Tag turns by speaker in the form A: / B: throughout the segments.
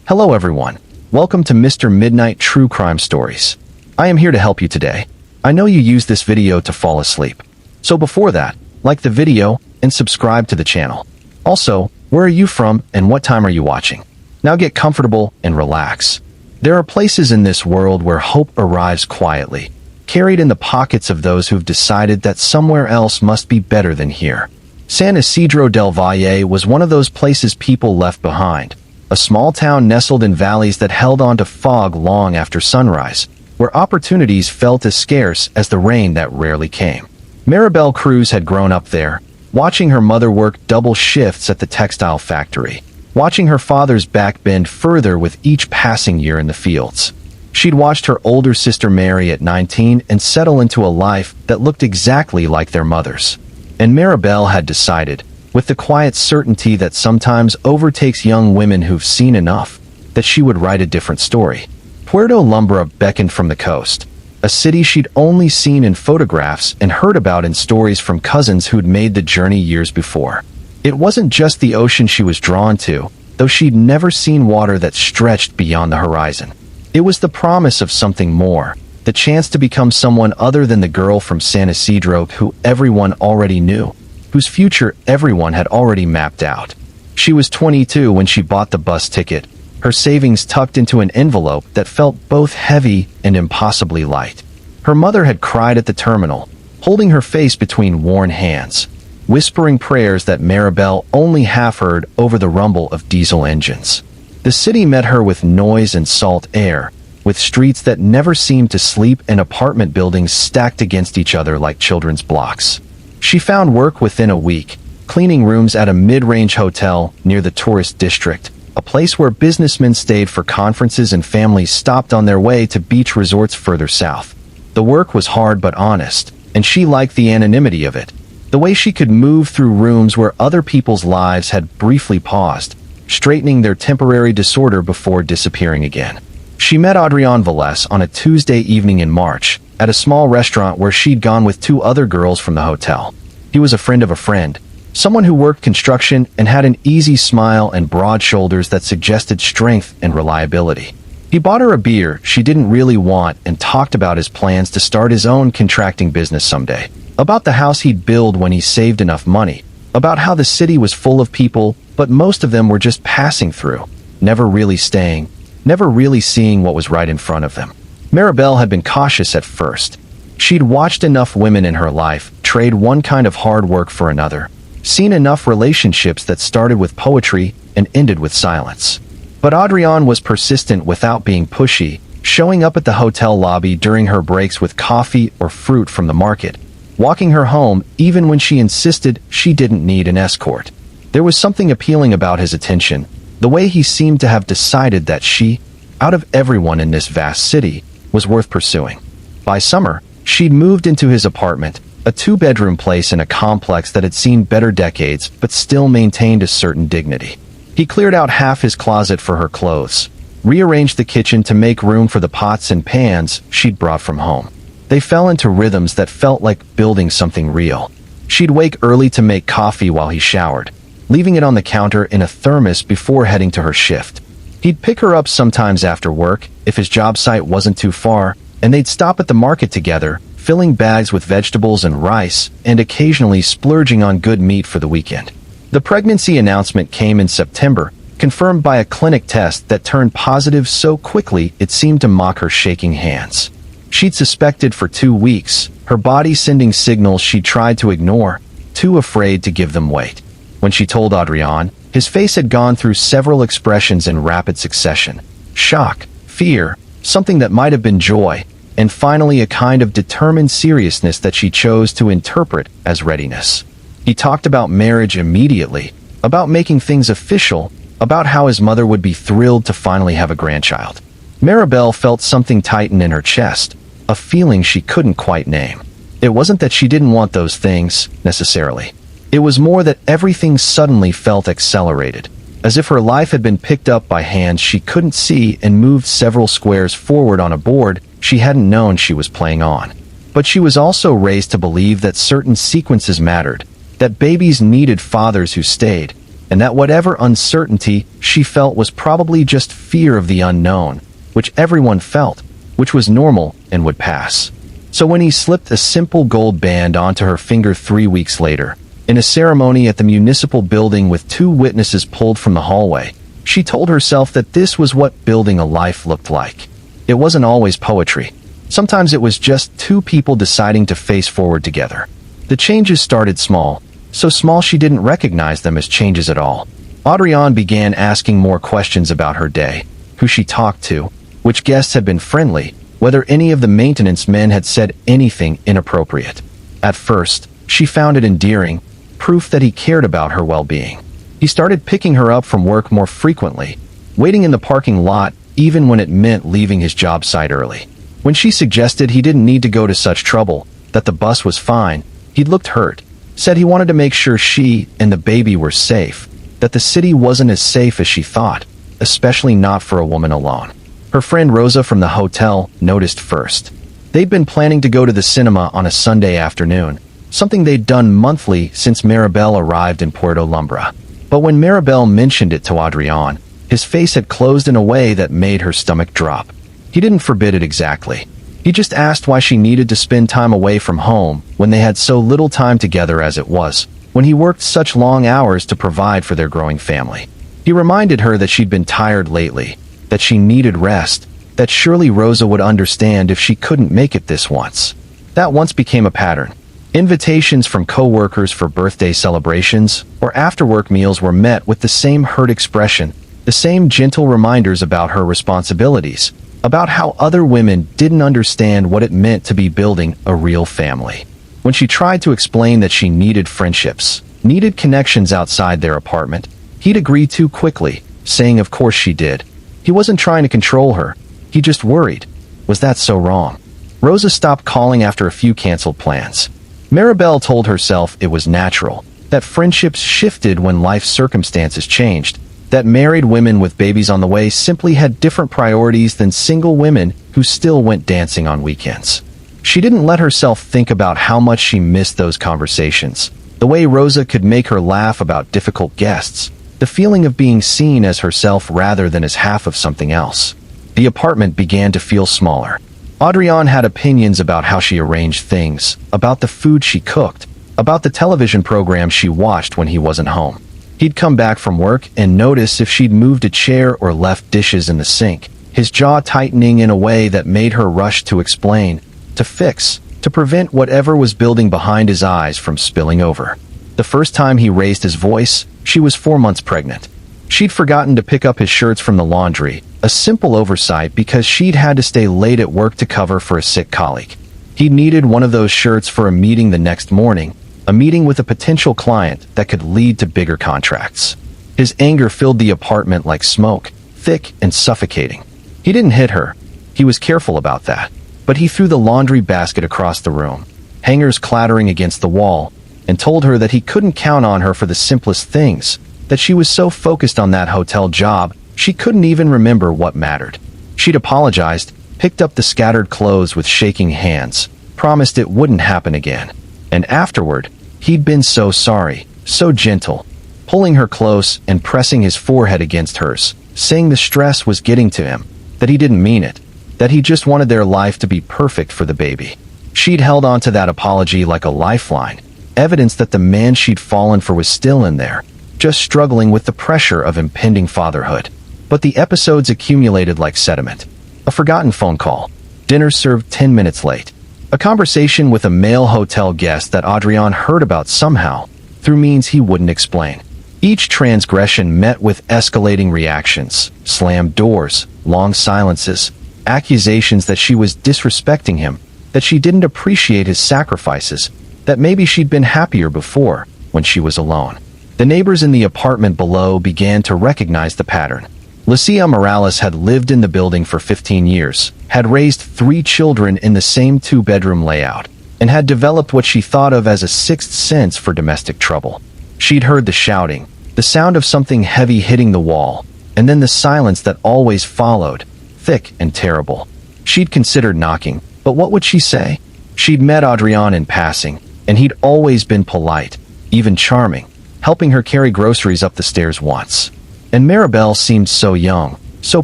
A: Hello everyone. Welcome to Mr. Midnight True Crime Stories. I am here to help you today. I know you use this video to fall asleep. So before that, like the video and subscribe to the channel. Also, where are you from and what time are you watching? Now get comfortable and relax. There are places in this world where hope arrives quietly, carried in the pockets of those who've decided that somewhere else must be better than here. San Isidro del Valle was one of those places people left behind. A small town nestled in valleys that held on to fog long after sunrise, where opportunities felt as scarce as the rain that rarely came. Maribel Cruz had grown up there, watching her mother work double shifts at the textile factory, watching her father's back bend further with each passing year in the fields. She'd watched her older sister marry at 19 and settle into a life that looked exactly like their mother's. And Maribel had decided, with the quiet certainty that sometimes overtakes young women who've seen enough, that she would write a different story. Puerto Lumbra beckoned from the coast, a city she'd only seen in photographs and heard about in stories from cousins who'd made the journey years before. It wasn't just the ocean she was drawn to, though she'd never seen water that stretched beyond the horizon. It was the promise of something more, the chance to become someone other than the girl from San Isidro who everyone already knew, whose future everyone had already mapped out. She was 22 when she bought the bus ticket, her savings tucked into an envelope that felt both heavy and impossibly light. Her mother had cried at the terminal, holding her face between worn hands, whispering prayers that Maribel only half heard over the rumble of diesel engines. The city met her with noise and salt air, with streets that never seemed to sleep and apartment buildings stacked against each other like children's blocks. She found work within a week, cleaning rooms at a mid-range hotel near the tourist district, a place where businessmen stayed for conferences and families stopped on their way to beach resorts further south. The work was hard but honest, and she liked the anonymity of it, the way she could move through rooms where other people's lives had briefly paused, straightening their temporary disorder before disappearing again. She met Adrian Velez on a Tuesday evening in March, at a small restaurant where she'd gone with two other girls from the hotel. He was a friend of a friend, someone who worked construction and had an easy smile and broad shoulders that suggested strength and reliability. He bought her a beer she didn't really want and talked about his plans to start his own contracting business someday, about the house he'd build when he saved enough money, about how the city was full of people, but most of them were just passing through, never really staying, never really seeing what was right in front of them. Maribel had been cautious at first. She'd watched enough women in her life trade one kind of hard work for another, seen enough relationships that started with poetry and ended with silence. But Adrian was persistent without being pushy, showing up at the hotel lobby during her breaks with coffee or fruit from the market, walking her home even when she insisted she didn't need an escort. There was something appealing about his attention, the way he seemed to have decided that she, out of everyone in this vast city, was worth pursuing. By summer, she'd moved into his apartment, a two-bedroom place in a complex that had seen better decades but still maintained a certain dignity. He cleared out half his closet for her clothes, rearranged the kitchen to make room for the pots and pans she'd brought from home. They fell into rhythms that felt like building something real. She'd wake early to make coffee while he showered, leaving it on the counter in a thermos before heading to her shift. He'd pick her up sometimes after work, if his job site wasn't too far, and they'd stop at the market together, filling bags with vegetables and rice, and occasionally splurging on good meat for the weekend. The pregnancy announcement came in September, confirmed by a clinic test that turned positive so quickly it seemed to mock her shaking hands. She'd suspected for 2 weeks, her body sending signals she tried to ignore, too afraid to give them weight. When she told Adrian, his face had gone through several expressions in rapid succession: shock, fear, something that might have been joy, and finally a kind of determined seriousness that she chose to interpret as readiness. He talked about marriage immediately, about making things official, about how his mother would be thrilled to finally have a grandchild. Maribel felt something tighten in her chest, a feeling she couldn't quite name. It wasn't that she didn't want those things, necessarily. It was more that everything suddenly felt accelerated, as if her life had been picked up by hands she couldn't see and moved several squares forward on a board she hadn't known she was playing on. But she was also raised to believe that certain sequences mattered, that babies needed fathers who stayed, and that whatever uncertainty she felt was probably just fear of the unknown, which everyone felt, which was normal and would pass. So when he slipped a simple gold band onto her finger 3 weeks later, in a ceremony at the municipal building with 2 witnesses pulled from the hallway, she told herself that this was what building a life looked like. It wasn't always poetry. Sometimes it was just 2 people deciding to face forward together. The changes started small, so small she didn't recognize them as changes at all. Adrienne began asking more questions about her day, who she talked to, which guests had been friendly, whether any of the maintenance men had said anything inappropriate. At first, she found it endearing, proof that he cared about her well-being. He started picking her up from work more frequently, waiting in the parking lot even when it meant leaving his job site early. When she suggested he didn't need to go to such trouble, that the bus was fine, he looked hurt, said he wanted to make sure she and the baby were safe, that the city wasn't as safe as she thought, especially not for a woman alone. Her friend Rosa from the hotel noticed first. They'd been planning to go to the cinema on a Sunday afternoon, something they'd done monthly since Maribel arrived in Puerto Lumbra. But when Maribel mentioned it to Adrienne, his face had closed in a way that made her stomach drop. He didn't forbid it exactly. He just asked why she needed to spend time away from home when they had so little time together as it was, when he worked such long hours to provide for their growing family. He reminded her that she'd been tired lately, that she needed rest, that surely Rosa would understand if she couldn't make it this once. That once became a pattern. Invitations from co-workers for birthday celebrations or after-work meals were met with the same hurt expression, the same gentle reminders about her responsibilities, about how other women didn't understand what it meant to be building a real family. When she tried to explain that she needed friendships, needed connections outside their apartment, he'd agree too quickly, saying of course she did. He wasn't trying to control her, he just worried. Was that so wrong? Rosa stopped calling after a few canceled plans. Maribel told herself it was natural, that friendships shifted when life circumstances changed, that married women with babies on the way simply had different priorities than single women who still went dancing on weekends. She didn't let herself think about how much she missed those conversations, the way Rosa could make her laugh about difficult guests, the feeling of being seen as herself rather than as half of something else. The apartment began to feel smaller. Adrienne had opinions about how she arranged things, about the food she cooked, about the television program she watched when he wasn't home. He'd come back from work and notice if she'd moved a chair or left dishes in the sink, his jaw tightening in a way that made her rush to explain, to fix, to prevent whatever was building behind his eyes from spilling over. The first time he raised his voice, she was 4 months pregnant. She'd forgotten to pick up his shirts from the laundry, a simple oversight because she'd had to stay late at work to cover for a sick colleague. He needed one of those shirts for a meeting the next morning, a meeting with a potential client that could lead to bigger contracts. His anger filled the apartment like smoke, thick and suffocating. He didn't hit her. He was careful about that. But he threw the laundry basket across the room, hangers clattering against the wall, and told her that he couldn't count on her for the simplest things, that she was so focused on that hotel job, she couldn't even remember what mattered. She'd apologized, picked up the scattered clothes with shaking hands, promised it wouldn't happen again. And afterward, he'd been so sorry, so gentle, pulling her close and pressing his forehead against hers, saying the stress was getting to him, that he didn't mean it, that he just wanted their life to be perfect for the baby. She'd held on to that apology like a lifeline, evidence that the man she'd fallen for was still in there, just struggling with the pressure of impending fatherhood. But the episodes accumulated like sediment. A forgotten phone call, dinner served 10 minutes late, a conversation with a male hotel guest that Adrienne heard about somehow, through means he wouldn't explain. Each transgression met with escalating reactions, slammed doors, long silences, accusations that she was disrespecting him, that she didn't appreciate his sacrifices, that maybe she'd been happier before, when she was alone. The neighbors in the apartment below began to recognize the pattern. Lucia Morales had lived in the building for 15 years, had raised 3 children in the same 2-bedroom layout, and had developed what she thought of as a sixth sense for domestic trouble. She'd heard the shouting, the sound of something heavy hitting the wall, and then the silence that always followed, thick and terrible. She'd considered knocking, but what would she say? She'd met Adrienne in passing, and he'd always been polite, even charming. helping her carry groceries up the stairs once. And Maribel seemed so young, so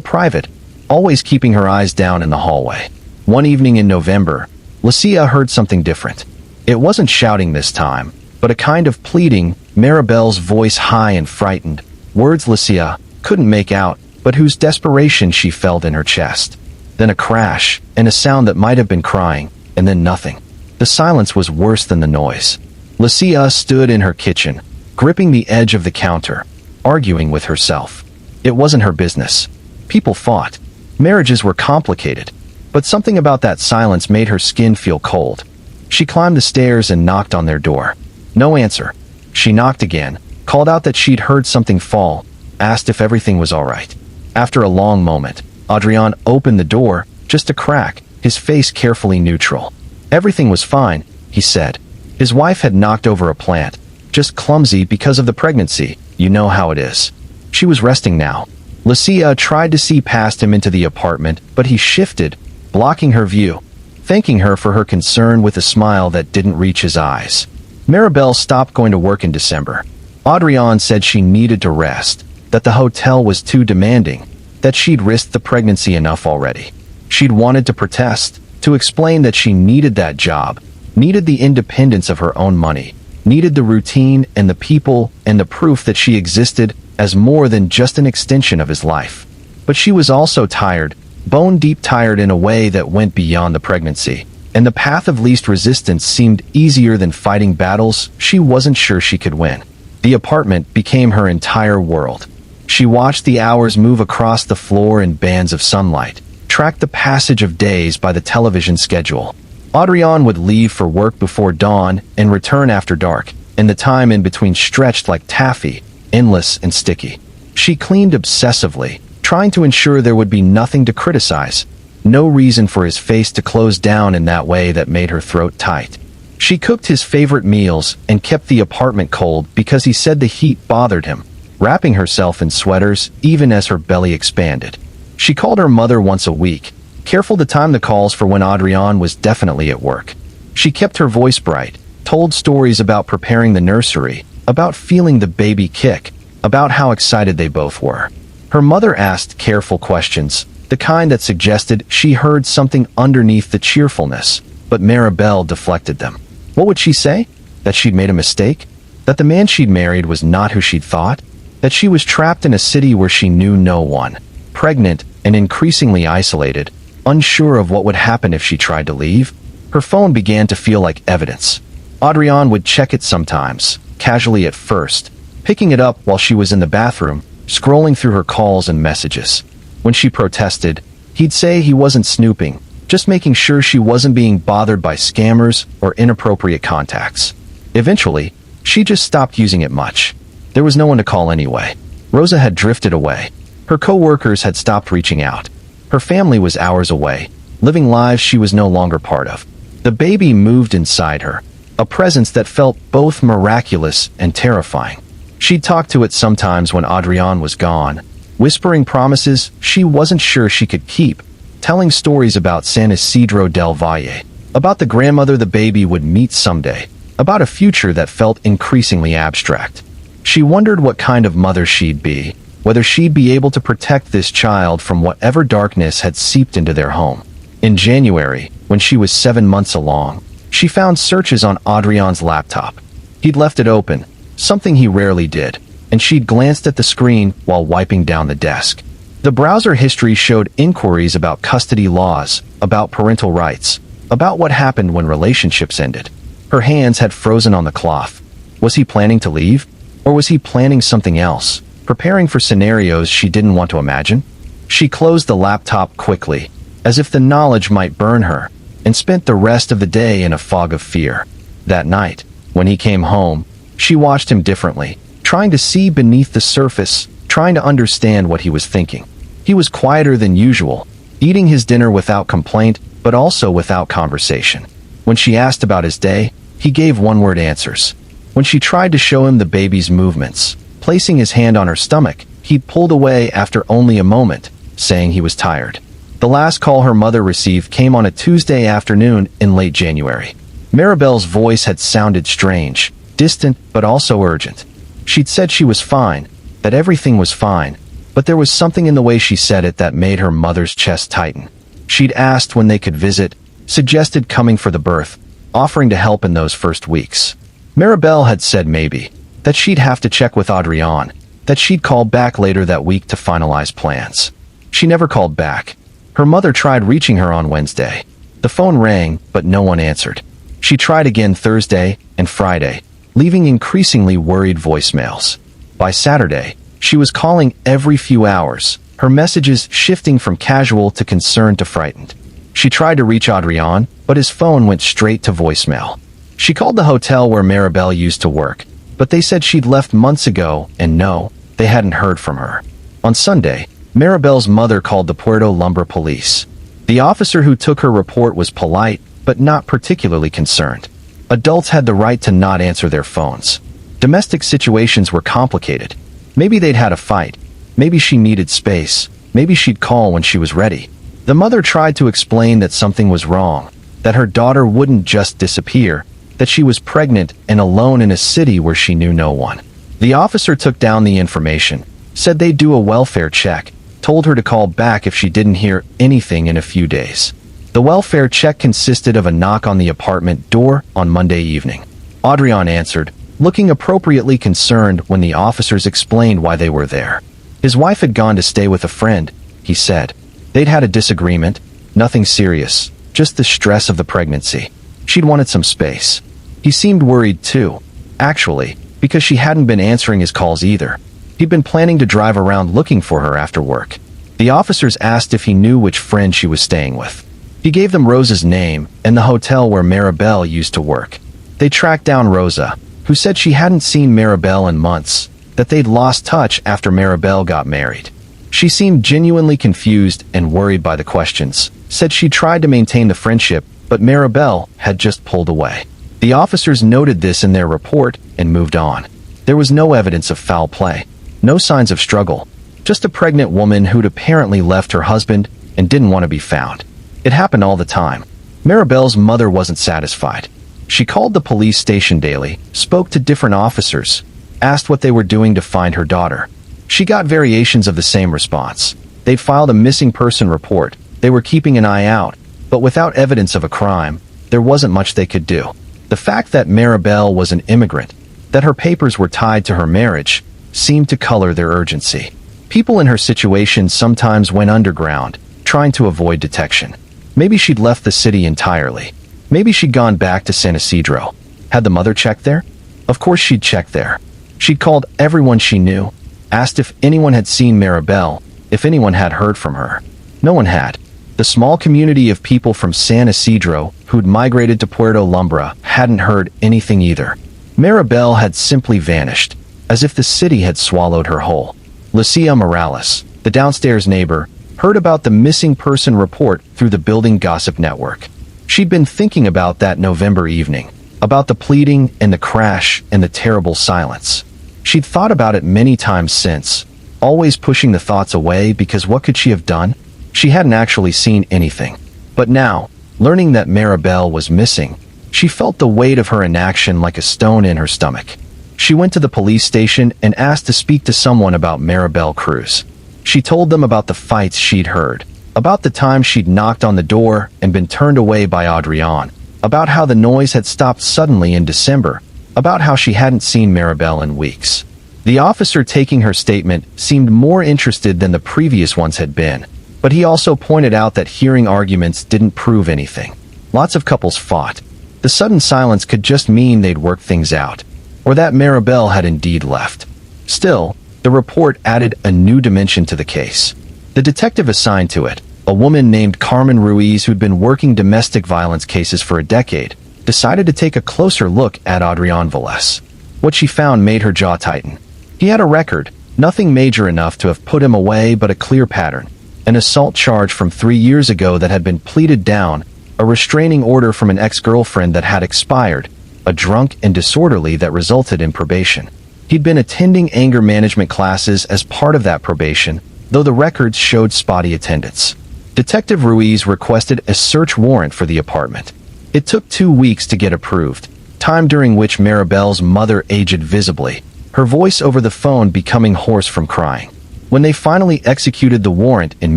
A: private, always keeping her eyes down in the hallway. One evening in November, Lucia heard something different. It wasn't shouting this time, but a kind of pleading, Maribel's voice high and frightened, words Lucia couldn't make out, but whose desperation she felt in her chest. Then a crash, and a sound that might have been crying, and then nothing. The silence was worse than the noise. Lucia stood in her kitchen, gripping the edge of the counter, arguing with herself. It wasn't her business. People fought. Marriages were complicated. But something about that silence made her skin feel cold. She climbed the stairs and knocked on their door. No answer. She knocked again, called out that she'd heard something fall, asked if everything was all right. After a long moment, Adrian opened the door, just a crack, his face carefully neutral. Everything was fine, he said. His wife had knocked over a plant, just clumsy because of the pregnancy, you know how it is. She was resting now. Lucia tried to see past him into the apartment, but he shifted, blocking her view, thanking her for her concern with a smile that didn't reach his eyes. Maribel stopped going to work in December. Adrian said she needed to rest, that the hotel was too demanding, that she'd risked the pregnancy enough already. She'd wanted to protest, to explain that she needed that job, needed the independence of her own money, needed the routine and the people and the proof that she existed as more than just an extension of his life. But she was also tired, bone-deep tired in a way that went beyond the pregnancy, and the path of least resistance seemed easier than fighting battles she wasn't sure she could win. The apartment became her entire world. She watched the hours move across the floor in bands of sunlight, tracked the passage of days by the television schedule. Adrian would leave for work before dawn and return after dark, and the time in between stretched like taffy, endless and sticky. She cleaned obsessively, trying to ensure there would be nothing to criticize, no reason for his face to close down in that way that made her throat tight. She cooked his favorite meals and kept the apartment cold because he said the heat bothered him, wrapping herself in sweaters even as her belly expanded. She called her mother once a week, careful to time the calls for when Adrian was definitely at work. She kept her voice bright, told stories about preparing the nursery, about feeling the baby kick, about how excited they both were. Her mother asked careful questions, the kind that suggested she heard something underneath the cheerfulness, but Maribel deflected them. What would she say? That she'd made a mistake? That the man she'd married was not who she'd thought? That she was trapped in a city where she knew no one, pregnant and increasingly isolated, unsure of what would happen if she tried to leave? Her phone began to feel like evidence. Adrian would check it sometimes, casually at first, picking it up while she was in the bathroom, scrolling through her calls and messages. When she protested, he'd say he wasn't snooping, just making sure she wasn't being bothered by scammers or inappropriate contacts. Eventually, she just stopped using it much. There was no one to call anyway. Rosa had drifted away. Her co-workers had stopped reaching out. Her family was hours away, living lives she was no longer part of. The baby moved inside her, a presence that felt both miraculous and terrifying. She'd talk to it sometimes when Adrian was gone, whispering promises she wasn't sure she could keep, telling stories about San Isidro del Valle, about the grandmother the baby would meet someday, about a future that felt increasingly abstract. She wondered what kind of mother she'd be, whether she'd be able to protect this child from whatever darkness had seeped into their home. In January, when she was 7 months along, she found searches on Adrian's laptop. He'd left it open, something he rarely did, and she'd glanced at the screen while wiping down the desk. The browser history showed inquiries about custody laws, about parental rights, about what happened when relationships ended. Her hands had frozen on the cloth. Was he planning to leave? Or was he planning something else, preparing for scenarios she didn't want to imagine? She closed the laptop quickly, as if the knowledge might burn her, and spent the rest of the day in a fog of fear. That night, when he came home, she watched him differently, trying to see beneath the surface, trying to understand what he was thinking. He was quieter than usual, eating his dinner without complaint, but also without conversation. When she asked about his day, he gave one-word answers. When she tried to show him the baby's movements, placing his hand on her stomach, he pulled away after only a moment, saying he was tired. The last call her mother received came on a Tuesday afternoon in late January. Maribel's voice had sounded strange, distant but also urgent. She'd said she was fine, that everything was fine, but there was something in the way she said it that made her mother's chest tighten. She'd asked when they could visit, suggested coming for the birth, offering to help in those first weeks. Maribel had said maybe, that she'd have to check with Adrian, that she'd call back later that week to finalize plans. She never called back. Her mother tried reaching her on Wednesday. The phone rang, but no one answered. She tried again Thursday and Friday, leaving increasingly worried voicemails. By Saturday, she was calling every few hours, her messages shifting from casual to concerned to frightened. She tried to reach Adrian, but his phone went straight to voicemail. She called the hotel where Maribel used to work, but they said she'd left months ago, and no, they hadn't heard from her. On Sunday, Maribel's mother called the Puerto Lumber police. The officer who took her report was polite, but not particularly concerned. Adults had the right to not answer their phones. Domestic situations were complicated. Maybe they'd had a fight. Maybe she needed space. Maybe she'd call when she was ready. The mother tried to explain that something was wrong, that her daughter wouldn't just disappear, that she was pregnant and alone in a city where she knew no one. The officer took down the information, said they'd do a welfare check, told her to call back if she didn't hear anything in a few days. The welfare check consisted of a knock on the apartment door on Monday evening. Adrian answered, looking appropriately concerned when the officers explained why they were there. His wife had gone to stay with a friend, he said. They'd had a disagreement, nothing serious, just the stress of the pregnancy. She'd wanted some space. He seemed worried too, actually, because she hadn't been answering his calls either. He'd been planning to drive around looking for her after work. The officers asked if he knew which friend she was staying with. He gave them Rosa's name and the hotel where Maribel used to work. They tracked down Rosa, who said she hadn't seen Maribel in months, that they'd lost touch after Maribel got married. She seemed genuinely confused and worried by the questions, said she tried to maintain the friendship, but Maribel had just pulled away. The officers noted this in their report and moved on. There was no evidence of foul play, no signs of struggle, just a pregnant woman who'd apparently left her husband and didn't want to be found. It happened all the time. Maribel's mother wasn't satisfied. She called the police station daily, spoke to different officers, asked what they were doing to find her daughter. She got variations of the same response. They'd filed a missing person report, they were keeping an eye out, but without evidence of a crime, there wasn't much they could do. The fact that Maribel was an immigrant, that her papers were tied to her marriage, seemed to color their urgency. People in her situation sometimes went underground, trying to avoid detection. Maybe she'd left the city entirely. Maybe she'd gone back to San Isidro. Had the mother checked there? Of course she'd checked there. She'd called everyone she knew, asked if anyone had seen Maribel, if anyone had heard from her. No one had. The small community of people from San Isidro who'd migrated to Puerto Lumbre hadn't heard anything either. Maribel had simply vanished, as if the city had swallowed her whole. Lucia Morales, the downstairs neighbor, heard about the missing person report through the building gossip network. She'd been thinking about that November evening, about the pleading and the crash and the terrible silence. She'd thought about it many times since, always pushing the thoughts away because what could she have done? She hadn't actually seen anything. But now, learning that Maribel was missing, she felt the weight of her inaction like a stone in her stomach. She went to the police station and asked to speak to someone about Maribel Cruz. She told them about the fights she'd heard, about the time she'd knocked on the door and been turned away by Adrian, about how the noise had stopped suddenly in December, about how she hadn't seen Maribel in weeks. The officer taking her statement seemed more interested than the previous ones had been, but he also pointed out that hearing arguments didn't prove anything. Lots of couples fought. The sudden silence could just mean they'd worked things out, or that Maribel had indeed left. Still, the report added a new dimension to the case. The detective assigned to it, a woman named Carmen Ruiz who'd been working domestic violence cases for a decade, decided to take a closer look at Adrian Velez. What she found made her jaw tighten. He had a record, nothing major enough to have put him away but a clear pattern. An assault charge from 3 years ago that had been pleaded down, a restraining order from an ex-girlfriend that had expired, a drunk and disorderly that resulted in probation. He'd been attending anger management classes as part of that probation, though the records showed spotty attendance. Detective Ruiz requested a search warrant for the apartment. It took 2 weeks to get approved, time during which Maribel's mother aged visibly. her voice over the phone becoming hoarse from crying. When they finally executed the warrant in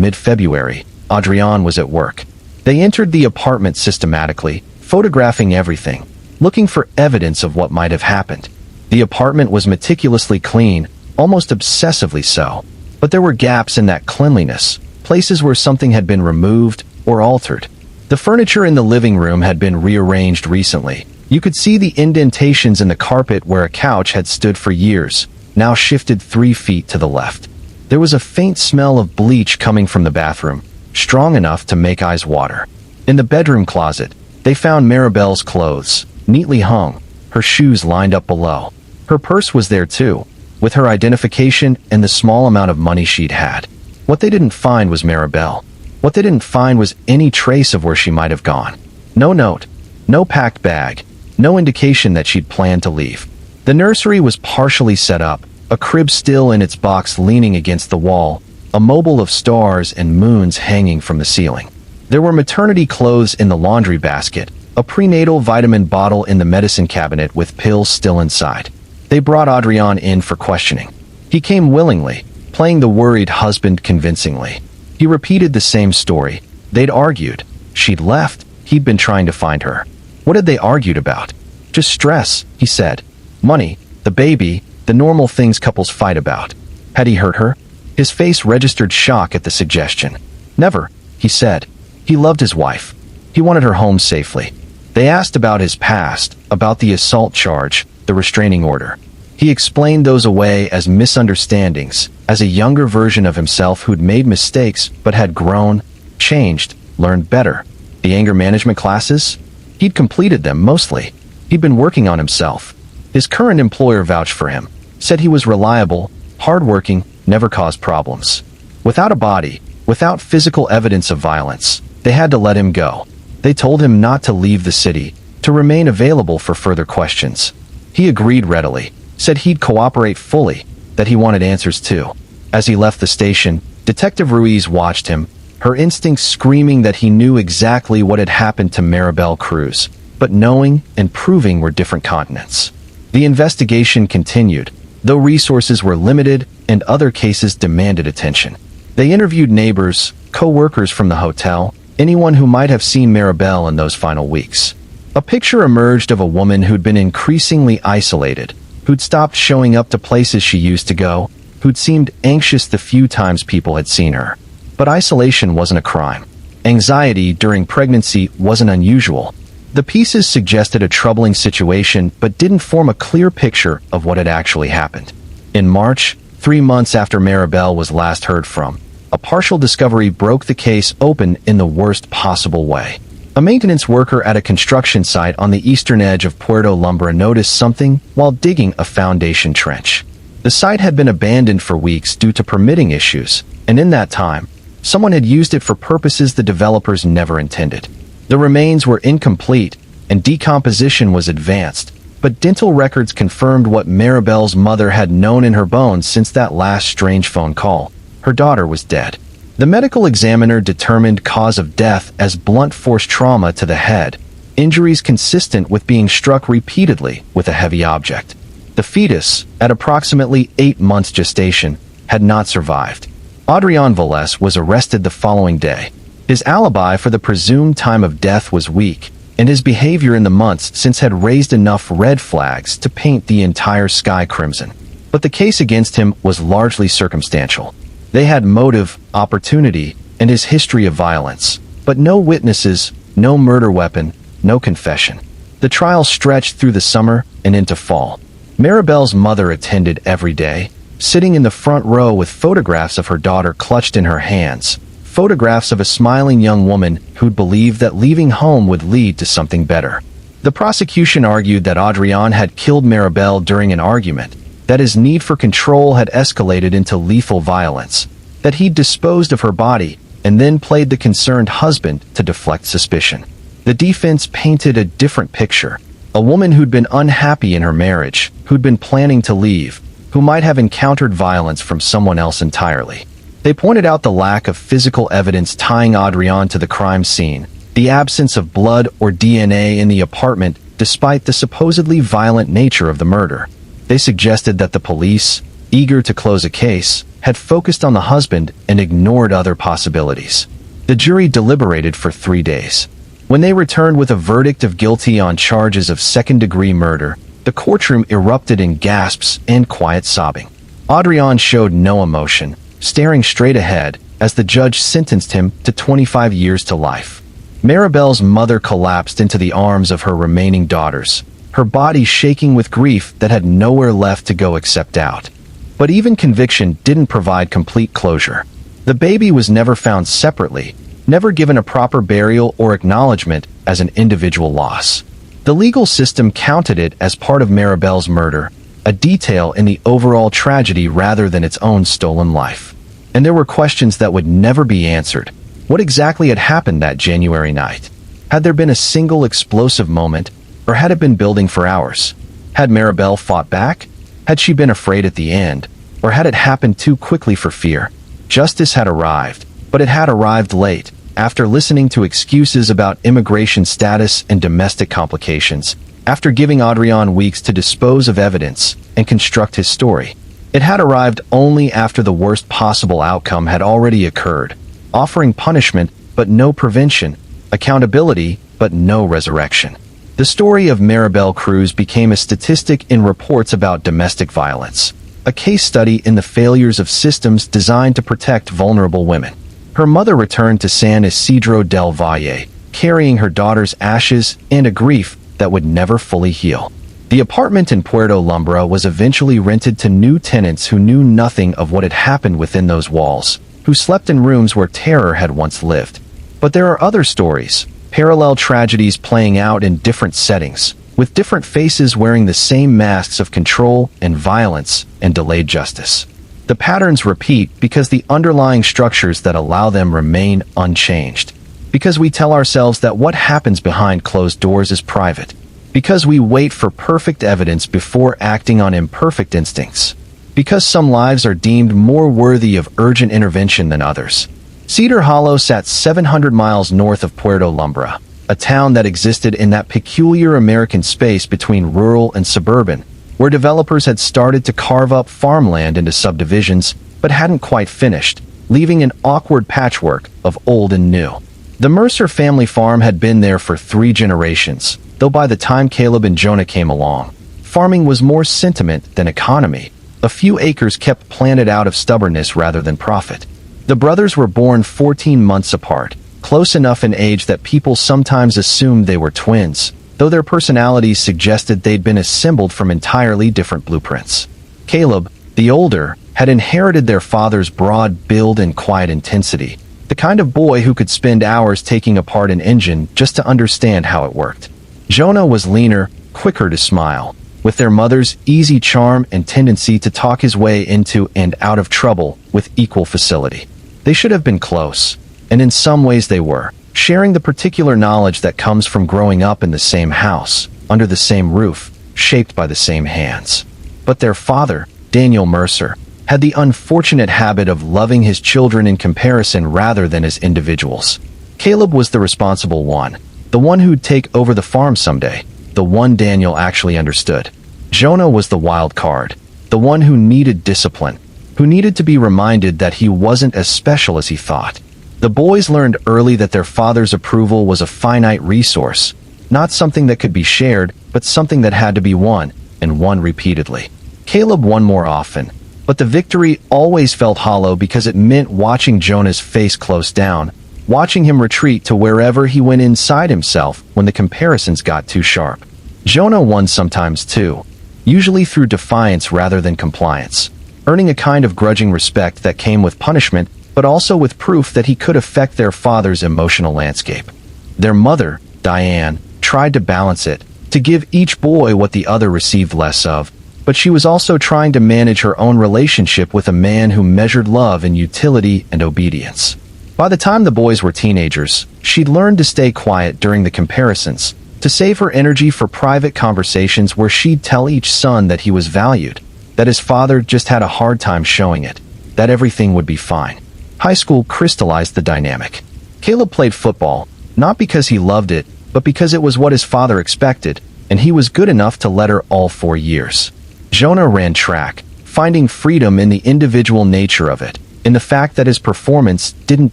A: mid-February, Adrian was at work. They entered the apartment systematically, photographing everything, looking for evidence of what might have happened. The apartment was meticulously clean, almost obsessively so. But there were gaps in that cleanliness, places where something had been removed or altered. The furniture in the living room had been rearranged recently. You could see the indentations in the carpet where a couch had stood for years, now shifted 3 feet to the left. There was a faint smell of bleach coming from the bathroom, strong enough to make eyes water. In the bedroom closet, they found Maribel's clothes, neatly hung, her shoes lined up below. Her purse was there too, with her identification and the small amount of money she'd had. What they didn't find was Maribel. What they didn't find was any trace of where she might have gone. No note, no packed bag, no indication that she'd planned to leave. The nursery was partially set up, a crib still in its box leaning against the wall, a mobile of stars and moons hanging from the ceiling. There were maternity clothes in the laundry basket, a prenatal vitamin bottle in the medicine cabinet with pills still inside. They brought Adrian in for questioning. He came willingly, playing the worried husband convincingly. He repeated the same story. They'd argued. She'd left. He'd been trying to find her. What had they argued about? Just stress, he said. Money, the baby, the normal things couples fight about. Had he hurt her? His face registered shock at the suggestion. Never, he said. He loved his wife. He wanted her home safely. They asked about his past, about the assault charge, the restraining order. He explained those away as misunderstandings, as a younger version of himself who'd made mistakes but had grown, changed, learned better. The anger management classes? He'd completed them mostly. He'd been working on himself. His current employer vouched for him, said he was reliable, hardworking, never caused problems. Without a body, without physical evidence of violence, they had to let him go. They told him not to leave the city, to remain available for further questions. He agreed readily, said he'd cooperate fully, that he wanted answers too. As he left the station, Detective Ruiz watched him, her instincts screaming that he knew exactly what had happened to Maribel Cruz, but knowing and proving were different continents. The investigation continued, though resources were limited and other cases demanded attention. They interviewed neighbors, co-workers from the hotel, anyone who might have seen Maribel in those final weeks. A picture emerged of a woman who'd been increasingly isolated, who'd stopped showing up to places she used to go, who'd seemed anxious the few times people had seen her. But isolation wasn't a crime. Anxiety during pregnancy wasn't unusual. The pieces suggested a troubling situation but didn't form a clear picture of what had actually happened. In March, 3 months after Maribel was last heard from, a partial discovery broke the case open in the worst possible way. A maintenance worker at a construction site on the eastern edge of Puerto Lumbra noticed something while digging a foundation trench. The site had been abandoned for weeks due to permitting issues, and in that time, someone had used it for purposes the developers never intended. The remains were incomplete, and decomposition was advanced, but dental records confirmed what Maribel's mother had known in her bones since that last strange phone call. Her daughter was dead. The medical examiner determined cause of death as blunt force trauma to the head, injuries consistent with being struck repeatedly with a heavy object. The fetus, at approximately 8 months gestation, had not survived. Adrian Velez was arrested the following day. His alibi for the presumed time of death was weak, and his behavior in the months since had raised enough red flags to paint the entire sky crimson. But the case against him was largely circumstantial. They had motive, opportunity, and his history of violence, but no witnesses, no murder weapon, no confession. The trial stretched through the summer and into fall. Maribel's mother attended every day, sitting in the front row with photographs of her daughter clutched in her hands, photographs of a smiling young woman who'd believed that leaving home would lead to something better. The prosecution argued that Adrian had killed Maribel during an argument, that his need for control had escalated into lethal violence, that he'd disposed of her body and then played the concerned husband to deflect suspicion. The defense painted a different picture, a woman who'd been unhappy in her marriage, who'd been planning to leave, who might have encountered violence from someone else entirely. They pointed out the lack of physical evidence tying Adrian to the crime scene, the absence of blood or DNA in the apartment despite the supposedly violent nature of the murder. They suggested that the police, eager to close a case, had focused on the husband and ignored other possibilities. The jury deliberated for 3 days. When they returned with a verdict of guilty on charges of second-degree murder, the courtroom erupted in gasps and quiet sobbing. Adrian showed no emotion, staring straight ahead as the judge sentenced him to 25 years to life. Maribel's mother collapsed into the arms of her remaining daughters, her body shaking with grief that had nowhere left to go except out. But even conviction didn't provide complete closure. The baby was never found separately, never given a proper burial or acknowledgement as an individual loss. The legal system counted it as part of Maribel's murder, a detail in the overall tragedy rather than its own stolen life. And there were questions that would never be answered. What exactly had happened that January night? Had there been a single explosive moment, or had it been building for hours? Had Maribel fought back? Had she been afraid at the end, or had it happened too quickly for fear? Justice had arrived, but it had arrived late, after listening to excuses about immigration status and domestic complications, after giving Adrian weeks to dispose of evidence and construct his story. It had arrived only after the worst possible outcome had already occurred, offering punishment but no prevention, accountability but no resurrection. The story of Maribel Cruz became a statistic in reports about domestic violence, a case study in the failures of systems designed to protect vulnerable women. Her mother returned to San Isidro del Valle, carrying her daughter's ashes and a grief that would never fully heal. The apartment in Puerto Lumbra was eventually rented to new tenants who knew nothing of what had happened within those walls, who slept in rooms where terror had once lived. But there are other stories, parallel tragedies playing out in different settings, with different faces wearing the same masks of control and violence and delayed justice. The patterns repeat because the underlying structures that allow them remain unchanged. Because we tell ourselves that what happens behind closed doors is private. Because we wait for perfect evidence before acting on imperfect instincts. Because some lives are deemed more worthy of urgent intervention than others. Cedar Hollow sat 700 miles north of Puerto Lumbra, a town that existed in that peculiar American space between rural and suburban, where developers had started to carve up farmland into subdivisions, but hadn't quite finished, leaving an awkward patchwork of old and new. The Mercer family farm had been there for 3 generations, though by the time Caleb and Jonah came along, farming was more sentiment than economy. A few acres kept planted out of stubbornness rather than profit. The brothers were born 14 months apart, close enough in age that people sometimes assumed they were twins, though their personalities suggested they'd been assembled from entirely different blueprints. Caleb, the older, had inherited their father's broad build and quiet intensity, the kind of boy who could spend hours taking apart an engine just to understand how it worked. Jonah was leaner, quicker to smile, with their mother's easy charm and tendency to talk his way into and out of trouble with equal facility. They should have been close, and in some ways they were, sharing the particular knowledge that comes from growing up in the same house, under the same roof, shaped by the same hands. But their father, Daniel Mercer, had the unfortunate habit of loving his children in comparison rather than as individuals. Caleb was the responsible one, the one who'd take over the farm someday, the one Daniel actually understood. Jonah was the wild card, the one who needed discipline, who needed to be reminded that he wasn't as special as he thought. The boys learned early that their father's approval was a finite resource, not something that could be shared, but something that had to be won, and won repeatedly. Caleb won more often, but the victory always felt hollow because it meant watching Jonah's face close down, watching him retreat to wherever he went inside himself when the comparisons got too sharp. Jonah won sometimes too, usually through defiance rather than compliance, earning a kind of grudging respect that came with punishment, but also with proof that he could affect their father's emotional landscape. Their mother, Diane, tried to balance it, to give each boy what the other received less of, but she was also trying to manage her own relationship with a man who measured love in utility and obedience. By the time the boys were teenagers, she'd learned to stay quiet during the comparisons, to save her energy for private conversations where she'd tell each son that he was valued, that his father just had a hard time showing it, that everything would be fine. High school crystallized the dynamic. Caleb played football, not because he loved it, but because it was what his father expected, and he was good enough to let her all 4 years. Jonah ran track, finding freedom in the individual nature of it, in the fact that his performance didn't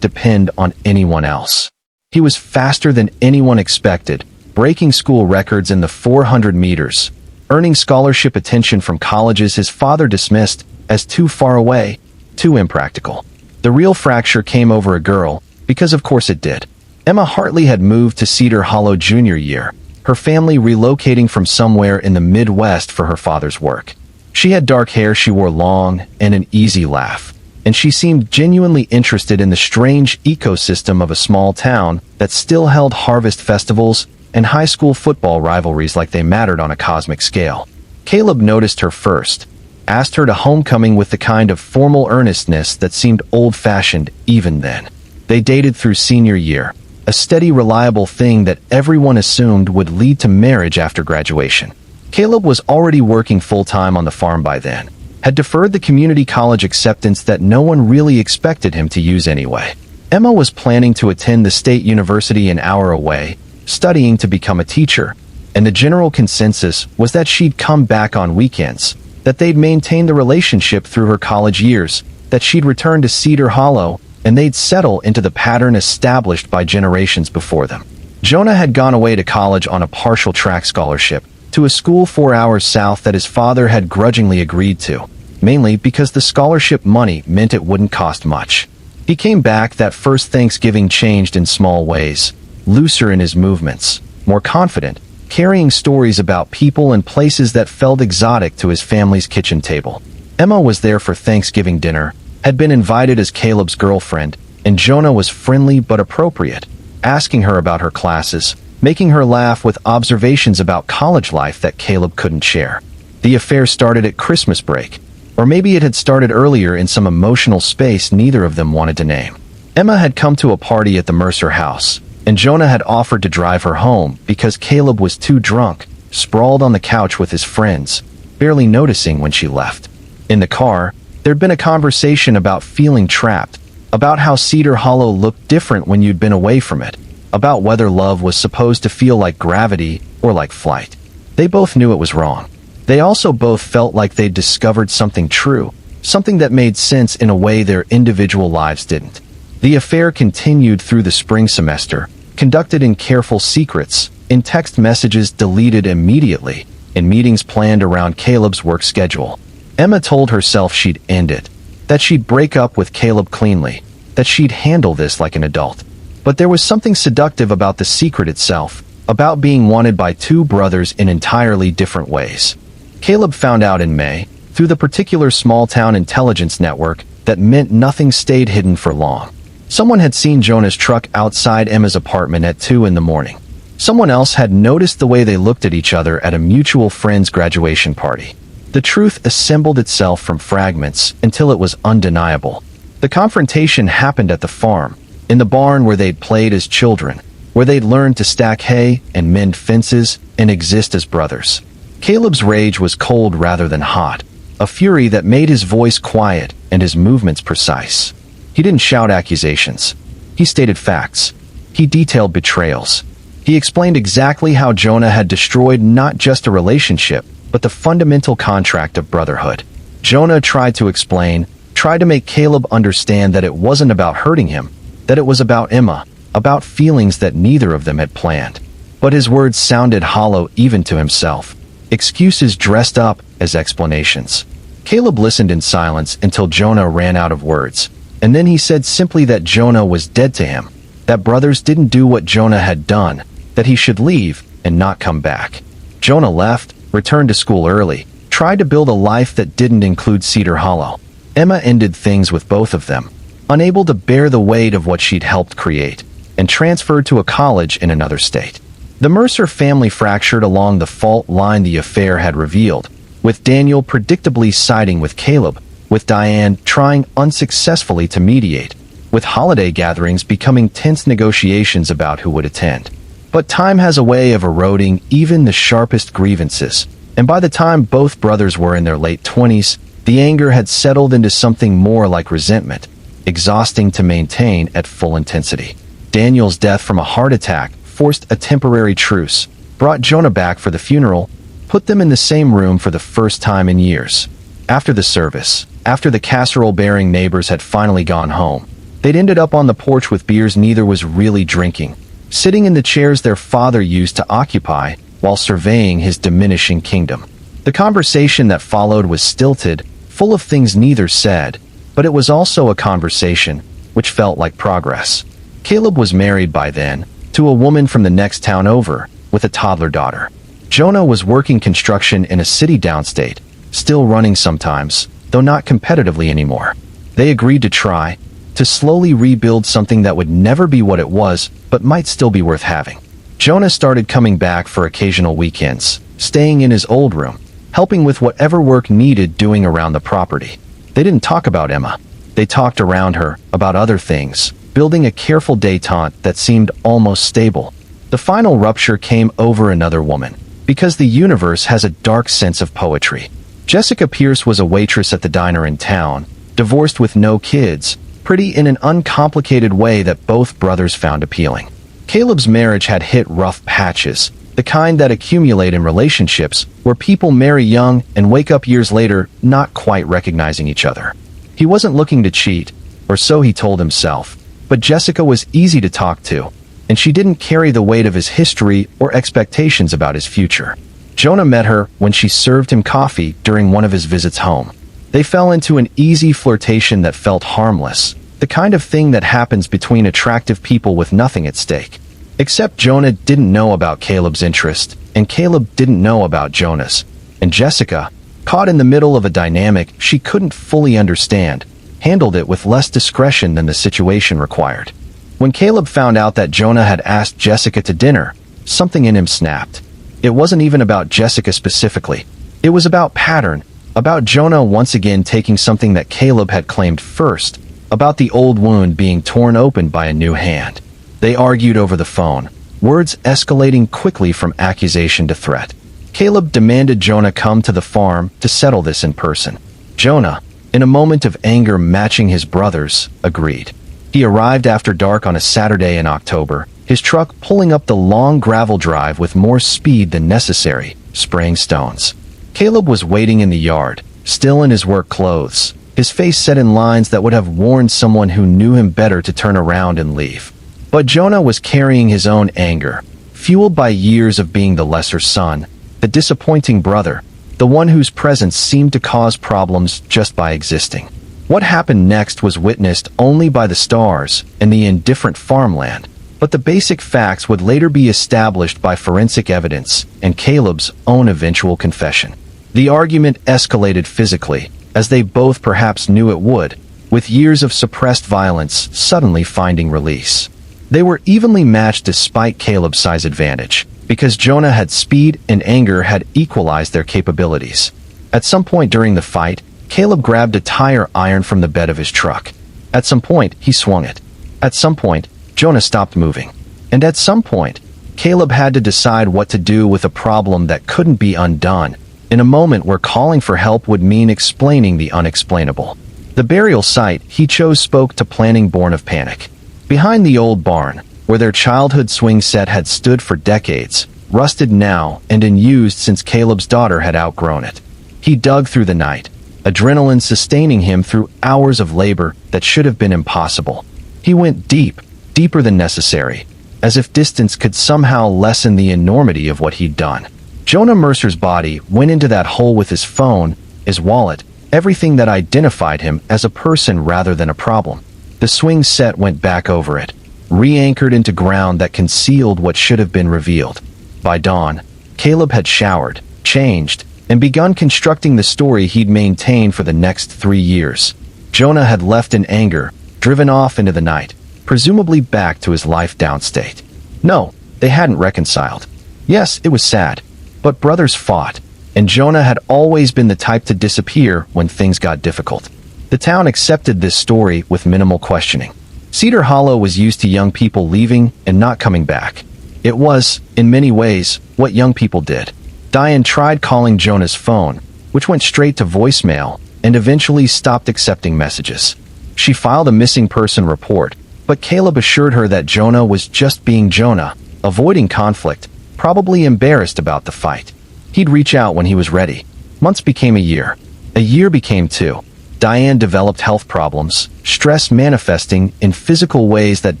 A: depend on anyone else. He was faster than anyone expected, breaking school records in the 400 meters, earning scholarship attention from colleges his father dismissed as too far away, too impractical. The real fracture came over a girl, because of course it did. Emma Hartley had moved to Cedar Hollow junior year, her family relocating from somewhere in the Midwest for her father's work. She had dark hair she wore long and an easy laugh, and she seemed genuinely interested in the strange ecosystem of a small town that still held harvest festivals and high school football rivalries like they mattered on a cosmic scale. Caleb noticed her first, asked her to homecoming with the kind of formal earnestness that seemed old-fashioned even then. They dated through senior year, a steady, reliable thing that everyone assumed would lead to marriage after graduation. Caleb was already working full-time on the farm by then, had deferred the community college acceptance that no one really expected him to use anyway. Emma was planning to attend the state university an hour away, studying to become a teacher, and the general consensus was that she'd come back on weekends, that they'd maintain the relationship through her college years, that she'd return to Cedar Hollow, and they'd settle into the pattern established by generations before them. Jonah had gone away to college on a partial track scholarship, to a school 4 hours south that his father had grudgingly agreed to, mainly because the scholarship money meant it wouldn't cost much. He came back that first Thanksgiving changed in small ways, looser in his movements, more confident, carrying stories about people and places that felt exotic to his family's kitchen table. Emma was there for Thanksgiving dinner, had been invited as Caleb's girlfriend, and Jonah was friendly but appropriate, asking her about her classes, making her laugh with observations about college life that Caleb couldn't share. The affair started at Christmas break, or maybe it had started earlier in some emotional space neither of them wanted to name. Emma had come to a party at the Mercer house, and Jonah had offered to drive her home because Caleb was too drunk, sprawled on the couch with his friends, barely noticing when she left. In the car, there'd been a conversation about feeling trapped, about how Cedar Hollow looked different when you'd been away from it, about whether love was supposed to feel like gravity or like flight. They both knew it was wrong. They also both felt like they'd discovered something true, something that made sense in a way their individual lives didn't. The affair continued through the spring semester, conducted in careful secrets, in text messages deleted immediately, in meetings planned around Caleb's work schedule. Emma told herself she'd end it, that she'd break up with Caleb cleanly, that she'd handle this like an adult. But there was something seductive about the secret itself, about being wanted by two brothers in entirely different ways. Caleb found out in May, through the particular small-town intelligence network, that meant nothing stayed hidden for long. Someone had seen Jonah's truck outside Emma's apartment at 2 in the morning. Someone else had noticed the way they looked at each other at a mutual friend's graduation party. The truth assembled itself from fragments until it was undeniable. The confrontation happened at the farm, in the barn where they'd played as children, where they'd learned to stack hay and mend fences and exist as brothers. Caleb's rage was cold rather than hot, a fury that made his voice quiet and his movements precise. He didn't shout accusations. He stated facts. He detailed betrayals. He explained exactly how Jonah had destroyed not just a relationship, but the fundamental contract of brotherhood. Jonah tried to explain, tried to make Caleb understand that it wasn't about hurting him, that it was about Emma, about feelings that neither of them had planned. But his words sounded hollow even to himself. Excuses dressed up as explanations. Caleb listened in silence until Jonah ran out of words, and then he said simply that Jonah was dead to him, that brothers didn't do what Jonah had done, that he should leave and not come back. Jonah left, returned to school early, tried to build a life that didn't include Cedar Hollow. Emma ended things with both of them, unable to bear the weight of what she'd helped create, and transferred to a college in another state. The Mercer family fractured along the fault line the affair had revealed, with Daniel predictably siding with Caleb, with Diane trying unsuccessfully to mediate, with holiday gatherings becoming tense negotiations about who would attend. But time has a way of eroding even the sharpest grievances, and by the time both brothers were in their late 20s, the anger had settled into something more like resentment, exhausting to maintain at full intensity. Daniel's death from a heart attack forced a temporary truce, brought Jonah back for the funeral, put them in the same room for the first time in years. After the service, after the casserole-bearing neighbors had finally gone home, they'd ended up on the porch with beers neither was really drinking, sitting in the chairs their father used to occupy while surveying his diminishing kingdom. The conversation that followed was stilted, full of things neither said, but it was also a conversation, which felt like progress. Caleb was married by then, to a woman from the next town over, with a toddler daughter. Jonah was working construction in a city downstate, still running sometimes, though not competitively anymore. They agreed to try, to slowly rebuild something that would never be what it was, but might still be worth having. Jonah started coming back for occasional weekends, staying in his old room, helping with whatever work needed doing around the property. They didn't talk about Emma. They talked around her, about other things, building a careful détente that seemed almost stable. The final rupture came over another woman, because the universe has a dark sense of poetry. Jessica Pierce was a waitress at the diner in town, divorced with no kids, pretty in an uncomplicated way that both brothers found appealing. Caleb's marriage had hit rough patches, the kind that accumulate in relationships where people marry young and wake up years later not quite recognizing each other. He wasn't looking to cheat, or so he told himself, but Jessica was easy to talk to, and she didn't carry the weight of his history or expectations about his future. Jonah met her when she served him coffee during one of his visits home. They fell into an easy flirtation that felt harmless, the kind of thing that happens between attractive people with nothing at stake. Except Jonah didn't know about Caleb's interest, and Caleb didn't know about Jonah's. And Jessica, caught in the middle of a dynamic she couldn't fully understand, handled it with less discretion than the situation required. When Caleb found out that Jonah had asked Jessica to dinner, something in him snapped. It wasn't even about Jessica specifically. It was about pattern, about Jonah once again taking something that Caleb had claimed first, about the old wound being torn open by a new hand. They argued over the phone, words escalating quickly from accusation to threat. Caleb demanded Jonah come to the farm to settle this in person. Jonah, in a moment of anger matching his brother's, agreed. He arrived after dark on a Saturday in October, his truck pulling up the long gravel drive with more speed than necessary, spraying stones. Caleb was waiting in the yard, still in his work clothes, his face set in lines that would have warned someone who knew him better to turn around and leave. But Jonah was carrying his own anger, fueled by years of being the lesser son, the disappointing brother, the one whose presence seemed to cause problems just by existing. What happened next was witnessed only by the stars and the indifferent farmland, but the basic facts would later be established by forensic evidence and Caleb's own eventual confession. The argument escalated physically, as they both perhaps knew it would, with years of suppressed violence suddenly finding release. They were evenly matched despite Caleb's size advantage, because Jonah had speed and anger had equalized their capabilities. At some point during the fight, Caleb grabbed a tire iron from the bed of his truck. At some point, he swung it. At some point, Jonah stopped moving. And at some point, Caleb had to decide what to do with a problem that couldn't be undone, in a moment where calling for help would mean explaining the unexplainable. The burial site he chose spoke to planning born of panic. Behind the old barn, where their childhood swing set had stood for decades, rusted now and unused since Caleb's daughter had outgrown it. He dug through the night, adrenaline sustaining him through hours of labor that should have been impossible. He went deep, deeper than necessary, as if distance could somehow lessen the enormity of what he'd done. Jonah Mercer's body went into that hole with his phone, his wallet, everything that identified him as a person rather than a problem. The swing set went back over it, re-anchored into ground that concealed what should have been revealed. By dawn, Caleb had showered, changed, and begun constructing the story he'd maintained for the next 3 years. Jonah had left in anger, driven off into the night, presumably back to his life downstate. No, they hadn't reconciled. Yes, it was sad, but brothers fought, and Jonah had always been the type to disappear when things got difficult. The town accepted this story with minimal questioning. Cedar Hollow was used to young people leaving and not coming back. It was, in many ways, what young people did. Diane tried calling Jonah's phone, which went straight to voicemail, and eventually stopped accepting messages. She filed a missing person report, but Caleb assured her that Jonah was just being Jonah, avoiding conflict, probably embarrassed about the fight. He'd reach out when he was ready. Months became a year. A year became 2. Diane developed health problems, stress manifesting in physical ways that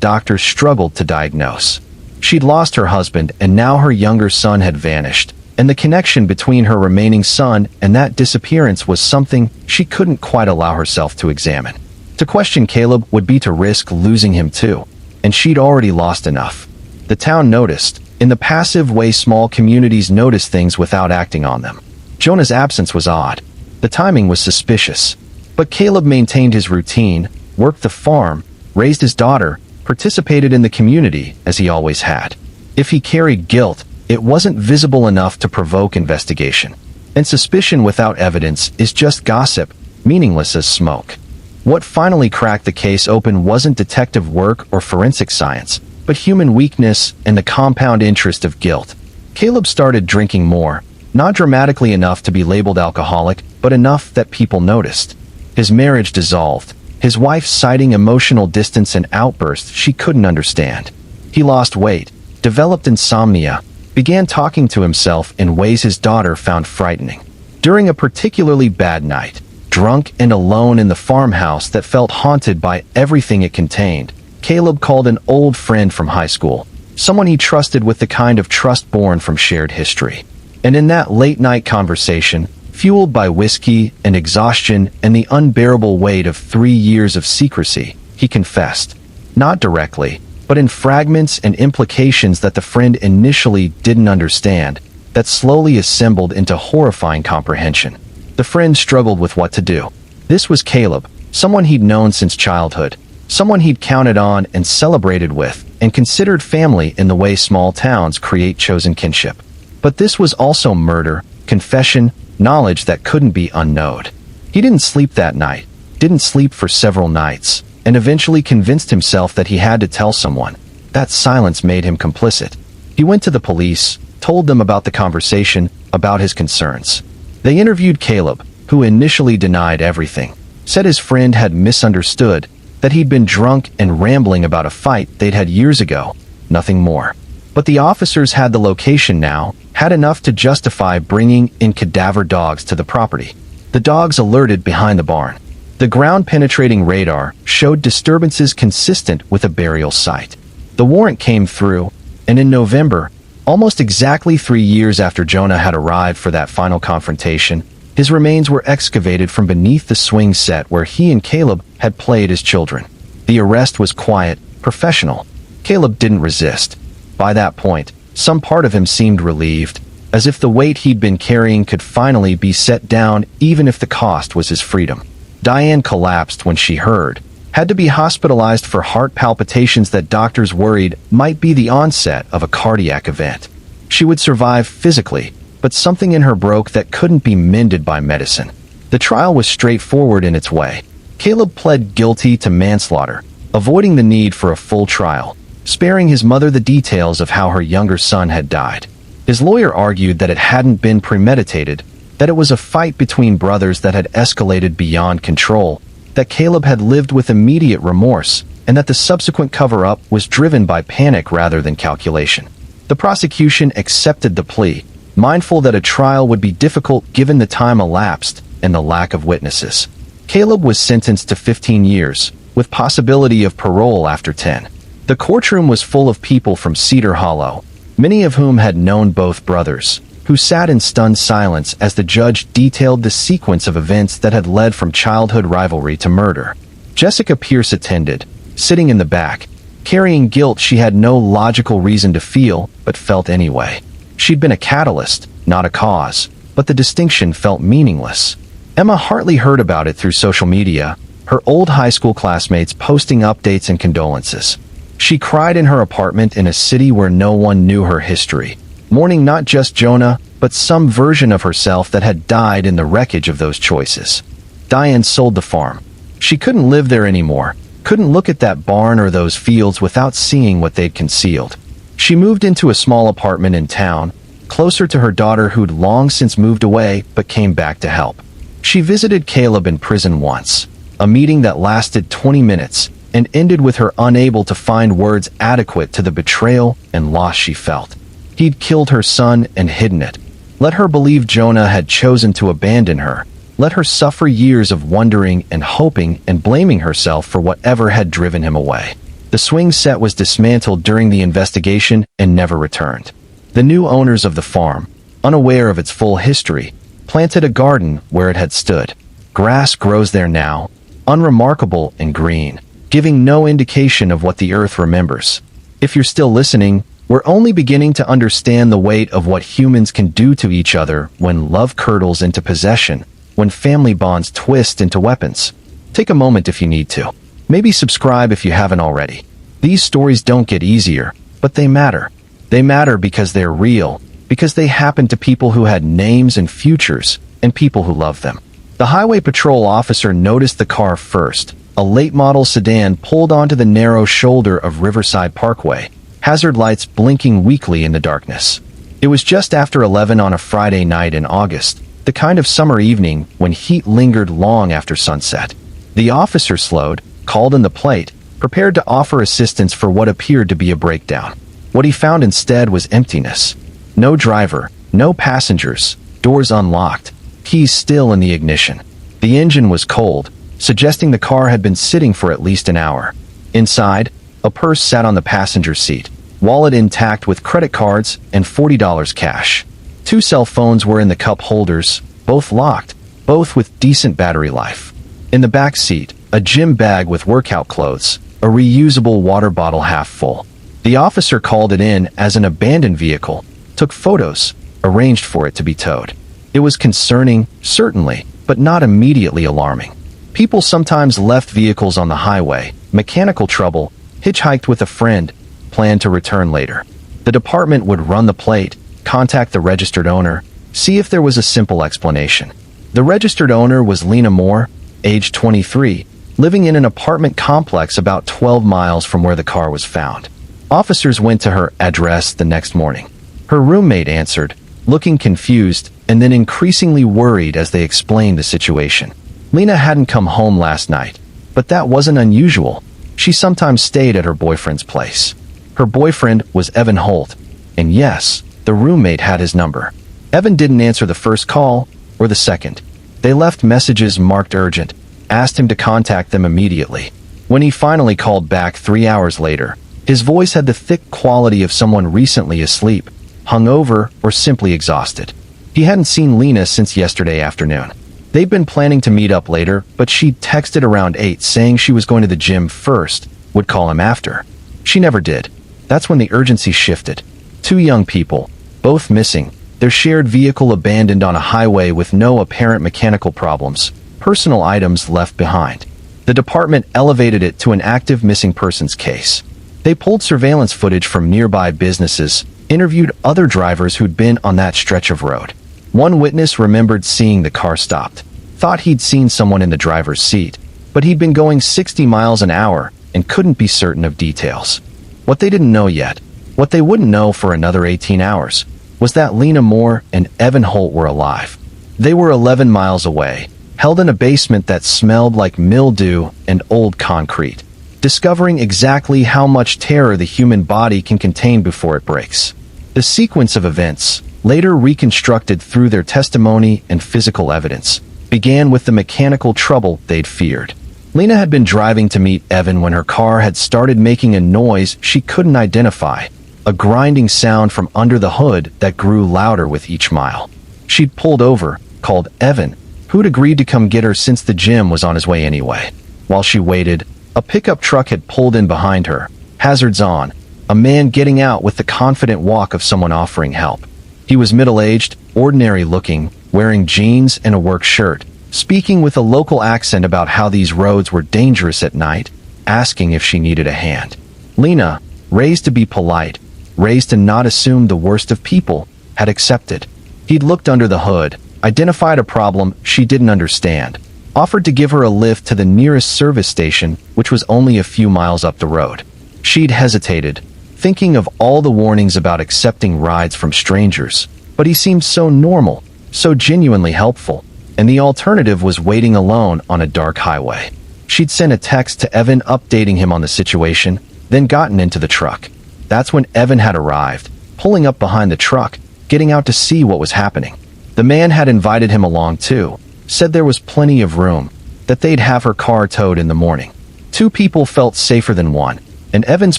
A: doctors struggled to diagnose. She'd lost her husband, and now her younger son had vanished, and the connection between her remaining son and that disappearance was something she couldn't quite allow herself to examine. To question Caleb would be to risk losing him too, and she'd already lost enough. The town noticed, in the passive way small communities notice things without acting on them. Jonah's absence was odd. The timing was suspicious. But Caleb maintained his routine, worked the farm, raised his daughter, participated in the community as he always had. If he carried guilt, it wasn't visible enough to provoke investigation. And suspicion without evidence is just gossip, meaningless as smoke. What finally cracked the case open wasn't detective work or forensic science, but human weakness and the compound interest of guilt. Caleb started drinking more, not dramatically enough to be labeled alcoholic, but enough that people noticed. His marriage dissolved, his wife citing emotional distance and outbursts she couldn't understand. He lost weight, developed insomnia, began talking to himself in ways his daughter found frightening. During a particularly bad night, drunk and alone in the farmhouse that felt haunted by everything it contained, Caleb called an old friend from high school, someone he trusted with the kind of trust born from shared history. And in that late-night conversation, fueled by whiskey and exhaustion and the unbearable weight of 3 years of secrecy, he confessed. Not directly, but in fragments and implications that the friend initially didn't understand, that slowly assembled into horrifying comprehension. The friend struggled with what to do. This was Caleb, someone he'd known since childhood, someone he'd counted on and celebrated with, and considered family in the way small towns create chosen kinship. But this was also murder, confession, knowledge that couldn't be unknowed. He didn't sleep that night, didn't sleep for several nights, and eventually convinced himself that he had to tell someone. That silence made him complicit. He went to the police, told them about the conversation, about his concerns. They interviewed Caleb, who initially denied everything, said his friend had misunderstood, that he'd been drunk and rambling about a fight they'd had years ago, nothing more. But the officers had the location now, had enough to justify bringing in cadaver dogs to the property. The dogs alerted behind the barn. The ground-penetrating radar showed disturbances consistent with a burial site. The warrant came through, and in November, almost exactly 3 years after Jonah had arrived for that final confrontation, his remains were excavated from beneath the swing set where he and Caleb had played as children. The arrest was quiet, professional. Caleb didn't resist. By that point, some part of him seemed relieved, as if the weight he'd been carrying could finally be set down even if the cost was his freedom. Diane collapsed when she heard, had to be hospitalized for heart palpitations that doctors worried might be the onset of a cardiac event. She would survive physically, but something in her broke that couldn't be mended by medicine. The trial was straightforward in its way. Caleb pled guilty to manslaughter, avoiding the need for a full trial, sparing his mother the details of how her younger son had died. His lawyer argued that it hadn't been premeditated, that it was a fight between brothers that had escalated beyond control, that Caleb had lived with immediate remorse, and that the subsequent cover-up was driven by panic rather than calculation. The prosecution accepted the plea, mindful that a trial would be difficult given the time elapsed and the lack of witnesses. Caleb was sentenced to 15 years, with possibility of parole after 10. The courtroom was full of people from Cedar Hollow, many of whom had known both brothers, who sat in stunned silence as the judge detailed the sequence of events that had led from childhood rivalry to murder. Jessica Pierce attended, sitting in the back, carrying guilt she had no logical reason to feel, but felt anyway. She'd been a catalyst, not a cause, but the distinction felt meaningless. Emma Hartley heard about it through social media, her old high school classmates posting updates and condolences. She cried in her apartment in a city where no one knew her history, mourning not just Jonah, but some version of herself that had died in the wreckage of those choices. Diane sold the farm. She couldn't live there anymore, couldn't look at that barn or those fields without seeing what they'd concealed. She moved into a small apartment in town, closer to her daughter who'd long since moved away but came back to help. She visited Caleb in prison once, a meeting that lasted 20 minutes, and ended with her unable to find words adequate to the betrayal and loss she felt. He'd killed her son and hidden it. Let her believe Jonah had chosen to abandon her. Let her suffer years of wondering and hoping and blaming herself for whatever had driven him away. The swing set was dismantled during the investigation and never returned. The new owners of the farm, unaware of its full history, planted a garden where it had stood. Grass grows there now, unremarkable and green, giving no indication of what the earth remembers. If you're still listening, we're only beginning to understand the weight of what humans can do to each other when love curdles into possession, when family bonds twist into weapons. Take a moment if you need to. Maybe subscribe if you haven't already. These stories don't get easier, but they matter. They matter because they're real, because they happen to people who had names and futures, and people who loved them. The highway patrol officer noticed the car first, a late-model sedan pulled onto the narrow shoulder of Riverside Parkway, hazard lights blinking weakly in the darkness. It was just after 11 on a Friday night in August, the kind of summer evening when heat lingered long after sunset. The officer slowed, called in the plate, prepared to offer assistance for what appeared to be a breakdown. What he found instead was emptiness. No driver, no passengers, doors unlocked, keys still in the ignition. The engine was cold, suggesting the car had been sitting for at least an hour. Inside, a purse sat on the passenger seat, wallet intact with credit cards and $40 cash. 2 cell phones were in the cup holders, both locked, both with decent battery life. In the back seat, a gym bag with workout clothes, a reusable water bottle half full. The officer called it in as an abandoned vehicle, took photos, arranged for it to be towed. It was concerning, certainly, but not immediately alarming. People sometimes left vehicles on the highway, mechanical trouble, hitchhiked with a friend, planned to return later. The department would run the plate, contact the registered owner, see if there was a simple explanation. The registered owner was Lena Moore, age 23, living in an apartment complex about 12 miles from where the car was found. Officers went to her address the next morning. Her roommate answered, looking confused and then increasingly worried as they explained the situation. Lena hadn't come home last night, but that wasn't unusual. She sometimes stayed at her boyfriend's place. Her boyfriend was Evan Holt, and yes, the roommate had his number. Evan didn't answer the first call or the second. They left messages marked urgent, asked him to contact them immediately. When he finally called back 3 hours later, his voice had the thick quality of someone recently asleep, hungover, or simply exhausted. He hadn't seen Lena since yesterday afternoon. They'd been planning to meet up later, but she'd texted around 8 saying she was going to the gym first, would call him after. She never did. That's when the urgency shifted. 2 young people, both missing, their shared vehicle abandoned on a highway with no apparent mechanical problems, personal items left behind. The department elevated it to an active missing persons case. They pulled surveillance footage from nearby businesses, interviewed other drivers who'd been on that stretch of road. One witness remembered seeing the car stopped, thought he'd seen someone in the driver's seat, but he'd been going 60 miles an hour and couldn't be certain of details. What they didn't know yet, what they wouldn't know for another 18 hours, was that Lena Moore and Evan Holt were alive. They were 11 miles away, held in a basement that smelled like mildew and old concrete, discovering exactly how much terror the human body can contain before it breaks. The sequence of events, later reconstructed through their testimony and physical evidence, began with the mechanical trouble they'd feared. Lena had been driving to meet Evan when her car had started making a noise she couldn't identify, a grinding sound from under the hood that grew louder with each mile. She'd pulled over, called Evan, who'd agreed to come get her since the gym was on his way anyway. While she waited, a pickup truck had pulled in behind her, hazards on, a man getting out with the confident walk of someone offering help. He was middle-aged, ordinary-looking, wearing jeans and a work shirt, speaking with a local accent about how these roads were dangerous at night, asking if she needed a hand. Lena, raised to be polite, raised to not assume the worst of people, had accepted. He'd looked under the hood, identified a problem she didn't understand, offered to give her a lift to the nearest service station, which was only a few miles up the road. She'd hesitated, thinking of all the warnings about accepting rides from strangers, but he seemed so normal, so genuinely helpful, and the alternative was waiting alone on a dark highway. She'd sent a text to Evan updating him on the situation, then gotten into the truck. That's when Evan had arrived, pulling up behind the truck, getting out to see what was happening. The man had invited him along too, said there was plenty of room, that they'd have her car towed in the morning. Two people felt safer than one, and Evan's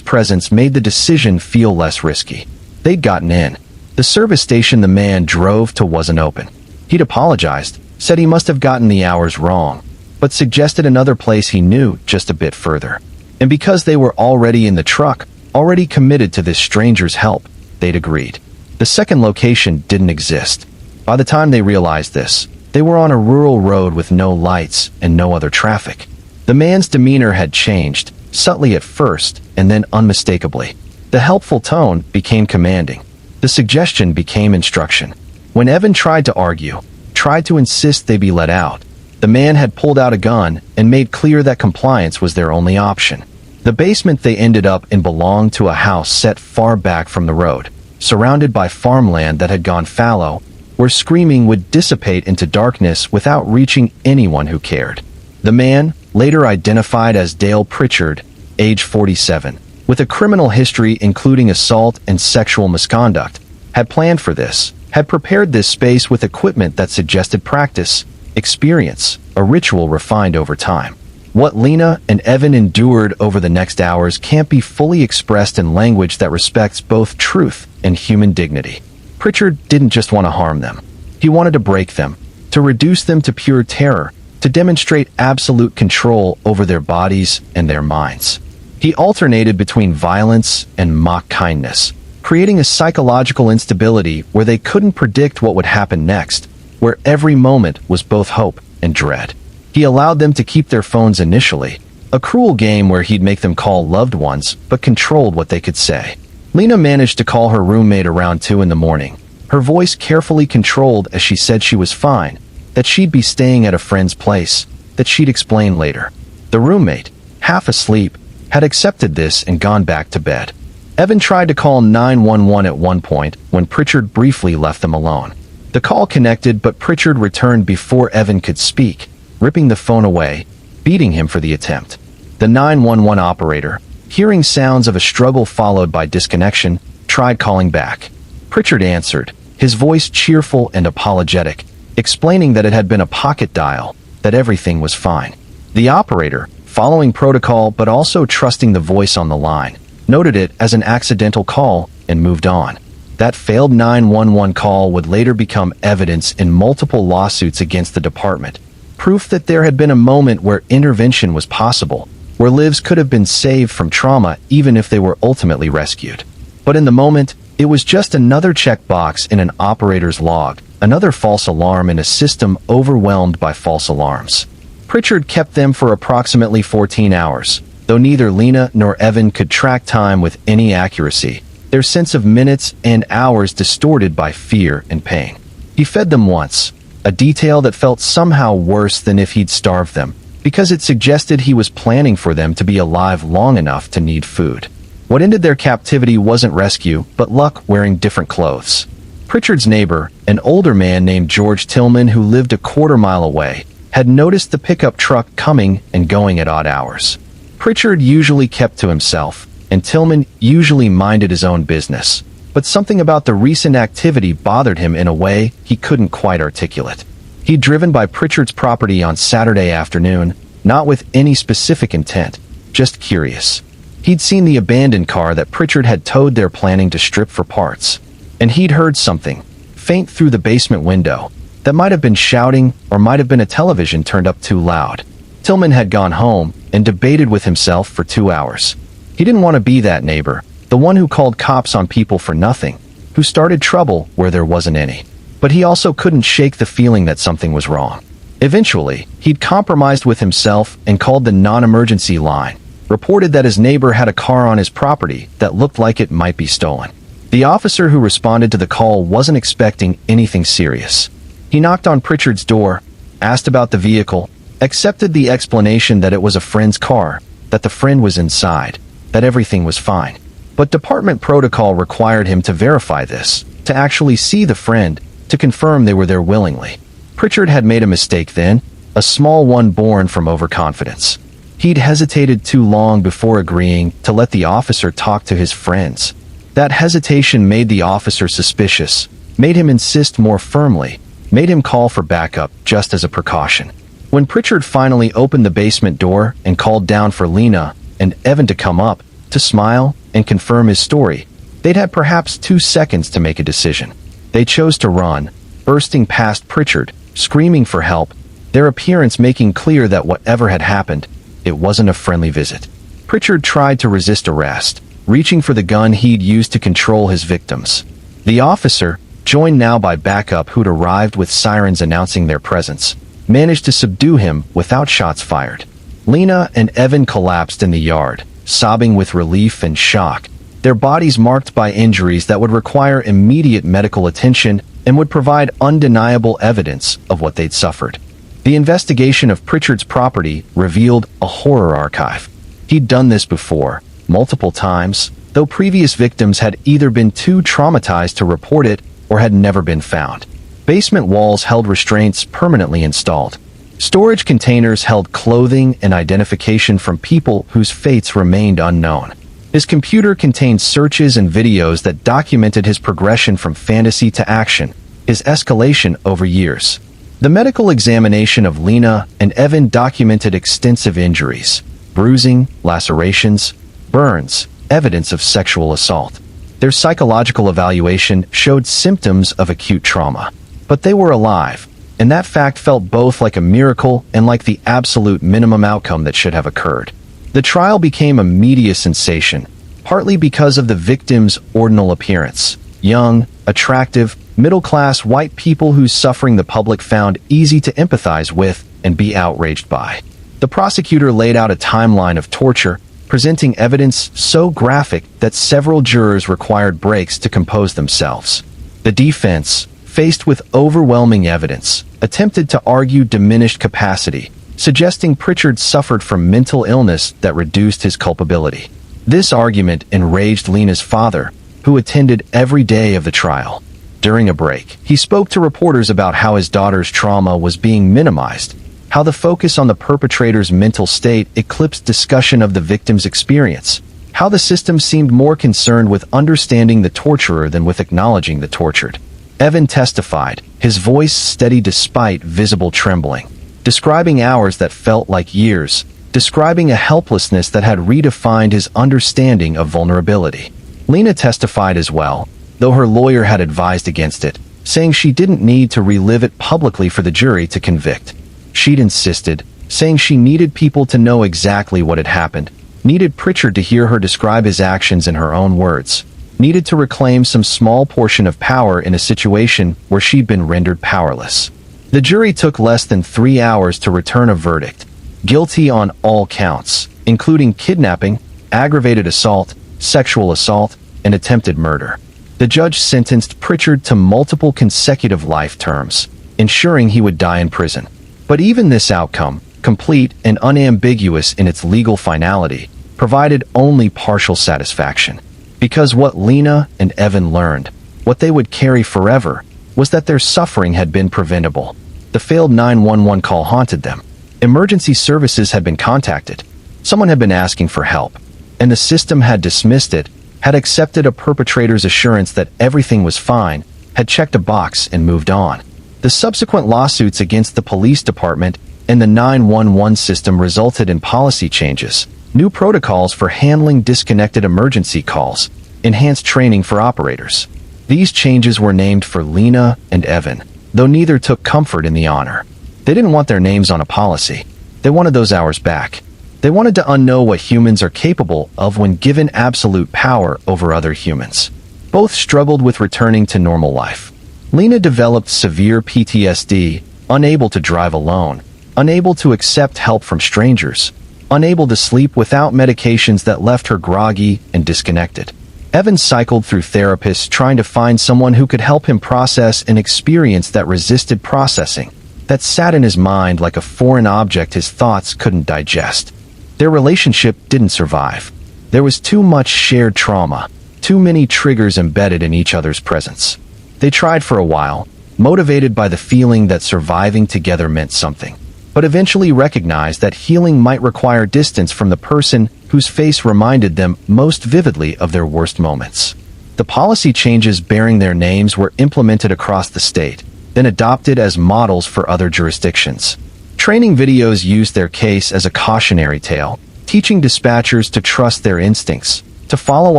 A: presence made the decision feel less risky. They'd gotten in. The service station the man drove to wasn't open. He'd apologized, said he must have gotten the hours wrong, but suggested another place he knew just a bit further. And because they were already in the truck, already committed to this stranger's help, they'd agreed. The second location didn't exist. By the time they realized this, they were on a rural road with no lights and no other traffic. The man's demeanor had changed, subtly at first, and then unmistakably. The helpful tone became commanding. The suggestion became instruction. When Evan tried to argue, tried to insist they be let out, the man had pulled out a gun and made clear that compliance was their only option. The basement they ended up in belonged to a house set far back from the road, surrounded by farmland that had gone fallow, where screaming would dissipate into darkness without reaching anyone who cared. The man, later identified as Dale Pritchard, age 47, with a criminal history including assault and sexual misconduct, had planned for this, had prepared this space with equipment that suggested practice, experience, a ritual refined over time. What Lena and Evan endured over the next hours can't be fully expressed in language that respects both truth and human dignity. Pritchard didn't just want to harm them. He wanted to break them, to reduce them to pure terror, to demonstrate absolute control over their bodies and their minds. He alternated between violence and mock kindness, creating a psychological instability where they couldn't predict what would happen next, where every moment was both hope and dread. He allowed them to keep their phones initially, a cruel game where he'd make them call loved ones but controlled what they could say. Lena managed to call her roommate around 2 in the morning, her voice carefully controlled as she said she was fine, that she'd be staying at a friend's place, that she'd explain later. The roommate, half asleep, had accepted this and gone back to bed. Evan tried to call 911 at one point when Pritchard briefly left them alone. The call connected, but Pritchard returned before Evan could speak, ripping the phone away, beating him for the attempt. The 911 operator, hearing sounds of a struggle followed by disconnection, tried calling back. Pritchard answered, his voice cheerful and apologetic, explaining that it had been a pocket dial, that everything was fine. The operator, following protocol but also trusting the voice on the line, noted it as an accidental call and moved on. That failed 911 call would later become evidence in multiple lawsuits against the department, proof that there had been a moment where intervention was possible, where lives could have been saved from trauma even if they were ultimately rescued. But in the moment, it was just another checkbox in an operator's log, another false alarm in a system overwhelmed by false alarms. Pritchard kept them for approximately 14 hours, though neither Lena nor Evan could track time with any accuracy, their sense of minutes and hours distorted by fear and pain. He fed them once, a detail that felt somehow worse than if he'd starved them, because it suggested he was planning for them to be alive long enough to need food. What ended their captivity wasn't rescue, but luck wearing different clothes. Pritchard's neighbor, an older man named George Tillman who lived a quarter-mile away, had noticed the pickup truck coming and going at odd hours. Pritchard usually kept to himself, and Tillman usually minded his own business, but something about the recent activity bothered him in a way he couldn't quite articulate. He'd driven by Pritchard's property on Saturday afternoon, not with any specific intent, just curious. He'd seen the abandoned car that Pritchard had towed there planning to strip for parts, and he'd heard something, faint through the basement window, that might have been shouting or might have been a television turned up too loud. Tillman had gone home and debated with himself for 2 hours. He didn't want to be that neighbor, the one who called cops on people for nothing, who started trouble where there wasn't any. But he also couldn't shake the feeling that something was wrong. Eventually, he'd compromised with himself and called the non-emergency line, reported that his neighbor had a car on his property that looked like it might be stolen. The officer who responded to the call wasn't expecting anything serious. He knocked on Pritchard's door, asked about the vehicle, accepted the explanation that it was a friend's car, that the friend was inside, that everything was fine. But department protocol required him to verify this, to actually see the friend, to confirm they were there willingly. Pritchard had made a mistake then, a small one born from overconfidence. He'd hesitated too long before agreeing to let the officer talk to his friends. That hesitation made the officer suspicious, made him insist more firmly, made him call for backup just as a precaution. When Pritchard finally opened the basement door and called down for Lena and Evan to come up, to smile and confirm his story, they'd had perhaps 2 seconds to make a decision. They chose to run, bursting past Pritchard, screaming for help, their appearance making clear that whatever had happened, it wasn't a friendly visit. Pritchard tried to resist arrest, reaching for the gun he'd used to control his victims. The officer, joined now by backup who'd arrived with sirens announcing their presence, managed to subdue him without shots fired. Lena and Evan collapsed in the yard, sobbing with relief and shock, their bodies marked by injuries that would require immediate medical attention and would provide undeniable evidence of what they'd suffered. The investigation of Pritchard's property revealed a horror archive. He'd done this before, multiple times, though previous victims had either been too traumatized to report it or had never been found. Basement walls held restraints permanently installed. Storage containers held clothing and identification from people whose fates remained unknown. His computer contained searches and videos that documented his progression from fantasy to action, his escalation over years. The medical examination of Lena and Evan documented extensive injuries, bruising, lacerations, burns, evidence of sexual assault. Their psychological evaluation showed symptoms of acute trauma. But they were alive, and that fact felt both like a miracle and like the absolute minimum outcome that should have occurred. The trial became a media sensation, partly because of the victims' ordinal appearance. Young, attractive, middle-class white people whose suffering the public found easy to empathize with and be outraged by. The prosecutor laid out a timeline of torture, presenting evidence so graphic that several jurors required breaks to compose themselves. The defense, faced with overwhelming evidence, attempted to argue diminished capacity, suggesting Pritchard suffered from mental illness that reduced his culpability. This argument enraged Lena's father, who attended every day of the trial. During a break, he spoke to reporters about how his daughter's trauma was being minimized, how the focus on the perpetrator's mental state eclipsed discussion of the victim's experience, how the system seemed more concerned with understanding the torturer than with acknowledging the tortured. Evan testified, his voice steady despite visible trembling, describing hours that felt like years, describing a helplessness that had redefined his understanding of vulnerability. Lena testified as well, though her lawyer had advised against it, saying she didn't need to relive it publicly for the jury to convict. She'd insisted, saying she needed people to know exactly what had happened, needed Pritchard to hear her describe his actions in her own words, needed to reclaim some small portion of power in a situation where she'd been rendered powerless. The jury took less than 3 hours to return a verdict, guilty on all counts, including kidnapping, aggravated assault, sexual assault, and attempted murder. The judge sentenced Pritchard to multiple consecutive life terms, ensuring he would die in prison. But even this outcome, complete and unambiguous in its legal finality, provided only partial satisfaction. Because what Lena and Evan learned, what they would carry forever, was that their suffering had been preventable. The failed 911 call haunted them. Emergency services had been contacted. Someone had been asking for help, and the system had dismissed it, had accepted a perpetrator's assurance that everything was fine, had checked a box and moved on. The subsequent lawsuits against the police department and the 911 system resulted in policy changes, new protocols for handling disconnected emergency calls, enhanced training for operators. These changes were named for Lena and Evan, though neither took comfort in the honor. They didn't want their names on a policy. They wanted those hours back. They wanted to unknow what humans are capable of when given absolute power over other humans. Both struggled with returning to normal life. Lena developed severe PTSD, unable to drive alone, unable to accept help from strangers, unable to sleep without medications that left her groggy and disconnected. Evan cycled through therapists trying to find someone who could help him process an experience that resisted processing, that sat in his mind like a foreign object his thoughts couldn't digest. Their relationship didn't survive. There was too much shared trauma, too many triggers embedded in each other's presence. They tried for a while, motivated by the feeling that surviving together meant something, but eventually recognized that healing might require distance from the person whose face reminded them most vividly of their worst moments. The policy changes bearing their names were implemented across the state, then adopted as models for other jurisdictions. Training videos used their case as a cautionary tale, teaching dispatchers to trust their instincts, to follow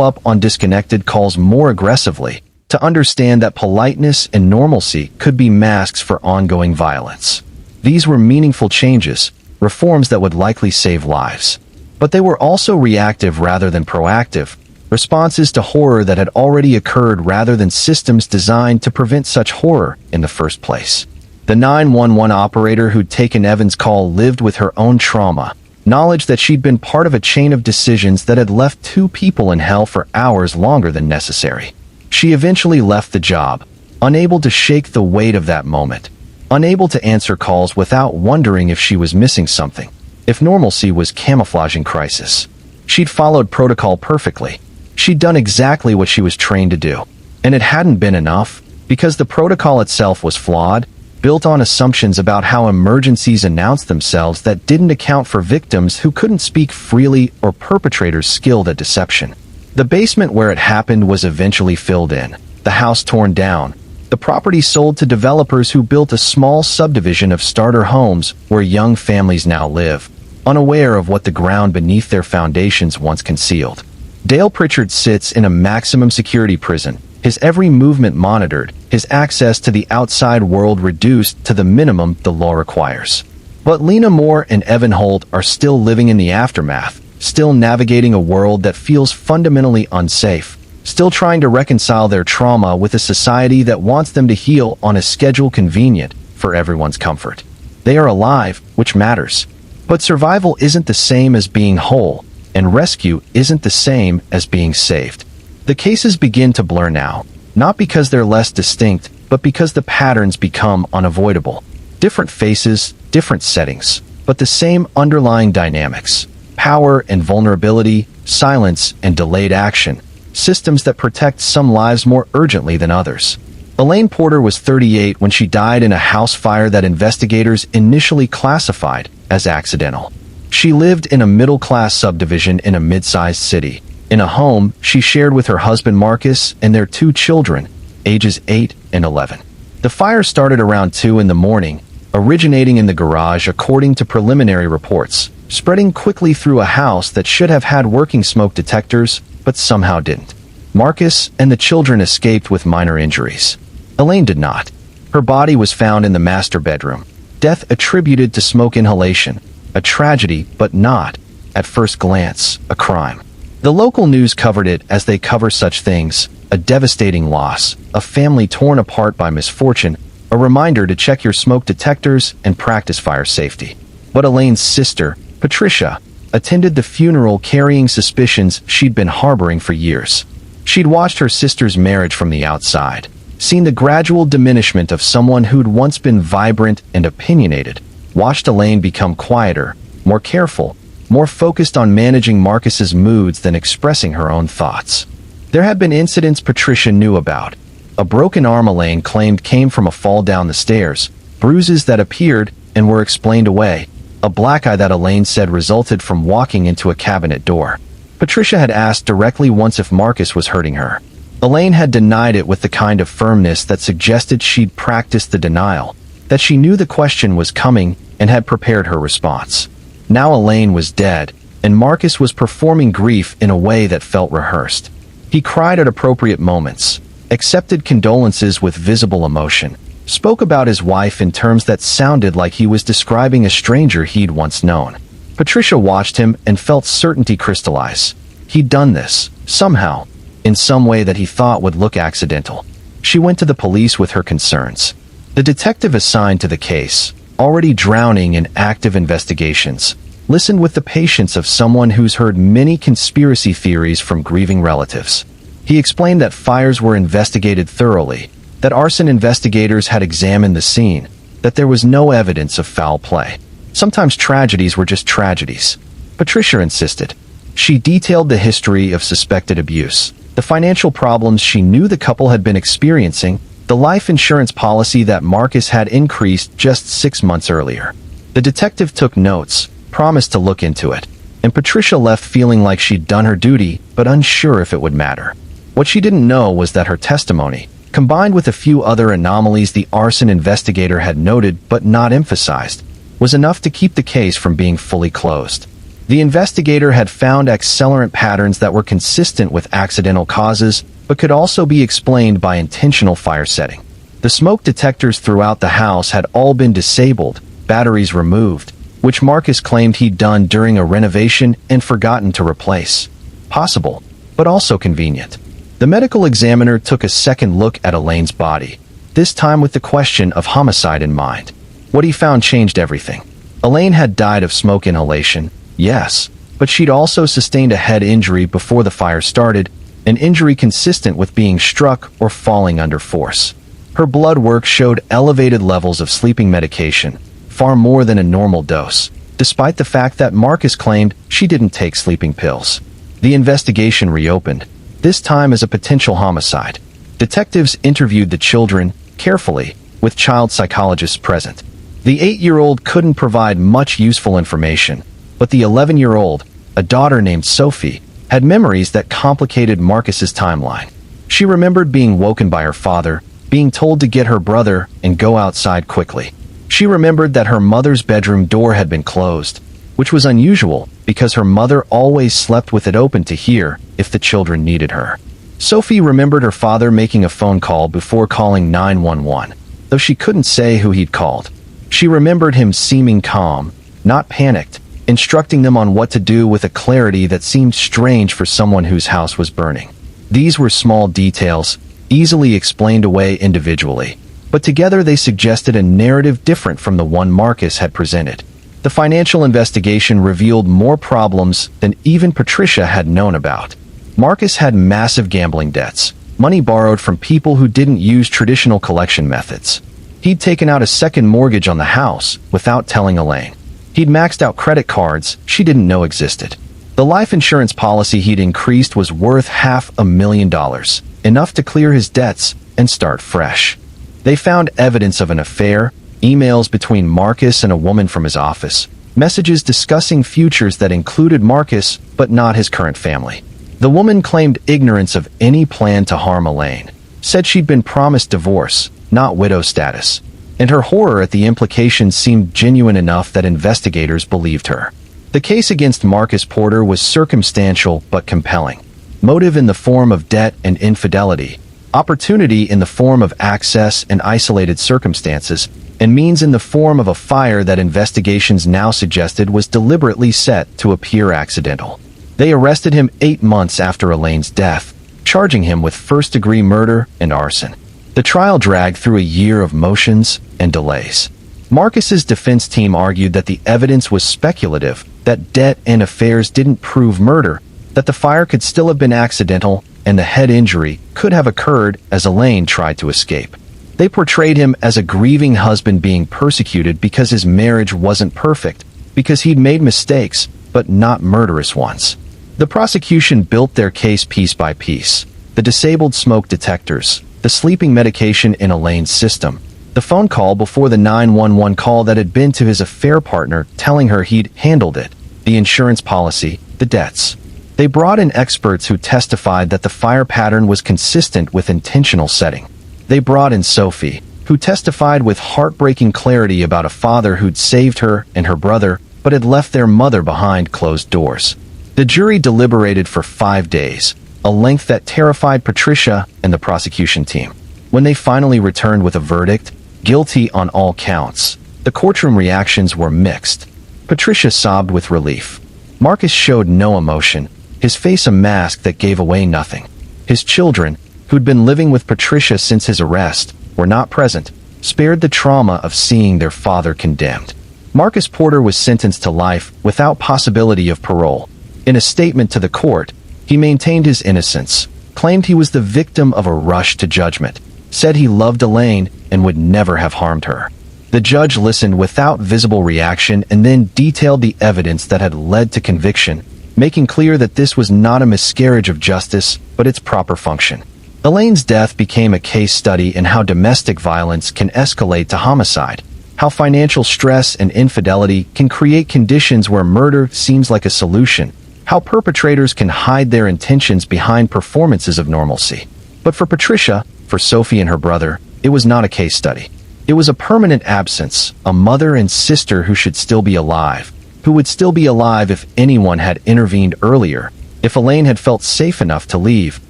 A: up on disconnected calls more aggressively, to understand that politeness and normalcy could be masks for ongoing violence. These were meaningful changes, reforms that would likely save lives. But they were also reactive rather than proactive, responses to horror that had already occurred rather than systems designed to prevent such horror in the first place. The 911 operator who'd taken Evan's call lived with her own trauma, knowledge that she'd been part of a chain of decisions that had left 2 people in hell for hours longer than necessary. She eventually left the job, unable to shake the weight of that moment, unable to answer calls without wondering if she was missing something, if normalcy was camouflaging crisis. She'd followed protocol perfectly. She'd done exactly what she was trained to do. And it hadn't been enough, because the protocol itself was flawed, built on assumptions about how emergencies announced themselves that didn't account for victims who couldn't speak freely or perpetrators skilled at deception. The basement where it happened was eventually filled in, the house torn down, the property sold to developers who built a small subdivision of starter homes where young families now live, unaware of what the ground beneath their foundations once concealed. Dale Pritchard sits in a maximum security prison, his every movement monitored, his access to the outside world reduced to the minimum the law requires. But Lena Moore and Evan Holt are still living in the aftermath, still navigating a world that feels fundamentally unsafe, still trying to reconcile their trauma with a society that wants them to heal on a schedule convenient for everyone's comfort. They are alive, which matters. But survival isn't the same as being whole, and rescue isn't the same as being saved. The cases begin to blur now, not because they're less distinct, but because the patterns become unavoidable. Different faces, different settings, but the same underlying dynamics. Power and vulnerability, silence and delayed action, systems that protect some lives more urgently than others. Elaine Porter was 38 when she died in a house fire that investigators initially classified as accidental. She lived in a middle-class subdivision in a mid-sized city, in a home she shared with her husband Marcus and their 2 children, ages 8 and 11. The fire started around 2 in the morning, originating in the garage according to preliminary reports, spreading quickly through a house that should have had working smoke detectors, but somehow didn't. Marcus and the children escaped with minor injuries. Elaine did not. Her body was found in the master bedroom, death attributed to smoke inhalation, a tragedy but not, at first glance, a crime. The local news covered it as they cover such things, a devastating loss, a family torn apart by misfortune, a reminder to check your smoke detectors and practice fire safety. But Elaine's sister, Patricia, attended the funeral carrying suspicions she'd been harboring for years. She'd watched her sister's marriage from the outside, seen the gradual diminishment of someone who'd once been vibrant and opinionated, watched Elaine become quieter, more careful, more focused on managing Marcus's moods than expressing her own thoughts. There had been incidents Patricia knew about. A broken arm Elaine claimed came from a fall down the stairs, bruises that appeared and were explained away, a black eye that Elaine said resulted from walking into a cabinet door. Patricia had asked directly once if Marcus was hurting her. Elaine had denied it with the kind of firmness that suggested she'd practiced the denial, that she knew the question was coming and had prepared her response. Now Elaine was dead, and Marcus was performing grief in a way that felt rehearsed. He cried at appropriate moments, accepted condolences with visible emotion, spoke about his wife in terms that sounded like he was describing a stranger he'd once known. Patricia watched him and felt certainty crystallize. He'd done this, somehow, in some way that he thought would look accidental. She went to the police with her concerns. The detective assigned to the case, already drowning in active investigations, listened with the patience of someone who's heard many conspiracy theories from grieving relatives. He explained that fires were investigated thoroughly, that arson investigators had examined the scene, that there was no evidence of foul play. Sometimes tragedies were just tragedies. Patricia insisted. She detailed the history of suspected abuse, the financial problems she knew the couple had been experiencing, the life insurance policy that Marcus had increased just 6 months earlier. The detective took notes, promised to look into it, and Patricia left feeling like she'd done her duty, but unsure if it would matter. What she didn't know was that her testimony, combined with a few other anomalies the arson investigator had noted but not emphasized, was enough to keep the case from being fully closed. The investigator had found accelerant patterns that were consistent with accidental causes but could also be explained by intentional fire setting. The smoke detectors throughout the house had all been disabled, batteries removed, which Marcus claimed he'd done during a renovation and forgotten to replace. Possible, but also convenient. The medical examiner took a second look at Elaine's body, this time with the question of homicide in mind. What he found changed everything. Elaine had died of smoke inhalation, yes, but she'd also sustained a head injury before the fire started, an injury consistent with being struck or falling under force. Her blood work showed elevated levels of sleeping medication, far more than a normal dose, despite the fact that Marcus claimed she didn't take sleeping pills. The investigation reopened, this time as a potential homicide. Detectives interviewed the children carefully, with child psychologists present. The 8-year-old couldn't provide much useful information, but the 11-year-old, a daughter named Sophie, had memories that complicated Marcus's timeline. She remembered being woken by her father, being told to get her brother and go outside quickly. She remembered that her mother's bedroom door had been closed, which was unusual because her mother always slept with it open to hear if the children needed her. Sophie remembered her father making a phone call before calling 911, though she couldn't say who he'd called. She remembered him seeming calm, not panicked, instructing them on what to do with a clarity that seemed strange for someone whose house was burning. These were small details, easily explained away individually, but together they suggested a narrative different from the one Marcus had presented. The financial investigation revealed more problems than even Patricia had known about. Marcus had massive gambling debts, money borrowed from people who didn't use traditional collection methods. He'd taken out a second mortgage on the house without telling Elaine. He'd maxed out credit cards she didn't know existed. The life insurance policy he'd increased was worth $500,000, enough to clear his debts and start fresh. They found evidence of an affair, emails between Marcus and a woman from his office, messages discussing futures that included Marcus but not his current family. The woman claimed ignorance of any plan to harm Elaine, said she'd been promised divorce, not widow status, and her horror at the implications seemed genuine enough that investigators believed her. The case against Marcus Porter was circumstantial but compelling. Motive in the form of debt and infidelity, opportunity in the form of access and isolated circumstances, and means in the form of a fire that investigations now suggested was deliberately set to appear accidental. They arrested him 8 months after Elaine's death, charging him with first-degree murder and arson. The trial dragged through a year of motions and delays. Marcus's defense team argued that the evidence was speculative, that debt and affairs didn't prove murder, that the fire could still have been accidental, and the head injury could have occurred as Elaine tried to escape. They portrayed him as a grieving husband being persecuted because his marriage wasn't perfect, because he'd made mistakes, but not murderous ones. The prosecution built their case piece by piece. The disabled smoke detectors, the sleeping medication in Elaine's system, the phone call before the 911 call that had been to his affair partner telling her he'd handled it, the insurance policy, the debts. They brought in experts who testified that the fire pattern was consistent with intentional setting. They brought in Sophie, who testified with heartbreaking clarity about a father who'd saved her and her brother, but had left their mother behind closed doors. The jury deliberated for 5 days, a length that terrified Patricia and the prosecution team. When they finally returned with a verdict, guilty on all counts, the courtroom reactions were mixed. Patricia sobbed with relief. Marcus showed no emotion, his face a mask that gave away nothing. His children, who'd been living with Patricia since his arrest, were not present, spared the trauma of seeing their father condemned. Marcus Porter was sentenced to life without possibility of parole. In a statement to the court, he maintained his innocence, claimed he was the victim of a rush to judgment, said he loved Elaine and would never have harmed her. The judge listened without visible reaction and then detailed the evidence that had led to conviction, making clear that this was not a miscarriage of justice, but its proper function. Elaine's death became a case study in how domestic violence can escalate to homicide, how financial stress and infidelity can create conditions where murder seems like a solution, how perpetrators can hide their intentions behind performances of normalcy. But for Patricia, for Sophie and her brother, it was not a case study. It was a permanent absence, a mother and sister who should still be alive, who would still be alive if anyone had intervened earlier, if Elaine had felt safe enough to leave,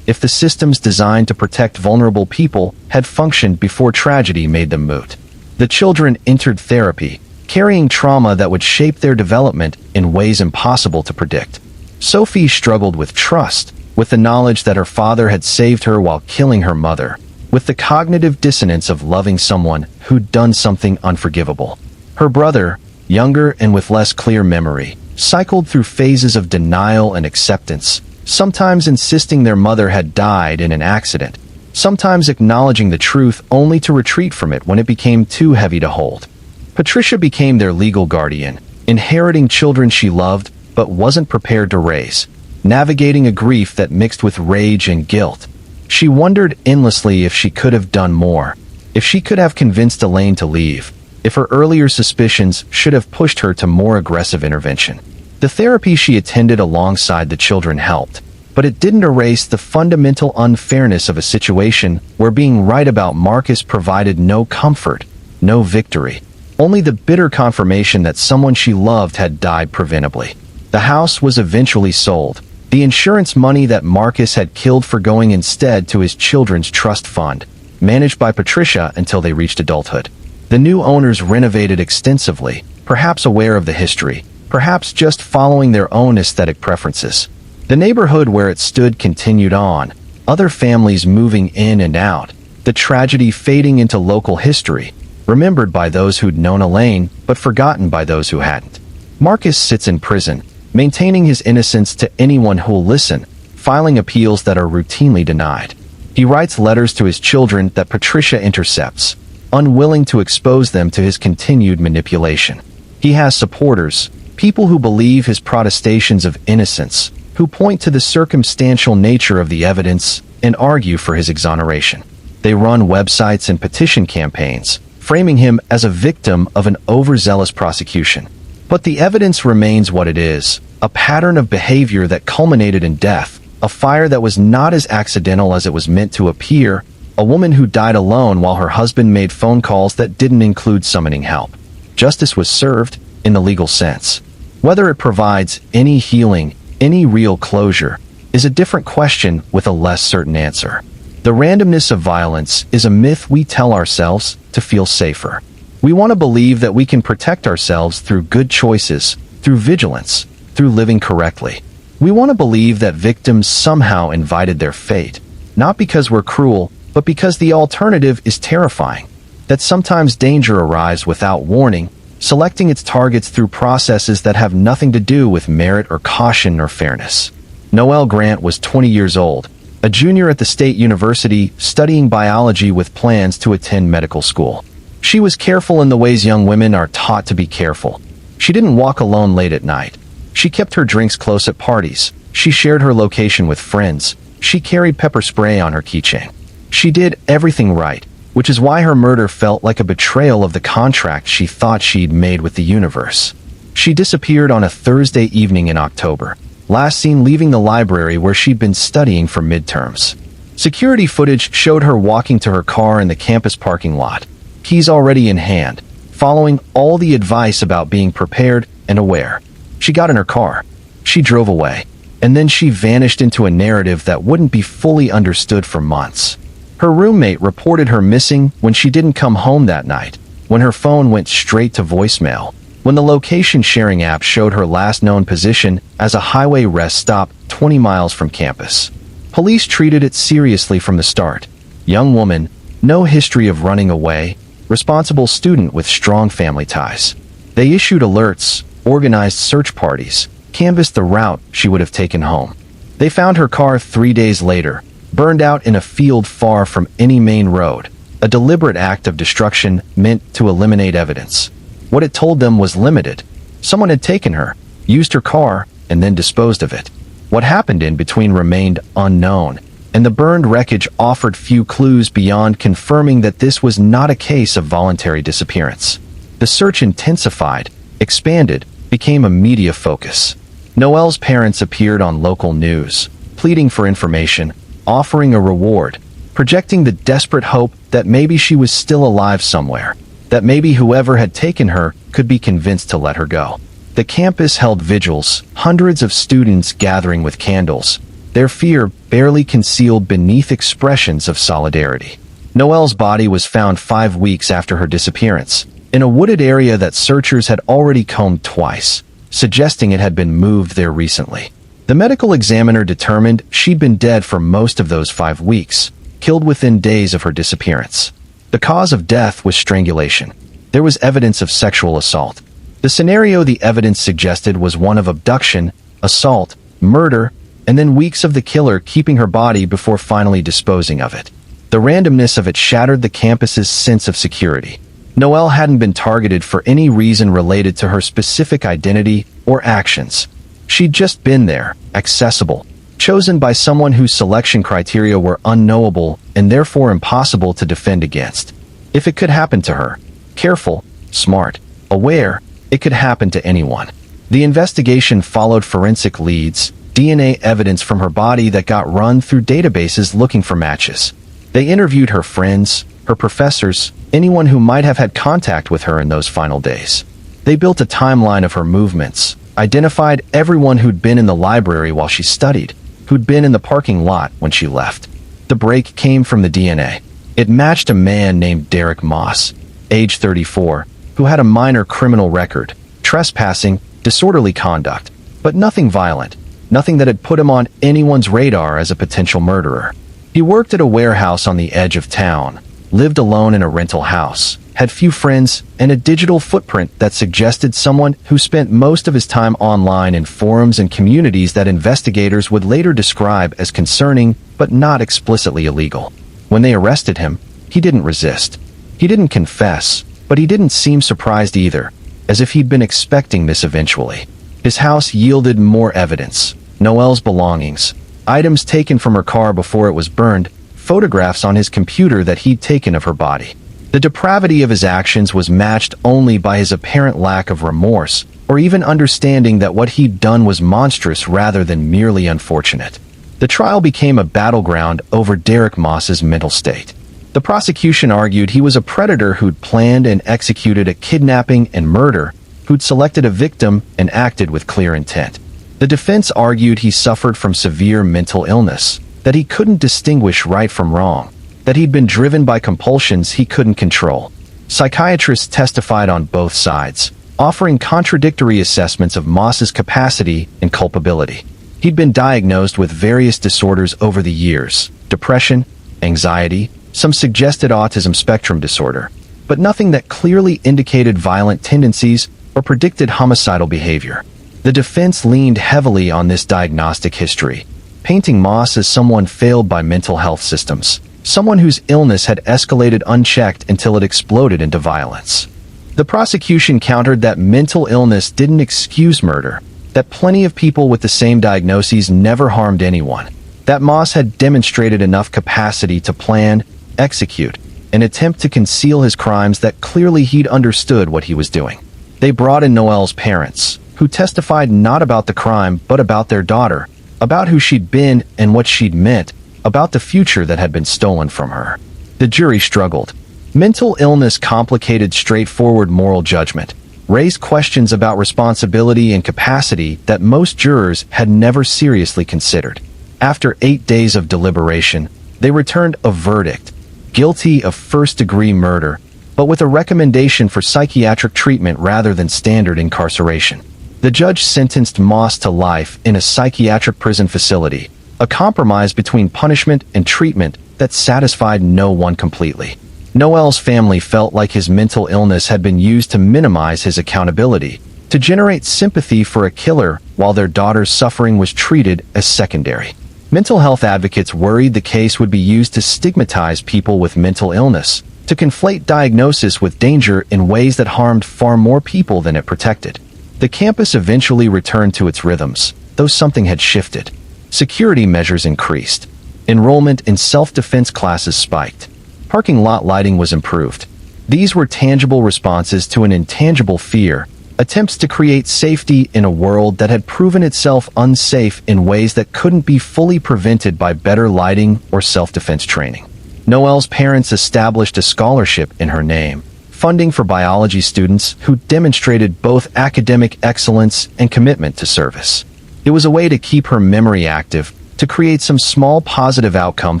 A: if the systems designed to protect vulnerable people had functioned before tragedy made them moot. The children entered therapy, carrying trauma that would shape their development in ways impossible to predict. Sophie struggled with trust, with the knowledge that her father had saved her while killing her mother, with the cognitive dissonance of loving someone who'd done something unforgivable. Her brother, younger and with less clear memory, cycled through phases of denial and acceptance, sometimes insisting their mother had died in an accident, sometimes acknowledging the truth only to retreat from it when it became too heavy to hold. Patricia became their legal guardian, inheriting children she loved but wasn't prepared to raise, navigating a grief that mixed with rage and guilt. She wondered endlessly if she could have done more, if she could have convinced Elaine to leave, if her earlier suspicions should have pushed her to more aggressive intervention. The therapy she attended alongside the children helped, but it didn't erase the fundamental unfairness of a situation where being right about Marcus provided no comfort, no victory, only the bitter confirmation that someone she loved had died preventably. The house was eventually sold, the insurance money that Marcus had killed for going instead to his children's trust fund, managed by Patricia until they reached adulthood. The new owners renovated extensively, perhaps aware of the history, perhaps just following their own aesthetic preferences. The neighborhood where it stood continued on, other families moving in and out, the tragedy fading into local history, remembered by those who'd known Elaine, but forgotten by those who hadn't. Marcus sits in prison, maintaining his innocence to anyone who'll listen, filing appeals that are routinely denied. He writes letters to his children that Patricia intercepts, unwilling to expose them to his continued manipulation. He has supporters, people who believe his protestations of innocence, who point to the circumstantial nature of the evidence and argue for his exoneration. They run websites and petition campaigns, framing him as a victim of an overzealous prosecution. But the evidence remains what it is, a pattern of behavior that culminated in death, a fire that was not as accidental as it was meant to appear, a woman who died alone while her husband made phone calls that didn't include summoning help. Justice was served, in the legal sense. Whether it provides any healing, any real closure, is a different question with a less certain answer. The randomness of violence is a myth we tell ourselves to feel safer. We want to believe that we can protect ourselves through good choices, through vigilance, through living correctly. We want to believe that victims somehow invited their fate, not because we're cruel, but because the alternative is terrifying. That sometimes danger arrives without warning, selecting its targets through processes that have nothing to do with merit or caution or fairness. Noelle Grant was 20 years old, a junior at the State University studying biology with plans to attend medical school. She was careful in the ways young women are taught to be careful. She didn't walk alone late at night. She kept her drinks close at parties. She shared her location with friends. She carried pepper spray on her keychain. She did everything right, which is why her murder felt like a betrayal of the contract she thought she'd made with the universe. She disappeared on a Thursday evening in October, last seen leaving the library where she'd been studying for midterms. Security footage showed her walking to her car in the campus parking lot, keys already in hand, following all the advice about being prepared and aware. She got in her car. She drove away. And then she vanished into a narrative that wouldn't be fully understood for months. Her roommate reported her missing when she didn't come home that night, when her phone went straight to voicemail, when the location-sharing app showed her last known position as a highway rest stop 20 miles from campus. Police treated it seriously from the start. Young woman, no history of running away, responsible student with strong family ties. They issued alerts, organized search parties, canvassed the route she would have taken home. They found her car 3 days later, burned out in a field far from any main road, a deliberate act of destruction meant to eliminate evidence. What it told them was limited. Someone had taken her, used her car, and then disposed of it. What happened in between remained unknown, and the burned wreckage offered few clues beyond confirming that this was not a case of voluntary disappearance. The search intensified, expanded, became a media focus. Noelle's parents appeared on local news, pleading for information, offering a reward, projecting the desperate hope that maybe she was still alive somewhere, that maybe whoever had taken her could be convinced to let her go. The campus held vigils, hundreds of students gathering with candles, their fear barely concealed beneath expressions of solidarity. Noelle's body was found 5 weeks after her disappearance, in a wooded area that searchers had already combed twice, suggesting it had been moved there recently. The medical examiner determined she'd been dead for most of those 5 weeks, killed within days of her disappearance. The cause of death was strangulation. There was evidence of sexual assault. The scenario the evidence suggested was one of abduction, assault, murder, and then weeks of the killer keeping her body before finally disposing of it. The randomness of it shattered the campus's sense of security. Noelle hadn't been targeted for any reason related to her specific identity or actions. She'd just been there, accessible, chosen by someone whose selection criteria were unknowable and therefore impossible to defend against. If it could happen to her, careful, smart, aware, it could happen to anyone. The investigation followed forensic leads, DNA evidence from her body that got run through databases looking for matches. They interviewed her friends, her professors, anyone who might have had contact with her in those final days. They built a timeline of her movements, identified everyone who'd been in the library while she studied, who'd been in the parking lot when she left. The break came from the DNA. It matched a man named Derek Moss, age 34, who had a minor criminal record, trespassing, disorderly conduct, but nothing violent, nothing that had put him on anyone's radar as a potential murderer. He worked at a warehouse on the edge of town, lived alone in a rental house, had few friends, and a digital footprint that suggested someone who spent most of his time online in forums and communities that investigators would later describe as concerning but not explicitly illegal. When they arrested him, he didn't resist. He didn't confess, but he didn't seem surprised either, as if he'd been expecting this eventually. His house yielded more evidence: Noelle's belongings, items taken from her car before it was burned, photographs on his computer that he'd taken of her body. The depravity of his actions was matched only by his apparent lack of remorse, or even understanding that what he'd done was monstrous rather than merely unfortunate. The trial became a battleground over Derek Moss's mental state. The prosecution argued he was a predator who'd planned and executed a kidnapping and murder, who'd selected a victim and acted with clear intent. The defense argued he suffered from severe mental illness, that he couldn't distinguish right from wrong, that he'd been driven by compulsions he couldn't control. Psychiatrists testified on both sides, offering contradictory assessments of Moss's capacity and culpability. He'd been diagnosed with various disorders over the years: depression, anxiety, some suggested autism spectrum disorder, but nothing that clearly indicated violent tendencies or predicted homicidal behavior. The defense leaned heavily on this diagnostic history, painting Moss as someone failed by mental health systems, someone whose illness had escalated unchecked until it exploded into violence. The prosecution countered that mental illness didn't excuse murder, that plenty of people with the same diagnoses never harmed anyone, that Moss had demonstrated enough capacity to plan, execute, and attempt to conceal his crimes, that clearly he'd understood what he was doing. They brought in Noelle's parents, who testified not about the crime but about their daughter, about who she'd been and what she'd meant, about the future that had been stolen from her. The jury struggled. Mental illness complicated straightforward moral judgment, raised questions about responsibility and capacity that most jurors had never seriously considered. After 8 days of deliberation, they returned a verdict: guilty of first-degree murder, but with a recommendation for psychiatric treatment rather than standard incarceration. The judge sentenced Moss to life in a psychiatric prison facility, a compromise between punishment and treatment that satisfied no one completely. Noelle's family felt like his mental illness had been used to minimize his accountability, to generate sympathy for a killer, while their daughter's suffering was treated as secondary. Mental health advocates worried the case would be used to stigmatize people with mental illness, to conflate diagnosis with danger in ways that harmed far more people than it protected. The campus eventually returned to its rhythms, though something had shifted. Security measures increased. Enrollment in self-defense classes spiked. Parking lot lighting was improved. These were tangible responses to an intangible fear, Attempts to create safety in a world that had proven itself unsafe in ways that couldn't be fully prevented by better lighting or self-defense training. Noelle's parents established a scholarship in her name, funding for biology students who demonstrated both academic excellence and commitment to service. It was a way to keep her memory active, to create some small positive outcome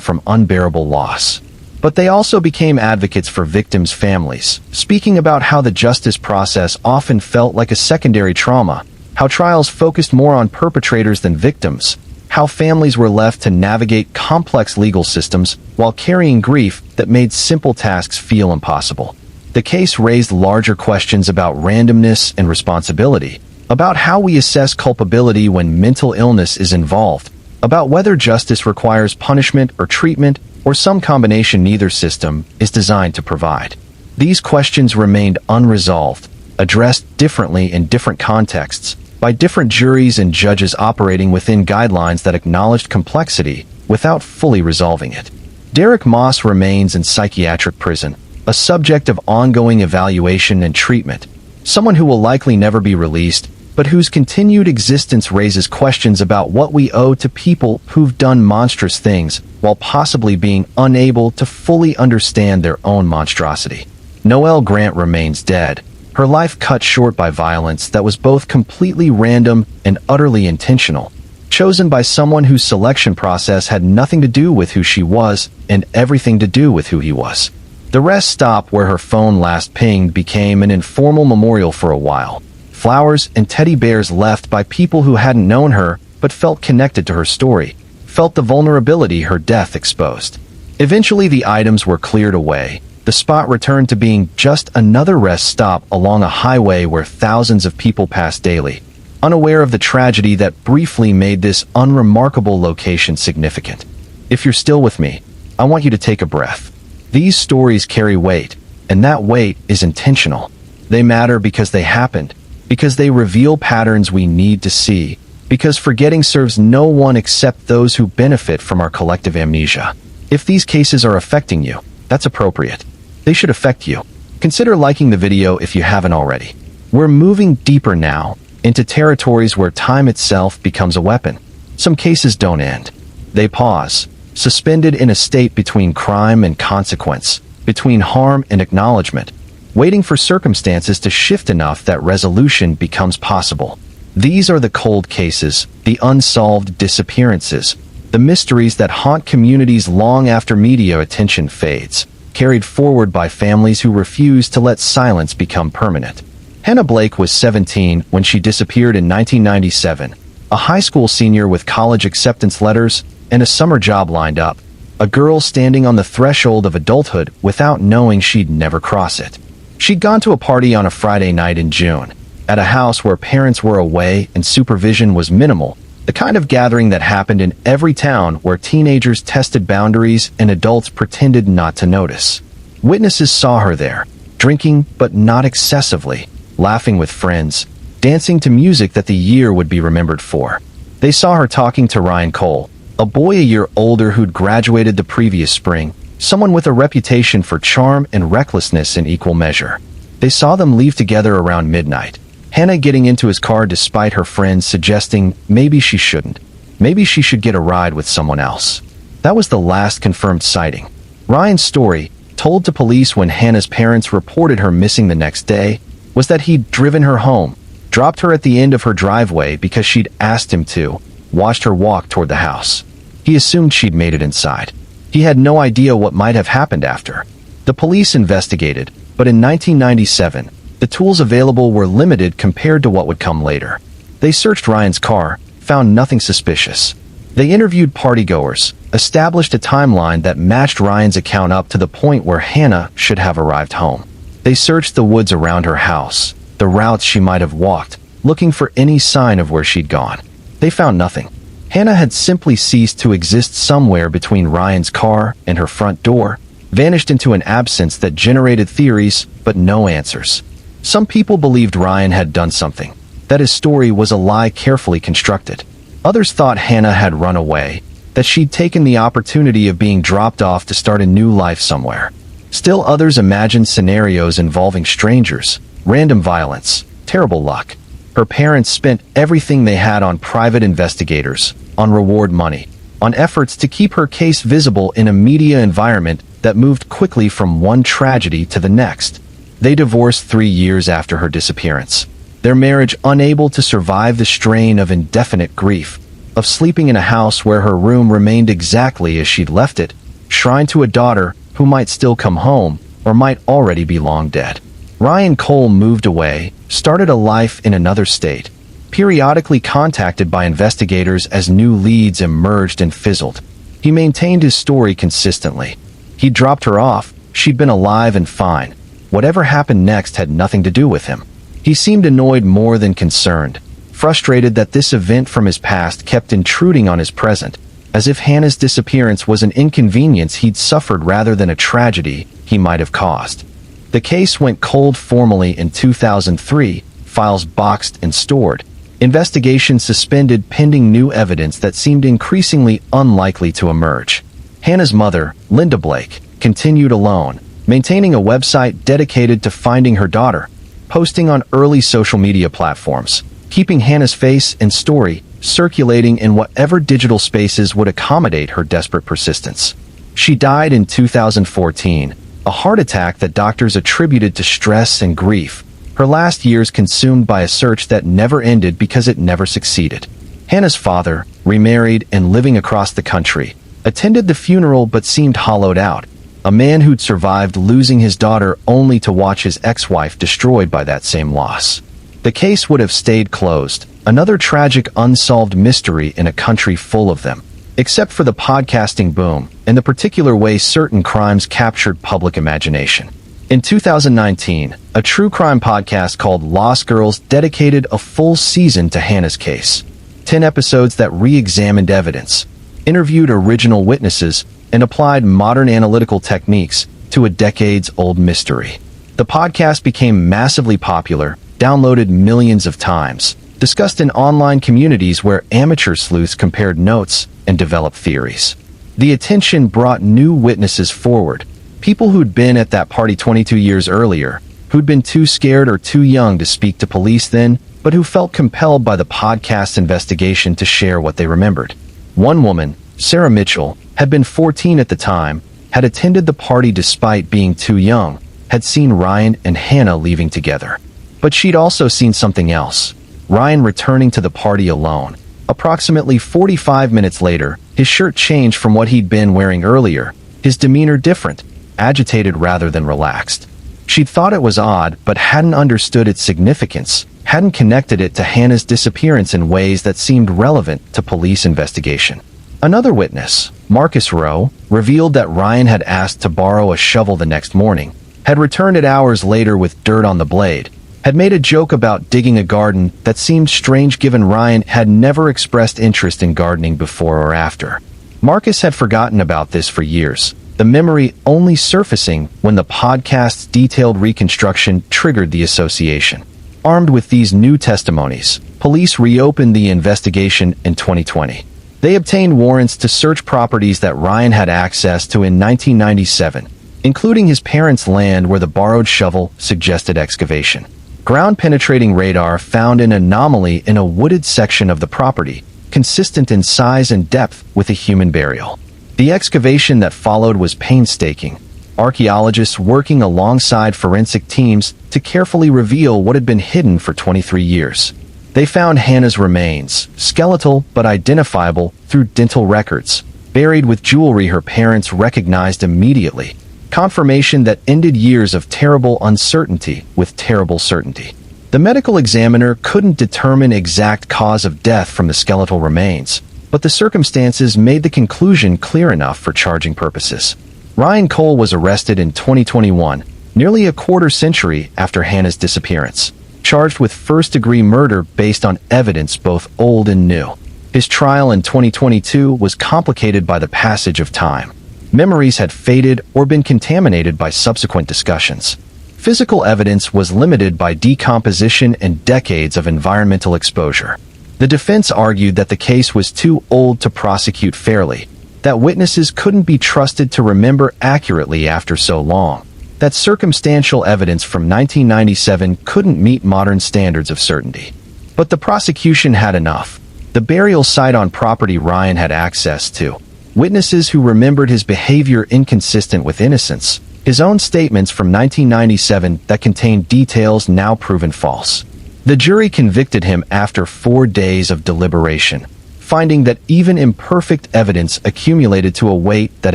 A: from unbearable loss. But they also became advocates for victims' families, speaking about how the justice process often felt like a secondary trauma, how trials focused more on perpetrators than victims, how families were left to navigate complex legal systems while carrying grief that made simple tasks feel impossible. The case raised larger questions about randomness and responsibility, about how we assess culpability when mental illness is involved, about whether justice requires punishment or treatment, or some combination neither system is designed to provide. These questions remained unresolved, addressed differently in different contexts, by different juries and judges operating within guidelines that acknowledged complexity without fully resolving it. Derek Moss remains in psychiatric prison, a subject of ongoing evaluation and treatment, someone who will likely never be released, but whose continued existence raises questions about what we owe to people who've done monstrous things while possibly being unable to fully understand their own monstrosity. Noelle Grant remains dead, her life cut short by violence that was both completely random and utterly intentional, chosen by someone whose selection process had nothing to do with who she was and everything to do with who he was. The rest stop where her phone last pinged became an informal memorial for a while. Flowers and teddy bears left by people who hadn't known her but felt connected to her story, felt the vulnerability her death exposed. Eventually the items were cleared away. The spot returned to being just another rest stop along a highway where thousands of people pass daily, unaware of the tragedy that briefly made this unremarkable location significant. If you're still with me, I want you to take a breath. These stories carry weight, and that weight is intentional. They matter because they happened, because they reveal patterns we need to see, because forgetting serves no one except those who benefit from our collective amnesia. If these cases are affecting you, that's appropriate. They should affect you. Consider liking the video if you haven't already. We're moving deeper now, into territories where time itself becomes a weapon. Some cases don't end. They pause, suspended in a state between crime and consequence, between harm and acknowledgement, waiting for circumstances to shift enough that resolution becomes possible. These are the cold cases, the unsolved disappearances, the mysteries that haunt communities long after media attention fades, carried forward by families who refuse to let silence become permanent. Hannah Blake was 17 when she disappeared in 1997, a high school senior with college acceptance letters and a summer job lined up, a girl standing on the threshold of adulthood without knowing she'd never cross it. She'd gone to a party on a Friday night in June, at a house where parents were away and supervision was minimal, the kind of gathering that happened in every town where teenagers tested boundaries and adults pretended not to notice. Witnesses saw her there, drinking but not excessively, laughing with friends, dancing to music that the year would be remembered for. They saw her talking to Ryan Cole, a boy a year older who'd graduated the previous spring, someone with a reputation for charm and recklessness in equal measure. They saw them leave together around midnight, Hannah getting into his car despite her friends suggesting maybe she shouldn't. Maybe she should get a ride with someone else. That was the last confirmed sighting. Ryan's story, told to police when Hannah's parents reported her missing the next day, was that he'd driven her home, dropped her at the end of her driveway because she'd asked him to, watched her walk toward the house. He assumed she'd made it inside. He had no idea what might have happened after. The police investigated, but in 1997, the tools available were limited compared to what would come later. They searched Ryan's car, found nothing suspicious. They interviewed partygoers, established a timeline that matched Ryan's account up to the point where Hannah should have arrived home. They searched the woods around her house, the routes she might have walked, looking for any sign of where she'd gone. They found nothing. Hannah had simply ceased to exist somewhere between Ryan's car and her front door, vanished into an absence that generated theories but no answers. Some people believed Ryan had done something, that his story was a lie carefully constructed. Others thought Hannah had run away, that she'd taken the opportunity of being dropped off to start a new life somewhere. Still others imagined scenarios involving strangers, random violence, terrible luck. Her parents spent everything they had on private investigators, on reward money, on efforts to keep her case visible in a media environment that moved quickly from one tragedy to the next. They divorced 3 years after her disappearance. Their marriage unable to survive the strain of indefinite grief, of sleeping in a house where her room remained exactly as she'd left it, shrine to a daughter who might still come home or might already be long dead. Ryan Cole moved away, started a life in another state, periodically contacted by investigators as new leads emerged and fizzled. He maintained his story consistently. He dropped her off, she'd been alive and fine. Whatever happened next had nothing to do with him. He seemed annoyed more than concerned, frustrated that this event from his past kept intruding on his present, as if Hannah's disappearance was an inconvenience he'd suffered rather than a tragedy he might have caused. The case went cold formally in 2003, files boxed and stored, investigation suspended pending new evidence that seemed increasingly unlikely to emerge. Hannah's mother, Linda Blake, continued alone, maintaining a website dedicated to finding her daughter, posting on early social media platforms, keeping Hannah's face and story circulating in whatever digital spaces would accommodate her desperate persistence. She died in 2014, a heart attack that doctors attributed to stress and grief, her last years consumed by a search that never ended because it never succeeded. Hannah's father, remarried and living across the country, attended the funeral but seemed hollowed out, a man who'd survived losing his daughter only to watch his ex-wife destroyed by that same loss. The case would have stayed closed, another tragic unsolved mystery in a country full of them. Except for the podcasting boom, and the particular way certain crimes captured public imagination. In 2019, a true crime podcast called Lost Girls dedicated a full season to Hannah's case. 10 episodes that re-examined evidence, interviewed original witnesses, and applied modern analytical techniques to a decades-old mystery. The podcast became massively popular, downloaded millions of times, discussed in online communities where amateur sleuths compared notes and developed theories. The attention brought new witnesses forward, people who'd been at that party 22 years earlier, who'd been too scared or too young to speak to police then, but who felt compelled by the podcast's investigation to share what they remembered. One woman, Sarah Mitchell, had been 14 at the time, had attended the party despite being too young, had seen Ryan and Hannah leaving together. But she'd also seen something else. Ryan returning to the party alone. Approximately 45 minutes later, his shirt changed from what he'd been wearing earlier, his demeanor different, agitated rather than relaxed. She'd thought it was odd, but hadn't understood its significance, hadn't connected it to Hannah's disappearance in ways that seemed relevant to police investigation. Another witness, Marcus Rowe, revealed that Ryan had asked to borrow a shovel the next morning, had returned it hours later with dirt on the blade, had made a joke about digging a garden that seemed strange given Ryan had never expressed interest in gardening before or after. Marcus had forgotten about this for years, the memory only surfacing when the podcast's detailed reconstruction triggered the association. Armed with these new testimonies, police reopened the investigation in 2020. They obtained warrants to search properties that Ryan had access to in 1997, including his parents' land where the borrowed shovel suggested excavation. Ground-penetrating radar found an anomaly in a wooded section of the property, consistent in size and depth with a human burial. The excavation that followed was painstaking, archaeologists working alongside forensic teams to carefully reveal what had been hidden for 23 years. They found Hannah's remains, skeletal but identifiable through dental records, buried with jewelry her parents recognized immediately. Confirmation that ended years of terrible uncertainty with terrible certainty. The medical examiner couldn't determine exact cause of death from the skeletal remains, but the circumstances made the conclusion clear enough for charging purposes. Ryan Cole was arrested in 2021, nearly a quarter century after Hannah's disappearance, charged with first-degree murder based on evidence both old and new. His trial in 2022 was complicated by the passage of time. Memories had faded or been contaminated by subsequent discussions. Physical evidence was limited by decomposition and decades of environmental exposure. The defense argued that the case was too old to prosecute fairly, that witnesses couldn't be trusted to remember accurately after so long, that circumstantial evidence from 1997 couldn't meet modern standards of certainty. But the prosecution had enough. The burial site on property Ryan had access to, witnesses who remembered his behavior inconsistent with innocence, his own statements from 1997 that contained details now proven false. The jury convicted him after 4 days of deliberation, finding that even imperfect evidence accumulated to a weight that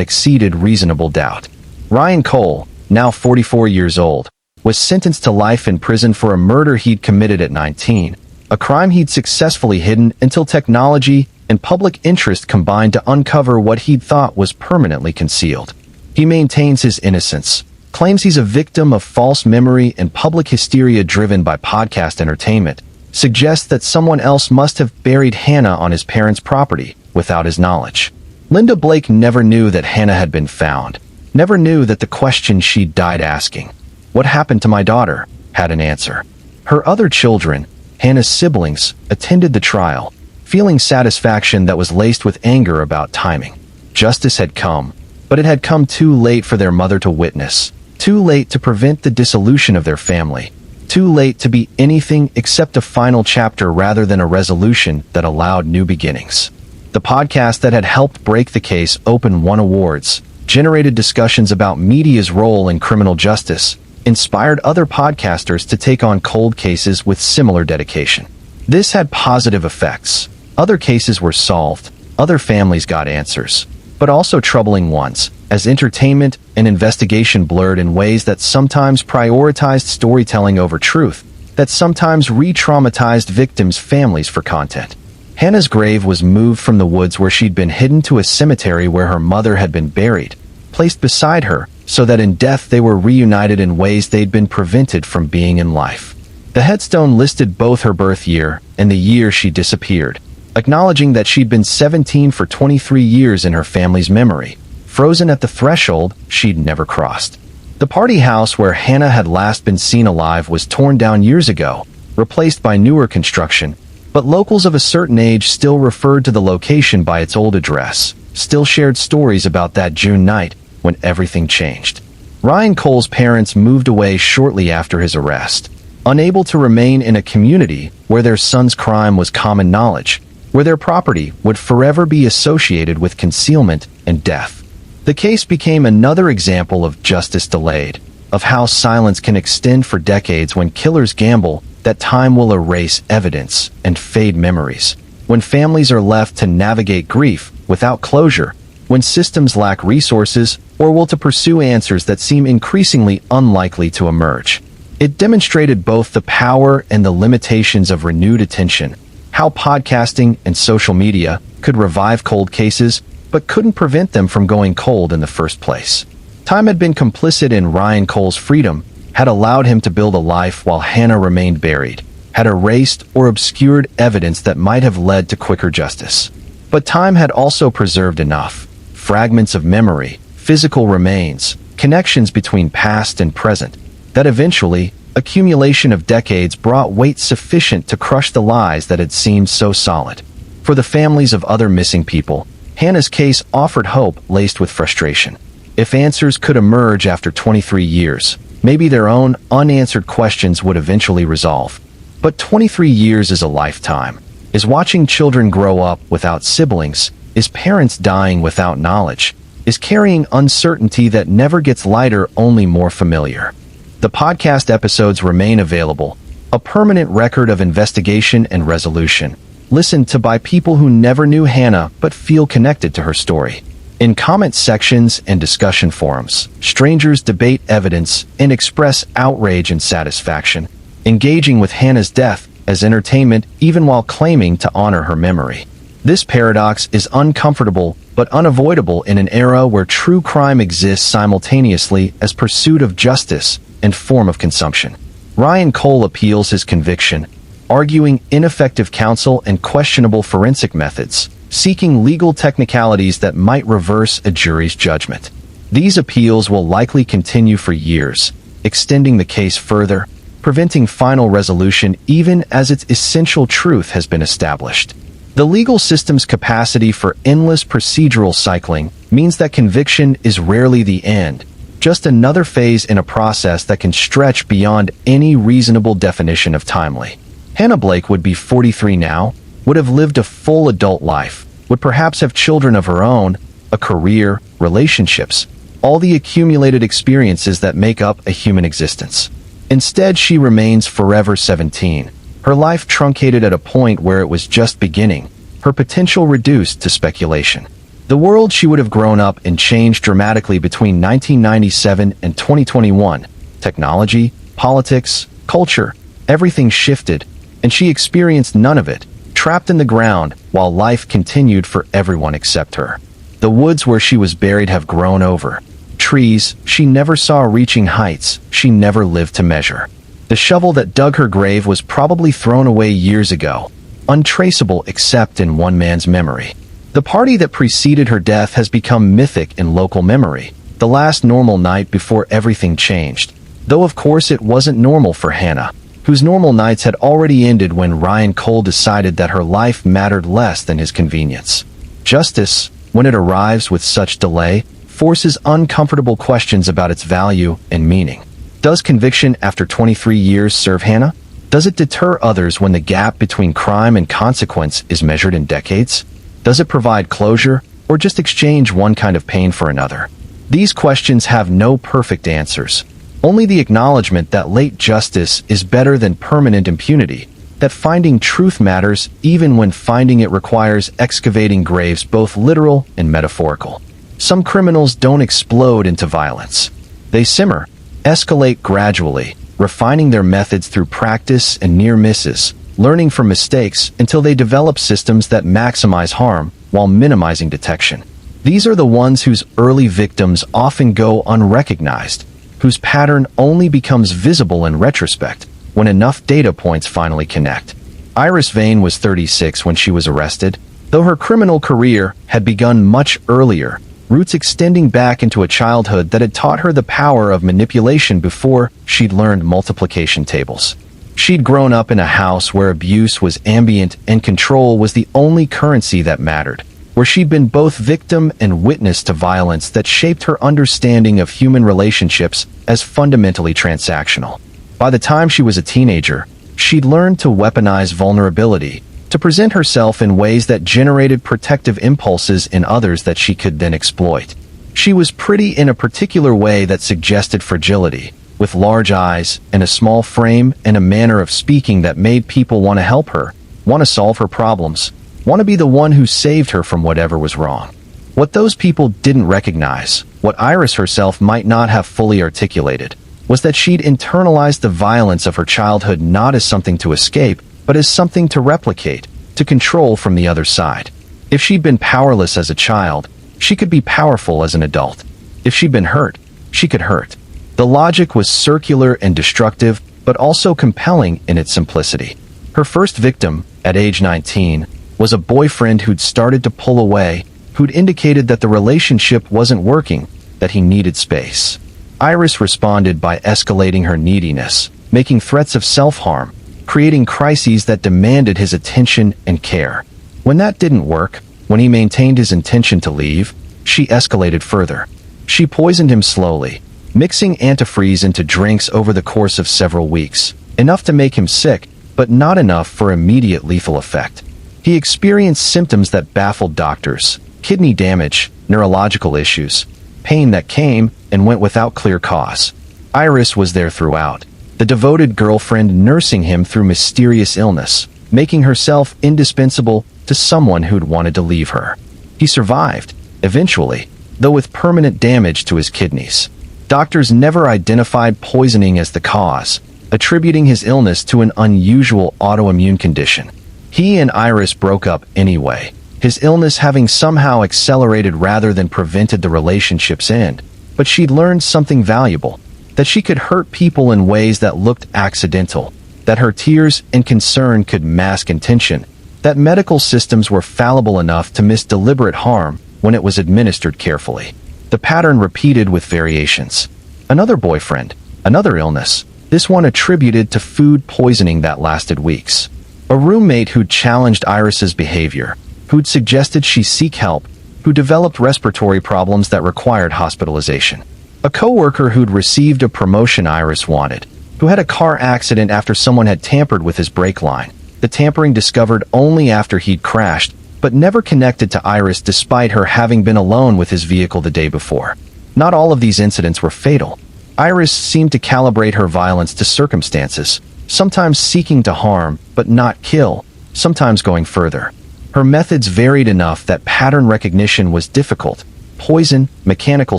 A: exceeded reasonable doubt. Ryan Cole, now 44 years old, was sentenced to life in prison for a murder he'd committed at 19, a crime he'd successfully hidden until technology and public interest combined to uncover what he'd thought was permanently concealed. He maintains his innocence, claims he's a victim of false memory and public hysteria driven by podcast entertainment, suggests that someone else must have buried Hannah on his parents' property without his knowledge. Linda Blake never knew that Hannah had been found, never knew that the question she'd died asking, "What happened to my daughter?" had an answer. Her other children, Hannah's siblings, attended the trial, feeling satisfaction that was laced with anger about timing. Justice had come, but it had come too late for their mother to witness, too late to prevent the dissolution of their family, too late to be anything except a final chapter rather than a resolution that allowed new beginnings. The podcast that had helped break the case open won awards, generated discussions about media's role in criminal justice, inspired other podcasters to take on cold cases with similar dedication. This had positive effects. Other cases were solved, other families got answers, but also troubling ones, as entertainment and investigation blurred in ways that sometimes prioritized storytelling over truth, that sometimes re-traumatized victims' families for content. Hannah's grave was moved from the woods where she'd been hidden to a cemetery where her mother had been buried, placed beside her, so that in death they were reunited in ways they'd been prevented from being in life. The headstone listed both her birth year and the year she disappeared, acknowledging that she'd been 17 for 23 years in her family's memory, frozen at the threshold she'd never crossed. The party house where Hannah had last been seen alive was torn down years ago, replaced by newer construction, but locals of a certain age still referred to the location by its old address, still shared stories about that June night when everything changed. Ryan Cole's parents moved away shortly after his arrest, unable to remain in a community where their son's crime was common knowledge, where their property would forever be associated with concealment and death. The case became another example of justice delayed, of how silence can extend for decades when killers gamble that time will erase evidence and fade memories, when families are left to navigate grief without closure, when systems lack resources or will to pursue answers that seem increasingly unlikely to emerge. It demonstrated both the power and the limitations of renewed attention, how podcasting and social media could revive cold cases but couldn't prevent them from going cold in the first place. Time had been complicit in Ryan Cole's freedom, had allowed him to build a life while Hannah remained buried, had erased or obscured evidence that might have led to quicker justice. But time had also preserved enough, fragments of memory, physical remains, connections between past and present, that eventually, accumulation of decades brought weight sufficient to crush the lies that had seemed so solid. For the families of other missing people, Hannah's case offered hope laced with frustration. If answers could emerge after 23 years, maybe their own unanswered questions would eventually resolve. But 23 years is a lifetime. Is watching children grow up without siblings? Is parents dying without knowledge? Is carrying uncertainty that never gets lighter, only more familiar? The podcast episodes remain available, a permanent record of investigation and resolution, listened to by people who never knew Hannah but feel connected to her story. In comment sections and discussion forums, strangers debate evidence and express outrage and satisfaction, engaging with Hannah's death as entertainment even while claiming to honor her memory. This paradox is uncomfortable but unavoidable in an era where true crime exists simultaneously as pursuit of justice and form of consumption. Ryan Cole appeals his conviction, arguing ineffective counsel and questionable forensic methods, seeking legal technicalities that might reverse a jury's judgment. These appeals will likely continue for years, extending the case further, preventing final resolution even as its essential truth has been established. The legal system's capacity for endless procedural cycling means that conviction is rarely the end, just another phase in a process that can stretch beyond any reasonable definition of timely. Hannah Blake would be 43 now, would have lived a full adult life, would perhaps have children of her own, a career, relationships, all the accumulated experiences that make up a human existence. Instead, she remains forever 17, her life truncated at a point where it was just beginning, her potential reduced to speculation. The world she would have grown up in changed dramatically between 1997 and 2021. Technology, politics, culture, everything shifted, and she experienced none of it, trapped in the ground while life continued for everyone except her. The woods where she was buried have grown over. Trees she never saw reaching heights she never lived to measure. The shovel that dug her grave was probably thrown away years ago, untraceable except in one man's memory. The party that preceded her death has become mythic in local memory, the last normal night before everything changed. Though of course it wasn't normal for Hannah, whose normal nights had already ended when Ryan Cole decided that her life mattered less than his convenience. Justice, when it arrives with such delay, forces uncomfortable questions about its value and meaning. Does conviction after 23 years serve Hannah? Does it deter others when the gap between crime and consequence is measured in decades? Does it provide closure, or just exchange one kind of pain for another? These questions have no perfect answers. Only the acknowledgement that late justice is better than permanent impunity, that finding truth matters even when finding it requires excavating graves both literal and metaphorical. Some criminals don't explode into violence. They simmer, escalate gradually, refining their methods through practice and near misses, learning from mistakes until they develop systems that maximize harm while minimizing detection. These are the ones whose early victims often go unrecognized, whose pattern only becomes visible in retrospect when enough data points finally connect. Iris Vane was 36 when she was arrested, though her criminal career had begun much earlier, roots extending back into a childhood that had taught her the power of manipulation before she'd learned multiplication tables. She'd grown up in a house where abuse was ambient and control was the only currency that mattered, where she'd been both victim and witness to violence that shaped her understanding of human relationships as fundamentally transactional. By the time she was a teenager, she'd learned to weaponize vulnerability, to present herself in ways that generated protective impulses in others that she could then exploit. She was pretty in a particular way that suggested fragility, with large eyes and a small frame and a manner of speaking that made people want to help her, want to solve her problems, want to be the one who saved her from whatever was wrong. What those people didn't recognize, what Iris herself might not have fully articulated, was that she'd internalized the violence of her childhood not as something to escape, but as something to replicate, to control from the other side. If she'd been powerless as a child, she could be powerful as an adult. If she'd been hurt, she could hurt. The logic was circular and destructive, but also compelling in its simplicity. Her first victim, at age 19, was a boyfriend who'd started to pull away, who'd indicated that the relationship wasn't working, that he needed space. Iris responded by escalating her neediness, making threats of self-harm, creating crises that demanded his attention and care. When that didn't work, when he maintained his intention to leave, she escalated further. She poisoned him slowly, mixing antifreeze into drinks over the course of several weeks, enough to make him sick, but not enough for immediate lethal effect. He experienced symptoms that baffled doctors: kidney damage, neurological issues, pain that came and went without clear cause. Iris was there throughout, the devoted girlfriend nursing him through mysterious illness, making herself indispensable to someone who'd wanted to leave her. He survived, eventually, though with permanent damage to his kidneys. Doctors never identified poisoning as the cause, attributing his illness to an unusual autoimmune condition. He and Iris broke up anyway, his illness having somehow accelerated rather than prevented the relationship's end. But she'd learned something valuable, that she could hurt people in ways that looked accidental, that her tears and concern could mask intention, that medical systems were fallible enough to miss deliberate harm when it was administered carefully. The pattern repeated with variations. Another boyfriend, another illness, this one attributed to food poisoning that lasted weeks. A roommate who'd challenged Iris's behavior, who'd suggested she seek help, who developed respiratory problems that required hospitalization. A coworker who'd received a promotion Iris wanted, who had a car accident after someone had tampered with his brake line. The tampering discovered only after he'd crashed, but never connected to Iris despite her having been alone with his vehicle the day before. Not all of these incidents were fatal. Iris seemed to calibrate her violence to circumstances, sometimes seeking to harm, but not kill, sometimes going further. Her methods varied enough that pattern recognition was difficult. Poison, mechanical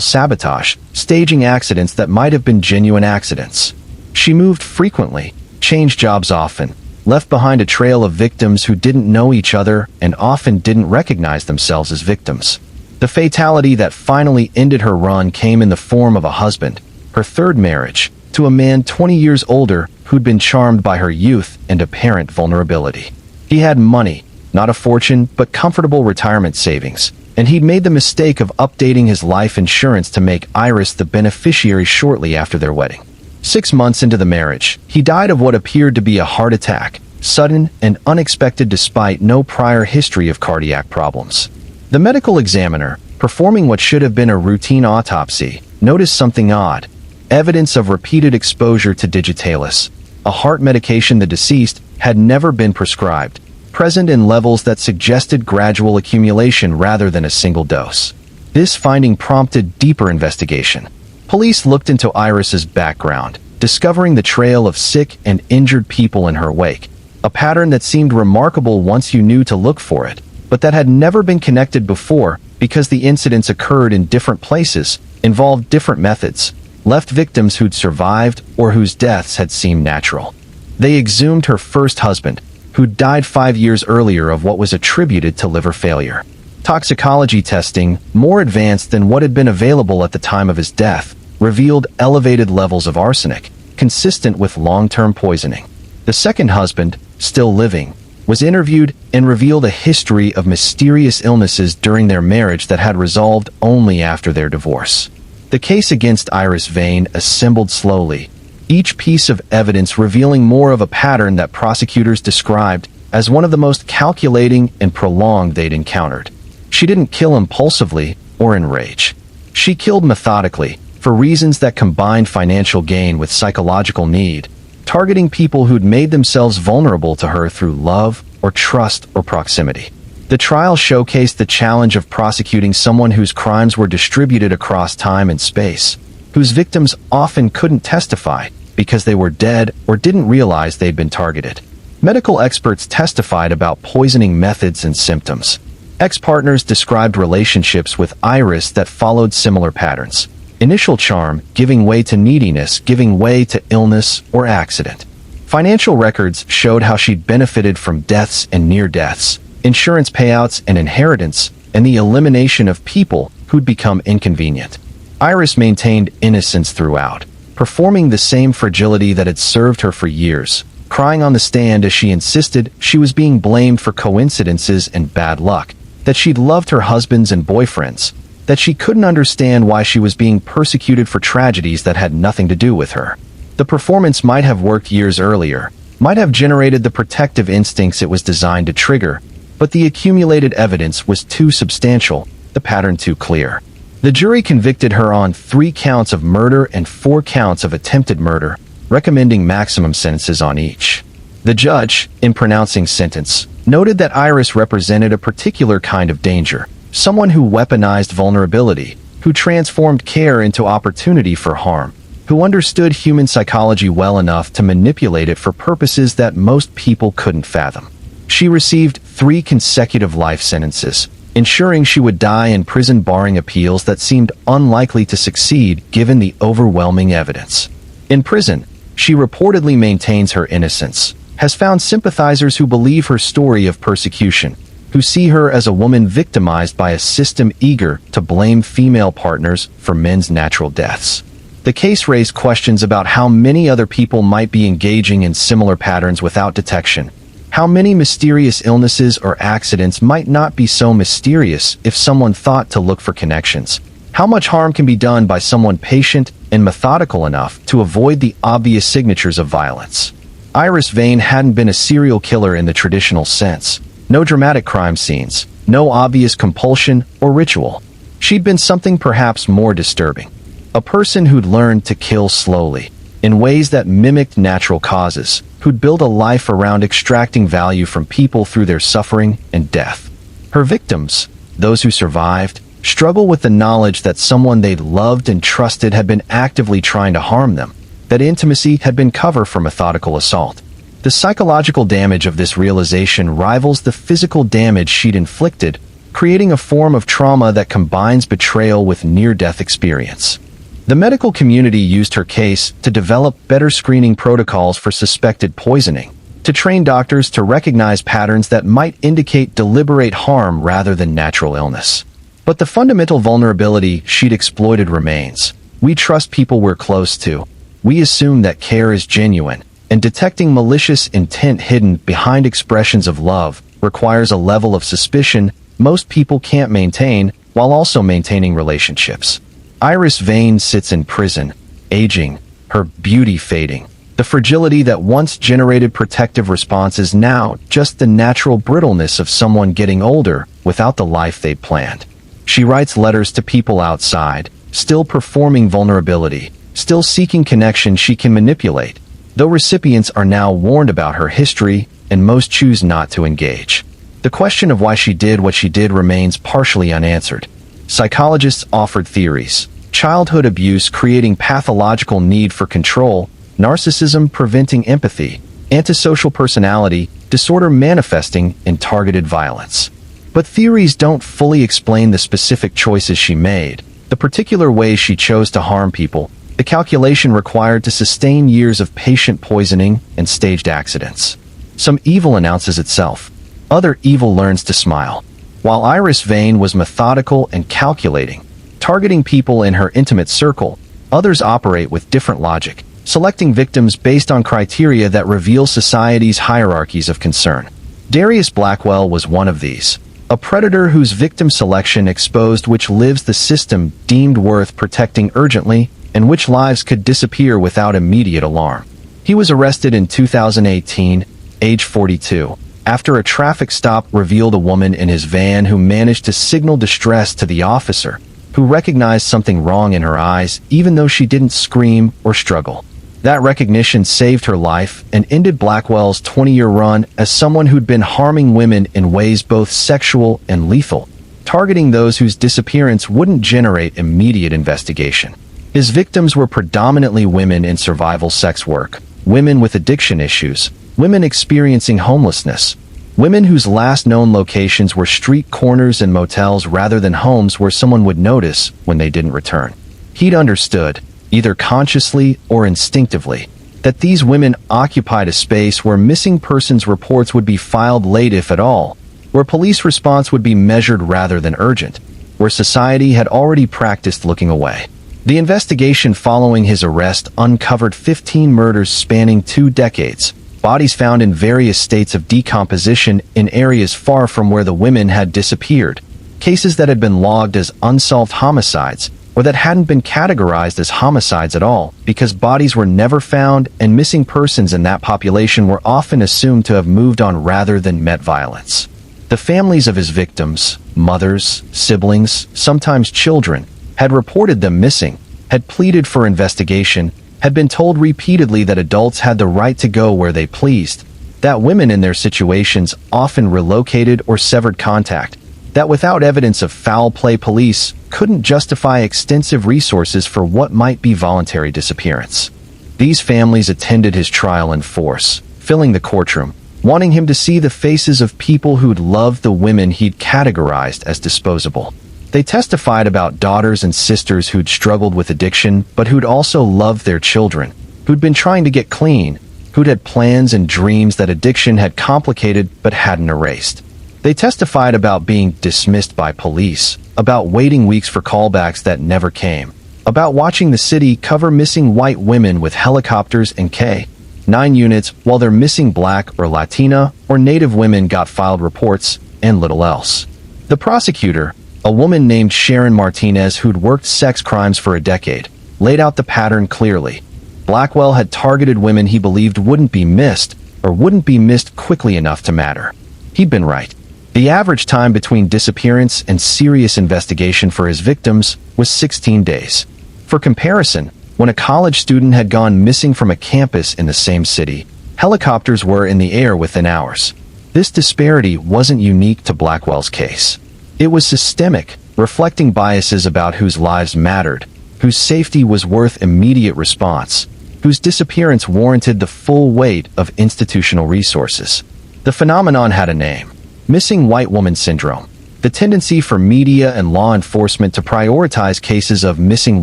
A: sabotage, staging accidents that might have been genuine accidents. She moved frequently, changed jobs often, left behind a trail of victims who didn't know each other and often didn't recognize themselves as victims. The fatality that finally ended her run came in the form of a husband, her third marriage, to a man 20 years older who'd been charmed by her youth and apparent vulnerability. He had money, not a fortune, but comfortable retirement savings, and he'd made the mistake of updating his life insurance to make Iris the beneficiary shortly after their wedding. 6 months into the marriage, he died of what appeared to be a heart attack, sudden and unexpected despite no prior history of cardiac problems. The medical examiner, performing what should have been a routine autopsy, noticed something odd: evidence of repeated exposure to digitalis, a heart medication the deceased had never been prescribed, present in levels that suggested gradual accumulation rather than a single dose. This finding prompted deeper investigation. Police looked into Iris's background, discovering the trail of sick and injured people in her wake, a pattern that seemed remarkable once you knew to look for it, but that had never been connected before because the incidents occurred in different places, involved different methods, left victims who'd survived or whose deaths had seemed natural. They exhumed her first husband, who died 5 years earlier of what was attributed to liver failure. Toxicology testing, more advanced than what had been available at the time of his death, revealed elevated levels of arsenic, consistent with long-term poisoning. The second husband, still living, was interviewed and revealed a history of mysterious illnesses during their marriage that had resolved only after their divorce. The case against Iris Vane assembled slowly, each piece of evidence revealing more of a pattern that prosecutors described as one of the most calculating and prolonged they'd encountered. She didn't kill impulsively or in rage. She killed methodically, for reasons that combined financial gain with psychological need, targeting people who'd made themselves vulnerable to her through love or trust or proximity. The trial showcased the challenge of prosecuting someone whose crimes were distributed across time and space, whose victims often couldn't testify because they were dead or didn't realize they'd been targeted. Medical experts testified about poisoning methods and symptoms. Ex-partners described relationships with Iris that followed similar patterns. Initial charm, giving way to neediness, giving way to illness or accident. Financial records showed how she'd benefited from deaths and near deaths, insurance payouts and inheritance, and the elimination of people who'd become inconvenient. Iris maintained innocence throughout, performing the same fragility that had served her for years, crying on the stand as she insisted she was being blamed for coincidences and bad luck, that she'd loved her husbands and boyfriends, that she couldn't understand why she was being persecuted for tragedies that had nothing to do with her. The performance might have worked years earlier, might have generated the protective instincts it was designed to trigger, but the accumulated evidence was too substantial, the pattern too clear. The jury convicted her on 3 counts of murder and 4 counts of attempted murder, recommending maximum sentences on each. The judge, in pronouncing sentence, noted that Iris represented a particular kind of danger, someone who weaponized vulnerability, who transformed care into opportunity for harm, who understood human psychology well enough to manipulate it for purposes that most people couldn't fathom. She received 3 consecutive life sentences, ensuring she would die in prison barring appeals that seemed unlikely to succeed given the overwhelming evidence. In prison, she reportedly maintains her innocence, has found sympathizers who believe her story of persecution, who see her as a woman victimized by a system eager to blame female partners for men's natural deaths. The case raised questions about how many other people might be engaging in similar patterns without detection, how many mysterious illnesses or accidents might not be so mysterious if someone thought to look for connections, how much harm can be done by someone patient and methodical enough to avoid the obvious signatures of violence. Iris Vane hadn't been a serial killer in the traditional sense. No dramatic crime scenes, no obvious compulsion or ritual. She'd been something perhaps more disturbing. A person who'd learned to kill slowly, in ways that mimicked natural causes, who'd build a life around extracting value from people through their suffering and death. Her victims, those who survived, struggle with the knowledge that someone they'd loved and trusted had been actively trying to harm them, that intimacy had been cover for methodical assault. The psychological damage of this realization rivals the physical damage she'd inflicted, creating a form of trauma that combines betrayal with near-death experience. The medical community used her case to develop better screening protocols for suspected poisoning, to train doctors to recognize patterns that might indicate deliberate harm rather than natural illness. But the fundamental vulnerability she'd exploited remains. We trust people we're close to. We assume that care is genuine, and detecting malicious intent hidden behind expressions of love requires a level of suspicion most people can't maintain while also maintaining relationships. Iris Vane sits in prison, aging, her beauty fading. The fragility that once generated protective response is now just the natural brittleness of someone getting older without the life they'd planned. She writes letters to people outside, still performing vulnerability, still seeking connection she can manipulate, though recipients are now warned about her history and most choose not to engage. The question of why she did what she did remains partially unanswered. Psychologists offered theories: childhood abuse creating pathological need for control, narcissism preventing empathy, antisocial personality disorder manifesting in targeted violence. But theories don't fully explain the specific choices she made, the particular ways she chose to harm people, the calculation required to sustain years of patient poisoning and staged accidents. Some evil announces itself. Other evil learns to smile. While Iris Vane was methodical and calculating, targeting people in her intimate circle, others operate with different logic, selecting victims based on criteria that reveal society's hierarchies of concern. Darius Blackwell was one of these, a predator whose victim selection exposed which lives the system deemed worth protecting urgently and which lives could disappear without immediate alarm. He was arrested in 2018, age 42, after a traffic stop revealed a woman in his van who managed to signal distress to the officer, who recognized something wrong in her eyes even though she didn't scream or struggle. That recognition saved her life and ended Blackwell's 20-year run as someone who'd been harming women in ways both sexual and lethal, targeting those whose disappearance wouldn't generate immediate investigation. His victims were predominantly women in survival sex work, women with addiction issues, women experiencing homelessness, women whose last known locations were street corners and motels rather than homes where someone would notice when they didn't return. He'd understood, either consciously or instinctively, that these women occupied a space where missing persons reports would be filed late if at all, where police response would be measured rather than urgent, where society had already practiced looking away. The investigation following his arrest uncovered 15 murders spanning 2 decades, bodies found in various states of decomposition in areas far from where the women had disappeared, cases that had been logged as unsolved homicides, or that hadn't been categorized as homicides at all because bodies were never found and missing persons in that population were often assumed to have moved on rather than met violence. The families of his victims, mothers, siblings, sometimes children, had reported them missing, had pleaded for investigation, had been told repeatedly that adults had the right to go where they pleased, that women in their situations often relocated or severed contact, that without evidence of foul play police couldn't justify extensive resources for what might be voluntary disappearance. These families attended his trial in force, filling the courtroom, wanting him to see the faces of people who'd loved the women he'd categorized as disposable. They testified about daughters and sisters who'd struggled with addiction but who'd also loved their children, who'd been trying to get clean, who'd had plans and dreams that addiction had complicated but hadn't erased. They testified about being dismissed by police, about waiting weeks for callbacks that never came, about watching the city cover missing white women with helicopters and K-9 units while their missing Black or Latina or Native women got filed reports, and little else. The prosecutor, a woman named Sharon Martinez who'd worked sex crimes for a decade, laid out the pattern clearly. Blackwell had targeted women he believed wouldn't be missed, or wouldn't be missed quickly enough to matter. He'd been right. The average time between disappearance and serious investigation for his victims was 16 days. For comparison, when a college student had gone missing from a campus in the same city, helicopters were in the air within hours. This disparity wasn't unique to Blackwell's case. It was systemic, reflecting biases about whose lives mattered, whose safety was worth immediate response, whose disappearance warranted the full weight of institutional resources. The phenomenon had a name: missing white woman syndrome. The tendency for media and law enforcement to prioritize cases of missing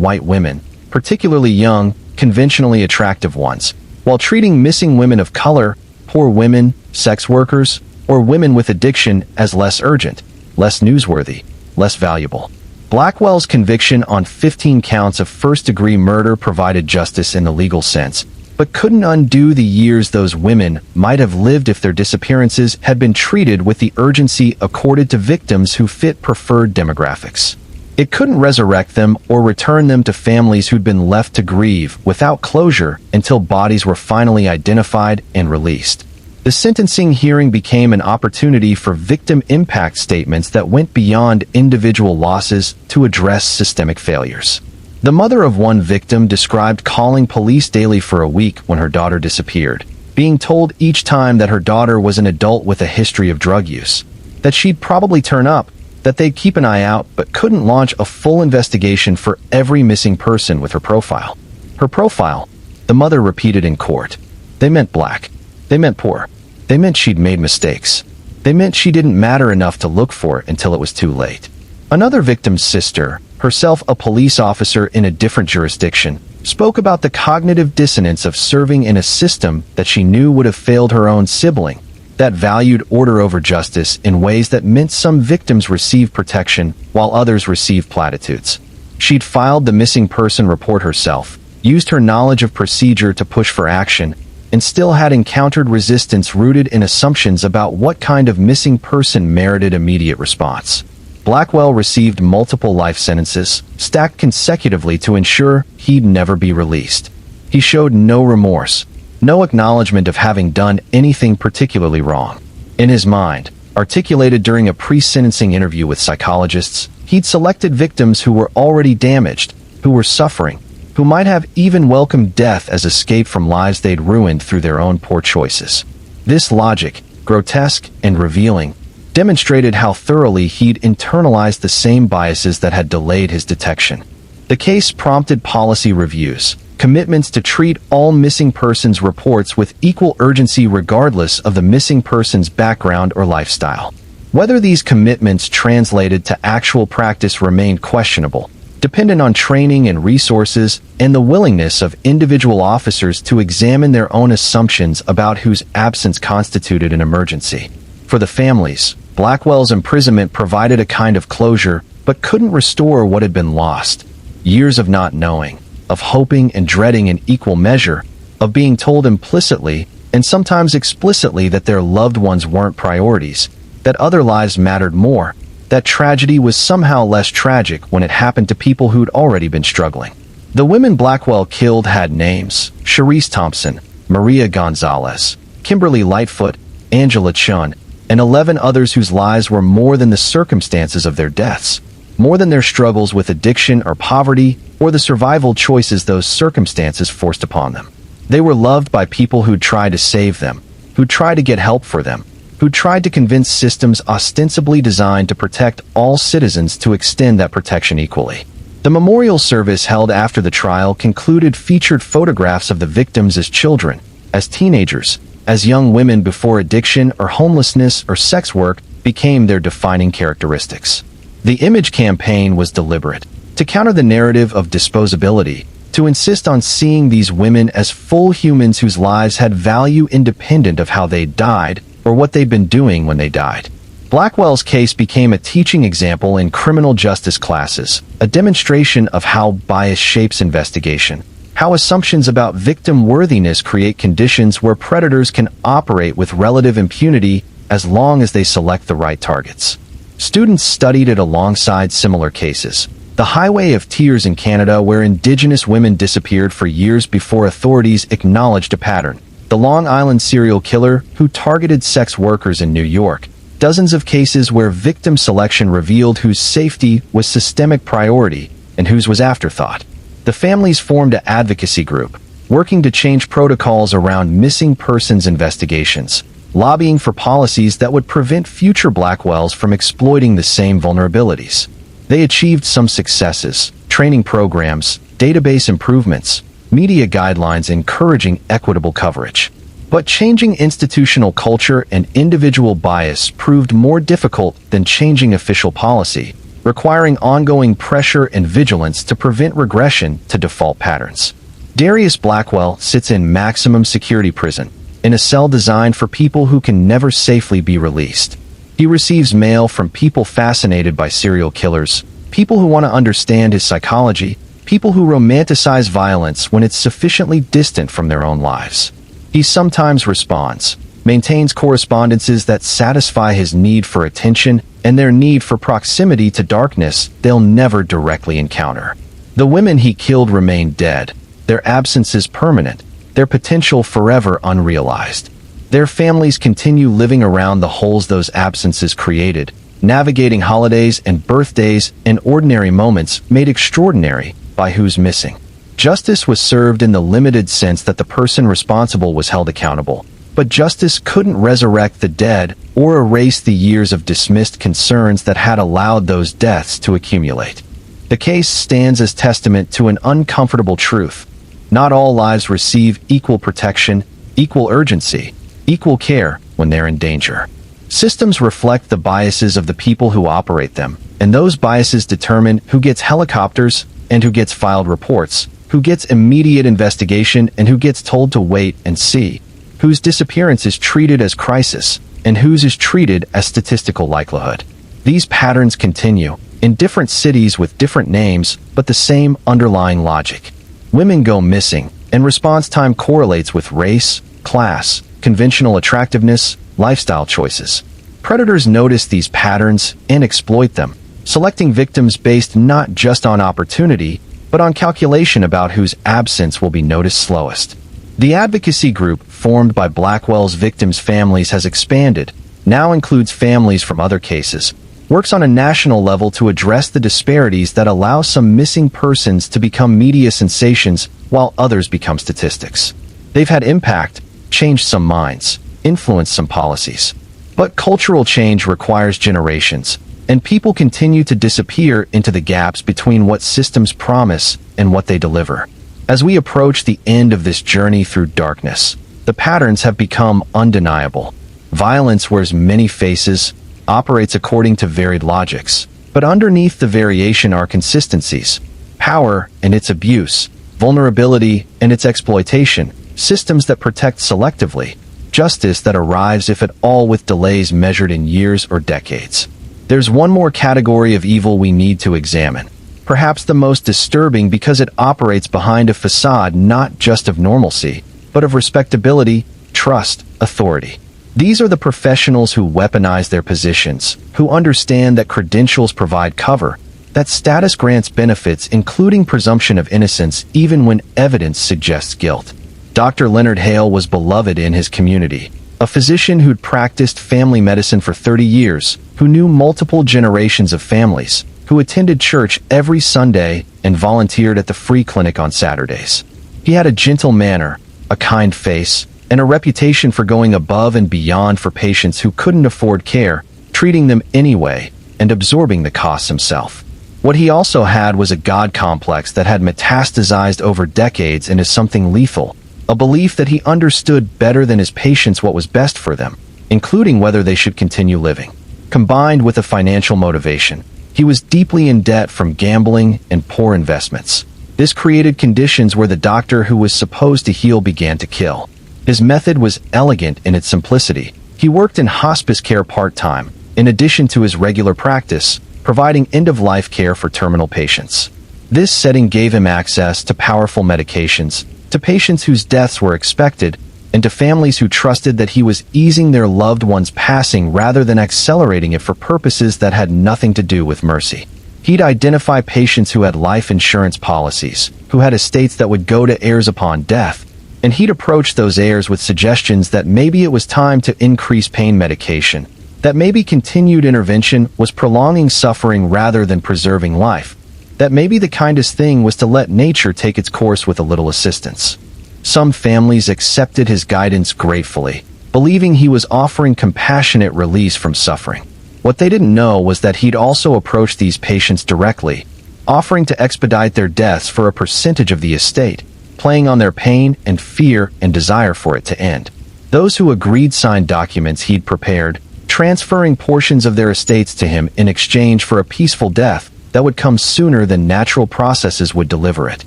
A: white women, particularly young, conventionally attractive ones, while treating missing women of color, poor women, sex workers, or women with addiction as less urgent, less newsworthy, less valuable. Blackwell's conviction on 15 counts of first-degree murder provided justice in the legal sense, but couldn't undo the years those women might have lived if their disappearances had been treated with the urgency accorded to victims who fit preferred demographics. It couldn't resurrect them or return them to families who'd been left to grieve without closure until bodies were finally identified and released. The sentencing hearing became an opportunity for victim impact statements that went beyond individual losses to address systemic failures. The mother of one victim described calling police daily for a week when her daughter disappeared, being told each time that her daughter was an adult with a history of drug use, that she'd probably turn up, that they'd keep an eye out, but couldn't launch a full investigation for every missing person with her profile. Her profile, the mother repeated in court. They meant black. They meant poor. They meant she'd made mistakes. They meant she didn't matter enough to look for until it was too late. Another victim's sister, herself a police officer in a different jurisdiction, spoke about the cognitive dissonance of serving in a system that she knew would have failed her own sibling, that valued order over justice in ways that meant some victims received protection while others received platitudes. She'd filed the missing person report herself, used her knowledge of procedure to push for action, and still had encountered resistance rooted in assumptions about what kind of missing person merited immediate response. Blackwell received multiple life sentences, stacked consecutively to ensure he'd never be released. He showed no remorse, no acknowledgement of having done anything particularly wrong. In his mind, articulated during a pre-sentencing interview with psychologists, he'd selected victims who were already damaged, who were suffering, who might have even welcomed death as escape from lives they'd ruined through their own poor choices. This logic, grotesque and revealing, demonstrated how thoroughly he'd internalized the same biases that had delayed his detection. The case prompted policy reviews, commitments to treat all missing persons reports with equal urgency regardless of the missing person's background or lifestyle. Whether these commitments translated to actual practice remained questionable, dependent on training and resources and the willingness of individual officers to examine their own assumptions about whose absence constituted an emergency. For the families, Blackwell's imprisonment provided a kind of closure, but couldn't restore what had been lost. Years of not knowing, of hoping and dreading in equal measure, of being told implicitly and sometimes explicitly that their loved ones weren't priorities, that other lives mattered more, that tragedy was somehow less tragic when it happened to people who'd already been struggling. The women Blackwell killed had names: Sharice Thompson, Maria Gonzalez, Kimberly Lightfoot, Angela Chun, and 11 others whose lives were more than the circumstances of their deaths, more than their struggles with addiction or poverty, or the survival choices those circumstances forced upon them. They were loved by people who'd tried to save them, who'd tried to get help for them, who tried to convince systems ostensibly designed to protect all citizens to extend that protection equally. The memorial service held after the trial concluded featured photographs of the victims as children, as teenagers, as young women before addiction or homelessness or sex work became their defining characteristics. The image campaign was deliberate, to counter the narrative of disposability, to insist on seeing these women as full humans whose lives had value independent of how they died or what they'd been doing when they died. Blackwell's case became a teaching example in criminal justice classes, a demonstration of how bias shapes investigation, how assumptions about victim worthiness create conditions where predators can operate with relative impunity as long as they select the right targets. Students studied it alongside similar cases: the Highway of Tears in Canada, where Indigenous women disappeared for years before authorities acknowledged a pattern; the Long Island serial killer who targeted sex workers in New York; dozens of cases where victim selection revealed whose safety was systemic priority and whose was afterthought. The families formed an advocacy group, working to change protocols around missing persons investigations, lobbying for policies that would prevent future Blackwells from exploiting the same vulnerabilities. They achieved some successes: training programs, database improvements, media guidelines encouraging equitable coverage. But changing institutional culture and individual bias proved more difficult than changing official policy, requiring ongoing pressure and vigilance to prevent regression to default patterns. Darius Blackwell sits in maximum security prison, in a cell designed for people who can never safely be released. He receives mail from people fascinated by serial killers, people who want to understand his psychology, people who romanticize violence when it's sufficiently distant from their own lives. He sometimes responds, maintains correspondences that satisfy his need for attention and their need for proximity to darkness they'll never directly encounter. The women he killed remain dead, their absence is permanent, their potential forever unrealized. Their families continue living around the holes those absences created, navigating holidays and birthdays and ordinary moments made extraordinary by who's missing. Justice was served in the limited sense that the person responsible was held accountable, but justice couldn't resurrect the dead or erase the years of dismissed concerns that had allowed those deaths to accumulate. The case stands as testament to an uncomfortable truth. Not all lives receive equal protection, equal urgency, equal care when they're in danger. Systems reflect the biases of the people who operate them, and those biases determine who gets helicopters and who gets filed reports, who gets immediate investigation and who gets told to wait and see, whose disappearance is treated as crisis and whose is treated as statistical likelihood. These patterns continue, in different cities with different names, but the same underlying logic. Women go missing, and response time correlates with race, class, conventional attractiveness, lifestyle choices. Predators notice these patterns and exploit them, selecting victims based not just on opportunity, but on calculation about whose absence will be noticed slowest. The advocacy group formed by Blackwell's victims' families has expanded, now includes families from other cases, works on a national level to address the disparities that allow some missing persons to become media sensations while others become statistics. They've had impact, changed some minds, influenced some policies. But cultural change requires generations, and people continue to disappear into the gaps between what systems promise and what they deliver. As we approach the end of this journey through darkness, the patterns have become undeniable. Violence wears many faces, operates according to varied logics, but underneath the variation are consistencies: power and its abuse, vulnerability and its exploitation, systems that protect selectively, justice that arrives if at all with delays measured in years or decades. There's one more category of evil we need to examine, perhaps the most disturbing because it operates behind a facade not just of normalcy, but of respectability, trust, authority. These are the professionals who weaponize their positions, who understand that credentials provide cover, that status grants benefits including presumption of innocence even when evidence suggests guilt. Dr. Leonard Hale was beloved in his community, a physician who'd practiced family medicine for 30 years, who knew multiple generations of families, who attended church every Sunday and volunteered at the free clinic on Saturdays. He had a gentle manner, a kind face, and a reputation for going above and beyond for patients who couldn't afford care, treating them anyway, and absorbing the costs himself. What he also had was a God complex that had metastasized over decades into something lethal, a belief that he understood better than his patients what was best for them, including whether they should continue living. Combined with a financial motivation, he was deeply in debt from gambling and poor investments. This created conditions where the doctor who was supposed to heal began to kill. His method was elegant in its simplicity. He worked in hospice care part-time, in addition to his regular practice, providing end-of-life care for terminal patients. This setting gave him access to powerful medications, to patients whose deaths were expected, and to families who trusted that he was easing their loved one's passing rather than accelerating it for purposes that had nothing to do with mercy. He'd identify patients who had life insurance policies, who had estates that would go to heirs upon death, and he'd approach those heirs with suggestions that maybe it was time to increase pain medication, that maybe continued intervention was prolonging suffering rather than preserving life. that maybe the kindest thing was to let nature take its course with a little assistance. Some families accepted his guidance gratefully, believing he was offering compassionate release from suffering. What they didn't know was that he'd also approached these patients directly, offering to expedite their deaths for a percentage of the estate, playing on their pain and fear and desire for it to end. Those who agreed signed documents he'd prepared, transferring portions of their estates to him in exchange for a peaceful death that would come sooner than natural processes would deliver it.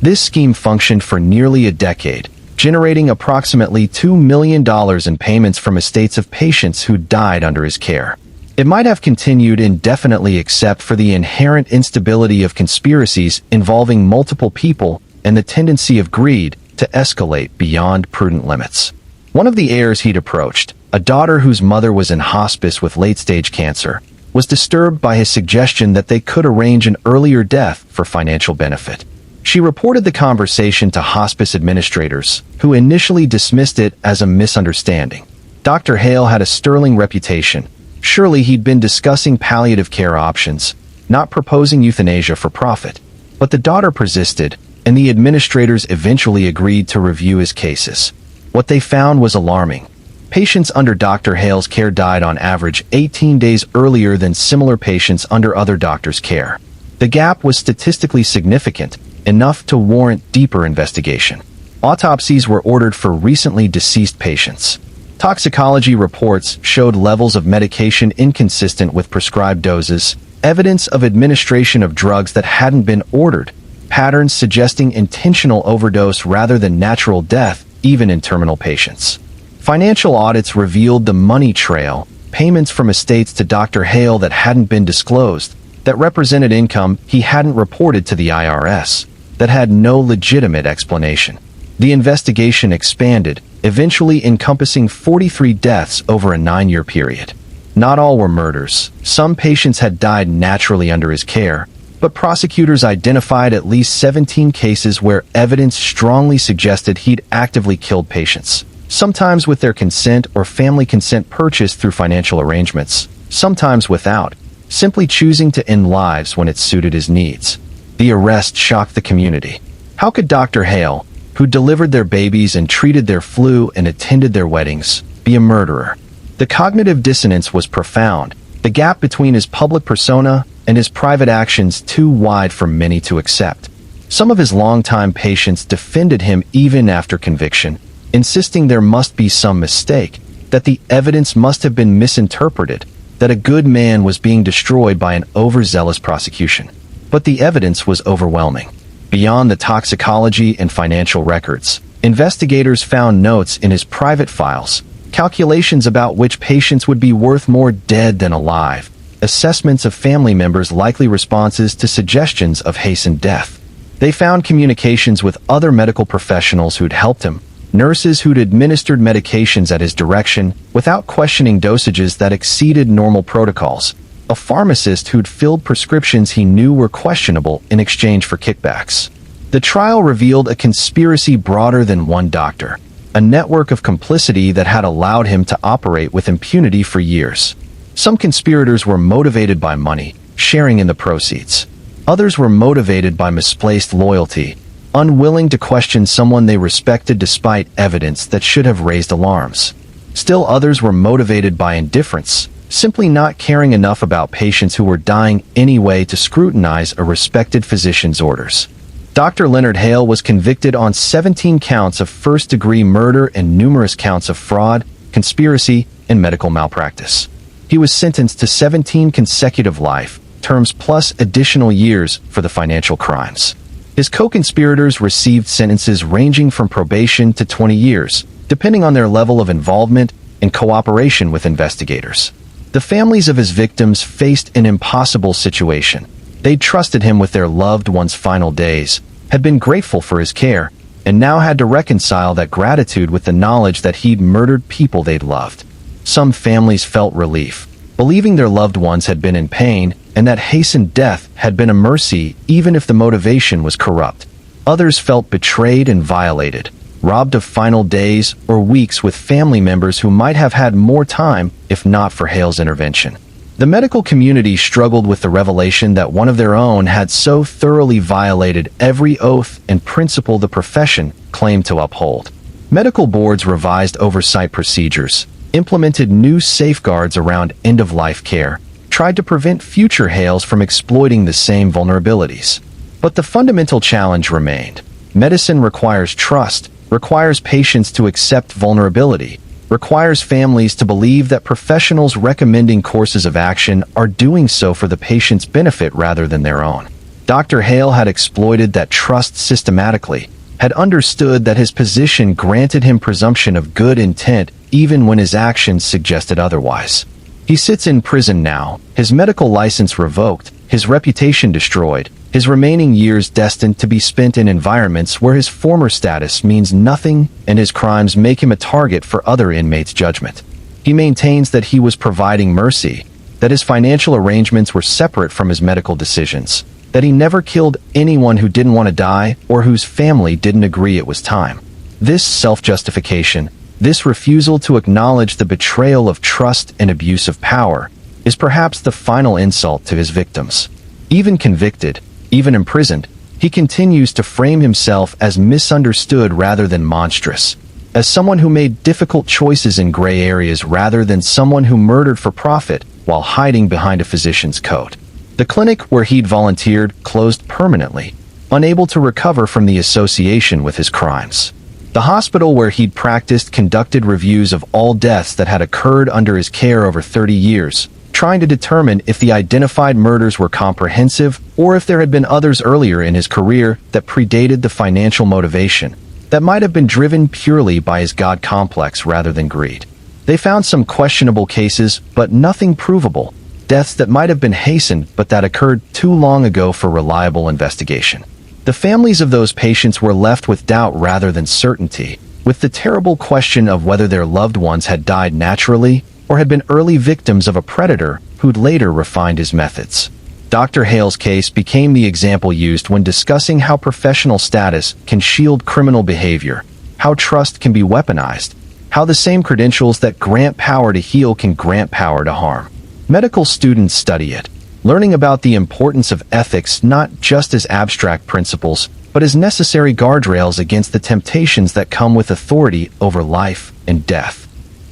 A: This scheme functioned for nearly a decade, generating approximately $2 million in payments from estates of patients who died under his care. It might have continued indefinitely except for the inherent instability of conspiracies involving multiple people and the tendency of greed to escalate beyond prudent limits. One of the heirs he'd approached, a daughter whose mother was in hospice with late-stage cancer, was disturbed by his suggestion that they could arrange an earlier death for financial benefit. She reported the conversation to hospice administrators, who initially dismissed it as a misunderstanding. Dr. Hale had a sterling reputation. Surely he'd been discussing palliative care options, not proposing euthanasia for profit. But the daughter persisted, and the administrators eventually agreed to review his cases. What they found was alarming. Patients under Dr. Hale's care died on average 18 days earlier than similar patients under other doctors' care. The gap was statistically significant, enough to warrant deeper investigation. Autopsies were ordered for recently deceased patients. Toxicology reports showed levels of medication inconsistent with prescribed doses, evidence of administration of drugs that hadn't been ordered, patterns suggesting intentional overdose rather than natural death, even in terminal patients. Financial audits revealed the money trail, payments from estates to Dr. Hale that hadn't been disclosed, that represented income he hadn't reported to the IRS, that had no legitimate explanation. The investigation expanded, eventually encompassing 43 deaths over a 9-year period. Not all were murders. Some patients had died naturally under his care, but prosecutors identified at least 17 cases where evidence strongly suggested he'd actively killed patients, sometimes with their consent or family consent purchased through financial arrangements, sometimes without, simply choosing to end lives when it suited his needs. The arrest shocked the community. How could Dr. Hale, who delivered their babies and treated their flu and attended their weddings, be a murderer? The cognitive dissonance was profound, the gap between his public persona and his private actions too wide for many to accept. Some of his longtime patients defended him even after conviction, insisting there must be some mistake, that the evidence must have been misinterpreted, that a good man was being destroyed by an overzealous prosecution. But the evidence was overwhelming. Beyond the toxicology and financial records, investigators found notes in his private files, calculations about which patients would be worth more dead than alive, assessments of family members' likely responses to suggestions of hastened death. They found communications with other medical professionals who'd helped him, nurses who'd administered medications at his direction without questioning dosages that exceeded normal protocols, a pharmacist who'd filled prescriptions he knew were questionable in exchange for kickbacks. The trial revealed a conspiracy broader than one doctor, a network of complicity that had allowed him to operate with impunity for years. Some conspirators were motivated by money, sharing in the proceeds. Others were motivated by misplaced loyalty, unwilling to question someone they respected despite evidence that should have raised alarms. Still others were motivated by indifference, simply not caring enough about patients who were dying anyway to scrutinize a respected physician's orders. Dr. Leonard Hale was convicted on 17 counts of first-degree murder and numerous counts of fraud, conspiracy, and medical malpractice. He was sentenced to 17 consecutive life terms plus additional years for the financial crimes. His co-conspirators received sentences ranging from probation to 20 years, depending on their level of involvement and cooperation with investigators. The families of his victims faced an impossible situation. They'd trusted him with their loved one's final days, had been grateful for his care, and now had to reconcile that gratitude with the knowledge that he'd murdered people they'd loved. Some families felt relief, believing their loved ones had been in pain and that hastened death had been a mercy even if the motivation was corrupt. Others felt betrayed and violated, robbed of final days or weeks with family members who might have had more time if not for Hale's intervention. The medical community struggled with the revelation that one of their own had so thoroughly violated every oath and principle the profession claimed to uphold. Medical boards revised oversight procedures, implemented new safeguards around end-of-life care, tried to prevent future Hales from exploiting the same vulnerabilities. But the fundamental challenge remained. Medicine requires trust, requires patients to accept vulnerability, requires families to believe that professionals recommending courses of action are doing so for the patient's benefit rather than their own. Dr. Hale had exploited that trust systematically, had understood that his position granted him presumption of good intent even when his actions suggested otherwise. He sits in prison now, his medical license revoked, his reputation destroyed, his remaining years destined to be spent in environments where his former status means nothing and his crimes make him a target for other inmates' judgment. He maintains that he was providing mercy, that his financial arrangements were separate from his medical decisions, that he never killed anyone who didn't want to die or whose family didn't agree it was time. This self-justification, this refusal to acknowledge the betrayal of trust and abuse of power, is perhaps the final insult to his victims. Even convicted, even imprisoned, he continues to frame himself as misunderstood rather than monstrous, as someone who made difficult choices in gray areas rather than someone who murdered for profit while hiding behind a physician's coat. The clinic where he'd volunteered closed permanently, unable to recover from the association with his crimes. The hospital where he'd practiced conducted reviews of all deaths that had occurred under his care over 30 years, trying to determine if the identified murders were comprehensive or if there had been others earlier in his career that predated the financial motivation, that might have been driven purely by his God complex rather than greed. They found some questionable cases, but nothing provable, deaths that might have been hastened but that occurred too long ago for reliable investigation. The families of those patients were left with doubt rather than certainty, with the terrible question of whether their loved ones had died naturally or had been early victims of a predator who'd later refined his methods. Dr. Hale's case became the example used when discussing how professional status can shield criminal behavior, how trust can be weaponized, how the same credentials that grant power to heal can grant power to harm. Medical students study it, learning about the importance of ethics not just as abstract principles, but as necessary guardrails against the temptations that come with authority over life and death.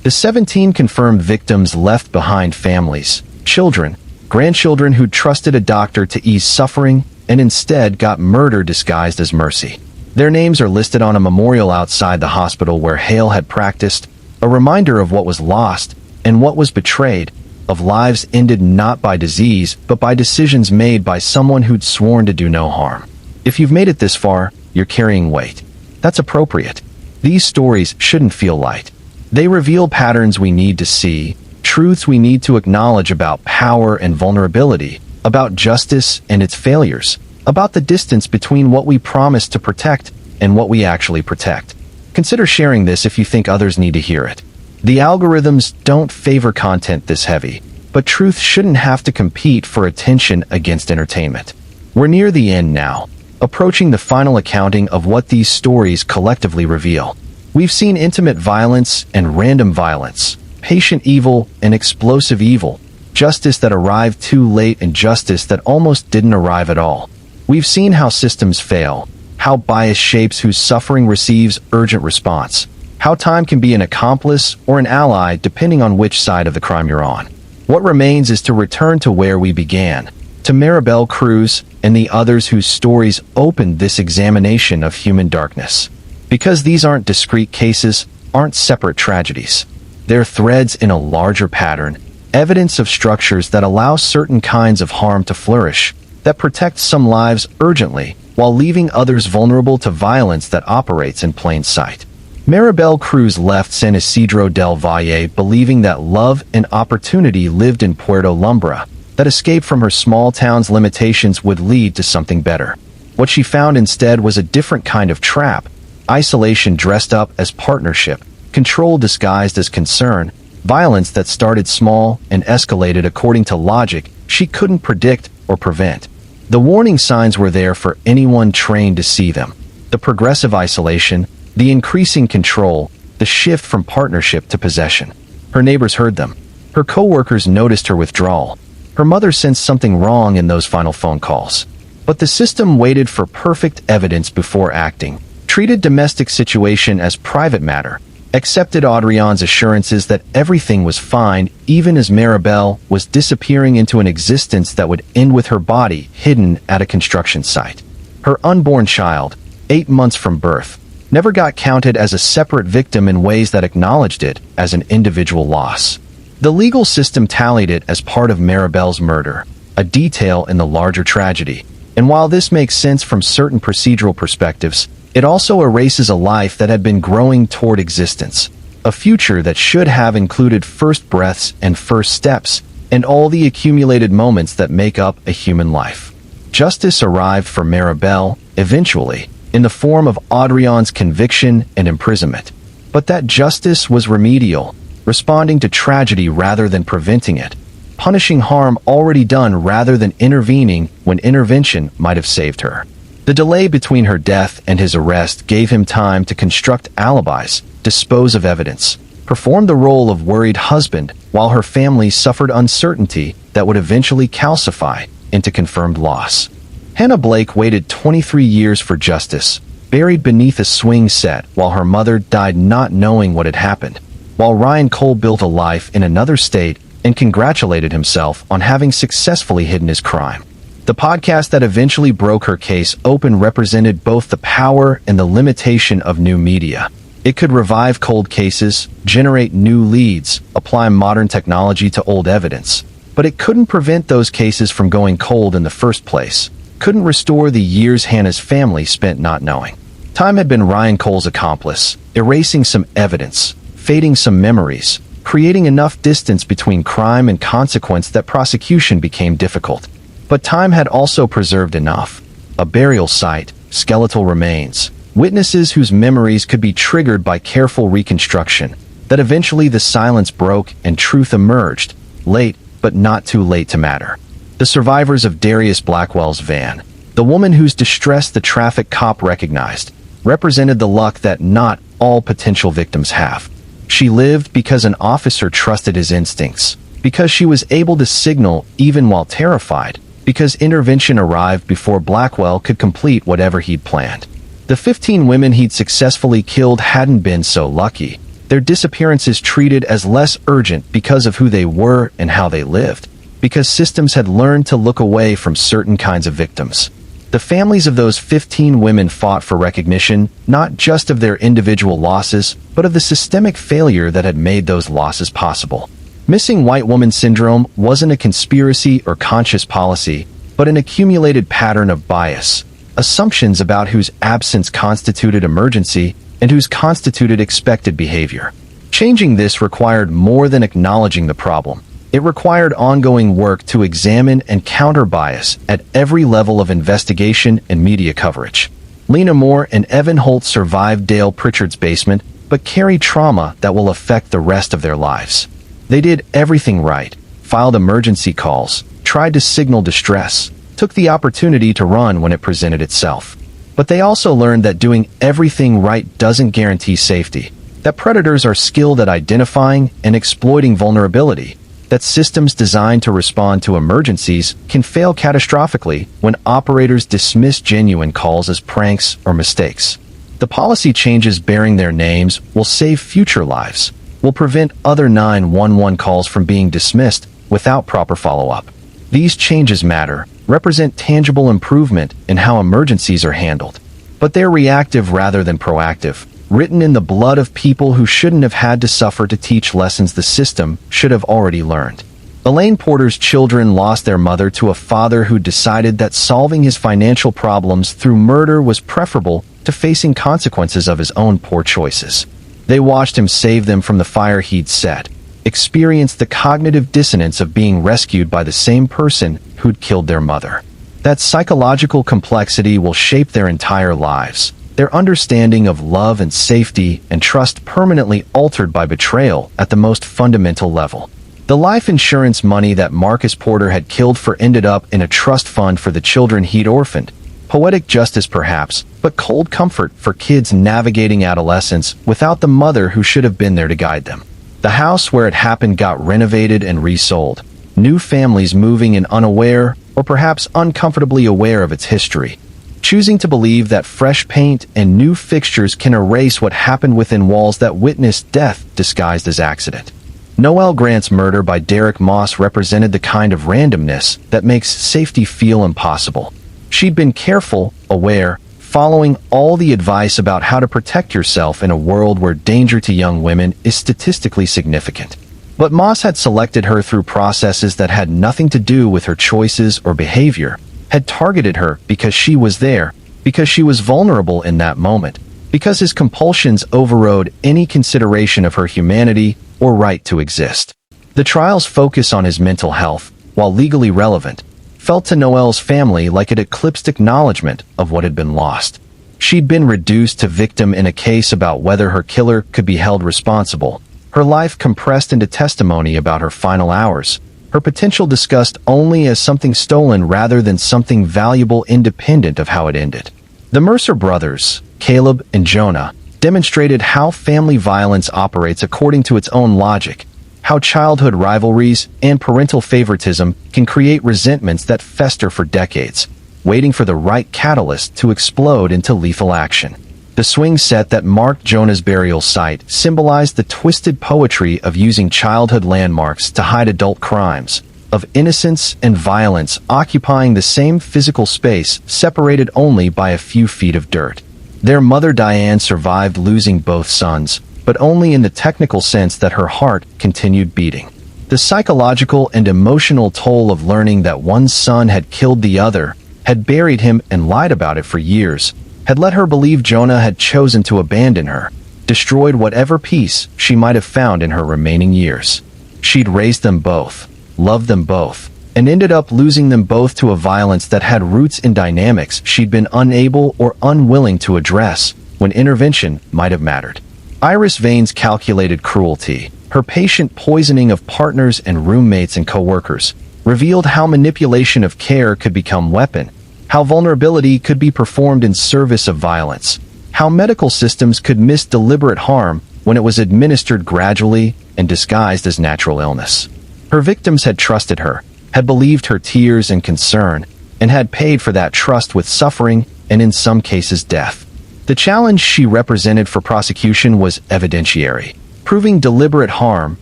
A: The 17 confirmed victims left behind families, children, grandchildren who trusted a doctor to ease suffering and instead got murder disguised as mercy. Their names are listed on a memorial outside the hospital where Hale had practiced, a reminder of what was lost and what was betrayed, of lives ended not by disease but by decisions made by someone who'd sworn to do no harm. If you've made it this far, you're carrying weight. That's appropriate. These stories shouldn't feel light. They reveal patterns we need to see, truths we need to acknowledge about power and vulnerability, about justice and its failures, about the distance between what we promise to protect and what we actually protect. Consider sharing this if you think others need to hear it. The algorithms don't favor content this heavy, but truth shouldn't have to compete for attention against entertainment. We're near the end now, approaching the final accounting of what these stories collectively reveal. We've seen intimate violence and random violence, patient evil and explosive evil, justice that arrived too late and justice that almost didn't arrive at all. We've seen how systems fail, how bias shapes whose suffering receives urgent response, how time can be an accomplice or an ally depending on which side of the crime you're on. What remains is to return to where we began, to Maribel Cruz and the others whose stories opened this examination of human darkness. Because these aren't discrete cases, aren't separate tragedies. They're threads in a larger pattern, evidence of structures that allow certain kinds of harm to flourish, that protect some lives urgently, while leaving others vulnerable to violence that operates in plain sight. Maribel Cruz left San Isidro del Valle believing that love and opportunity lived in Puerto Lumbra, that escape from her small town's limitations would lead to something better. What she found instead was a different kind of trap, isolation dressed up as partnership, control disguised as concern, violence that started small and escalated according to logic she couldn't predict or prevent. The warning signs were there for anyone trained to see them. The progressive isolation, the increasing control, the shift from partnership to possession. Her neighbors heard them. Her coworkers noticed her withdrawal. Her mother sensed something wrong in those final phone calls. But the system waited for perfect evidence before acting, treated domestic situation as private matter, accepted Audrion's assurances that everything was fine even as Maribel was disappearing into an existence that would end with her body hidden at a construction site. Her unborn child, 8 months from birth, never got counted as a separate victim in ways that acknowledged it as an individual loss. The legal system tallied it as part of Maribel's murder, a detail in the larger tragedy. And while this makes sense from certain procedural perspectives, it also erases a life that had been growing toward existence, a future that should have included first breaths and first steps, and all the accumulated moments that make up a human life. Justice arrived for Maribel, eventually, in the form of Audrion's conviction and imprisonment. But that justice was remedial, responding to tragedy rather than preventing it, punishing harm already done rather than intervening when intervention might have saved her. The delay between her death and his arrest gave him time to construct alibis, dispose of evidence, perform the role of worried husband while her family suffered uncertainty that would eventually calcify into confirmed loss. Hannah Blake waited 23 years for justice, buried beneath a swing set while her mother died not knowing what had happened, while Ryan Cole built a life in another state and congratulated himself on having successfully hidden his crime. The podcast that eventually broke her case open represented both the power and the limitation of new media. It could revive cold cases, generate new leads, apply modern technology to old evidence. But it couldn't prevent those cases from going cold in the first place, couldn't restore the years Hannah's family spent not knowing. Time had been Ryan Cole's accomplice, erasing some evidence, fading some memories, creating enough distance between crime and consequence that prosecution became difficult. But time had also preserved enough. A burial site, skeletal remains, witnesses whose memories could be triggered by careful reconstruction, that eventually the silence broke and truth emerged, late but not too late to matter. The survivors of Darius Blackwell's van, the woman whose distress the traffic cop recognized, represented the luck that not all potential victims have. She lived because an officer trusted his instincts, because she was able to signal even while terrified, because intervention arrived before Blackwell could complete whatever he'd planned. The 15 women he'd successfully killed hadn't been so lucky. Their disappearances treated as less urgent because of who they were and how they lived, because systems had learned to look away from certain kinds of victims. The families of those 15 women fought for recognition, not just of their individual losses, but of the systemic failure that had made those losses possible. Missing white woman syndrome wasn't a conspiracy or conscious policy, but an accumulated pattern of bias, assumptions about whose absence constituted emergency and whose constituted expected behavior. Changing this required more than acknowledging the problem. It required ongoing work to examine and counter bias at every level of investigation and media coverage. Lena Moore and Evan Holt survived Dale Pritchard's basement, but carry trauma that will affect the rest of their lives. They did everything right, filed emergency calls, tried to signal distress, took the opportunity to run when it presented itself. But they also learned that doing everything right doesn't guarantee safety, that predators are skilled at identifying and exploiting vulnerability, that systems designed to respond to emergencies can fail catastrophically when operators dismiss genuine calls as pranks or mistakes. The policy changes bearing their names will save future lives, will prevent other 911 calls from being dismissed without proper follow-up. These changes matter, represent tangible improvement in how emergencies are handled. But they're reactive rather than proactive, written in the blood of people who shouldn't have had to suffer to teach lessons the system should have already learned. Elaine Porter's children lost their mother to a father who decided that solving his financial problems through murder was preferable to facing consequences of his own poor choices. They watched him save them from the fire he'd set, experienced the cognitive dissonance of being rescued by the same person who'd killed their mother. That psychological complexity will shape their entire lives, their understanding of love and safety and trust permanently altered by betrayal at the most fundamental level. The life insurance money that Marcus Porter had killed for ended up in a trust fund for the children he'd orphaned. Poetic justice perhaps, but cold comfort for kids navigating adolescence without the mother who should have been there to guide them. The house where it happened got renovated and resold, new families moving in unaware or perhaps uncomfortably aware of its history, choosing to believe that fresh paint and new fixtures can erase what happened within walls that witnessed death disguised as accident. Noel Grant's murder by Derek Moss represented the kind of randomness that makes safety feel impossible. She'd been careful, aware, following all the advice about how to protect yourself in a world where danger to young women is statistically significant. But Moss had selected her through processes that had nothing to do with her choices or behavior, had targeted her because she was there, because she was vulnerable in that moment, because his compulsions overrode any consideration of her humanity or right to exist. The trial's focus on his mental health, while legally relevant, felt to Noel's family like it eclipsed acknowledgement of what had been lost. She'd been reduced to victim in a case about whether her killer could be held responsible, her life compressed into testimony about her final hours, her potential discussed only as something stolen rather than something valuable independent of how it ended. The Mercer brothers, Caleb and Jonah, demonstrated how family violence operates according to its own logic, how childhood rivalries and parental favoritism can create resentments that fester for decades, waiting for the right catalyst to explode into lethal action. The swing set that marked Jonah's burial site symbolized the twisted poetry of using childhood landmarks to hide adult crimes, of innocence and violence occupying the same physical space separated only by a few feet of dirt. Their mother Diane survived losing both sons, but only in the technical sense that her heart continued beating. The psychological and emotional toll of learning that one son had killed the other, had buried him and lied about it for years, had let her believe Jonah had chosen to abandon her, destroyed whatever peace she might have found in her remaining years. She'd raised them both, loved them both, and ended up losing them both to a violence that had roots in dynamics she'd been unable or unwilling to address when intervention might have mattered. Iris Vane's calculated cruelty, her patient poisoning of partners and roommates and coworkers, revealed how manipulation of care could become weapon, how vulnerability could be performed in service of violence, how medical systems could miss deliberate harm when it was administered gradually and disguised as natural illness. Her victims had trusted her, had believed her tears and concern, and had paid for that trust with suffering and in some cases death. The challenge she represented for prosecution was evidentiary, proving deliberate harm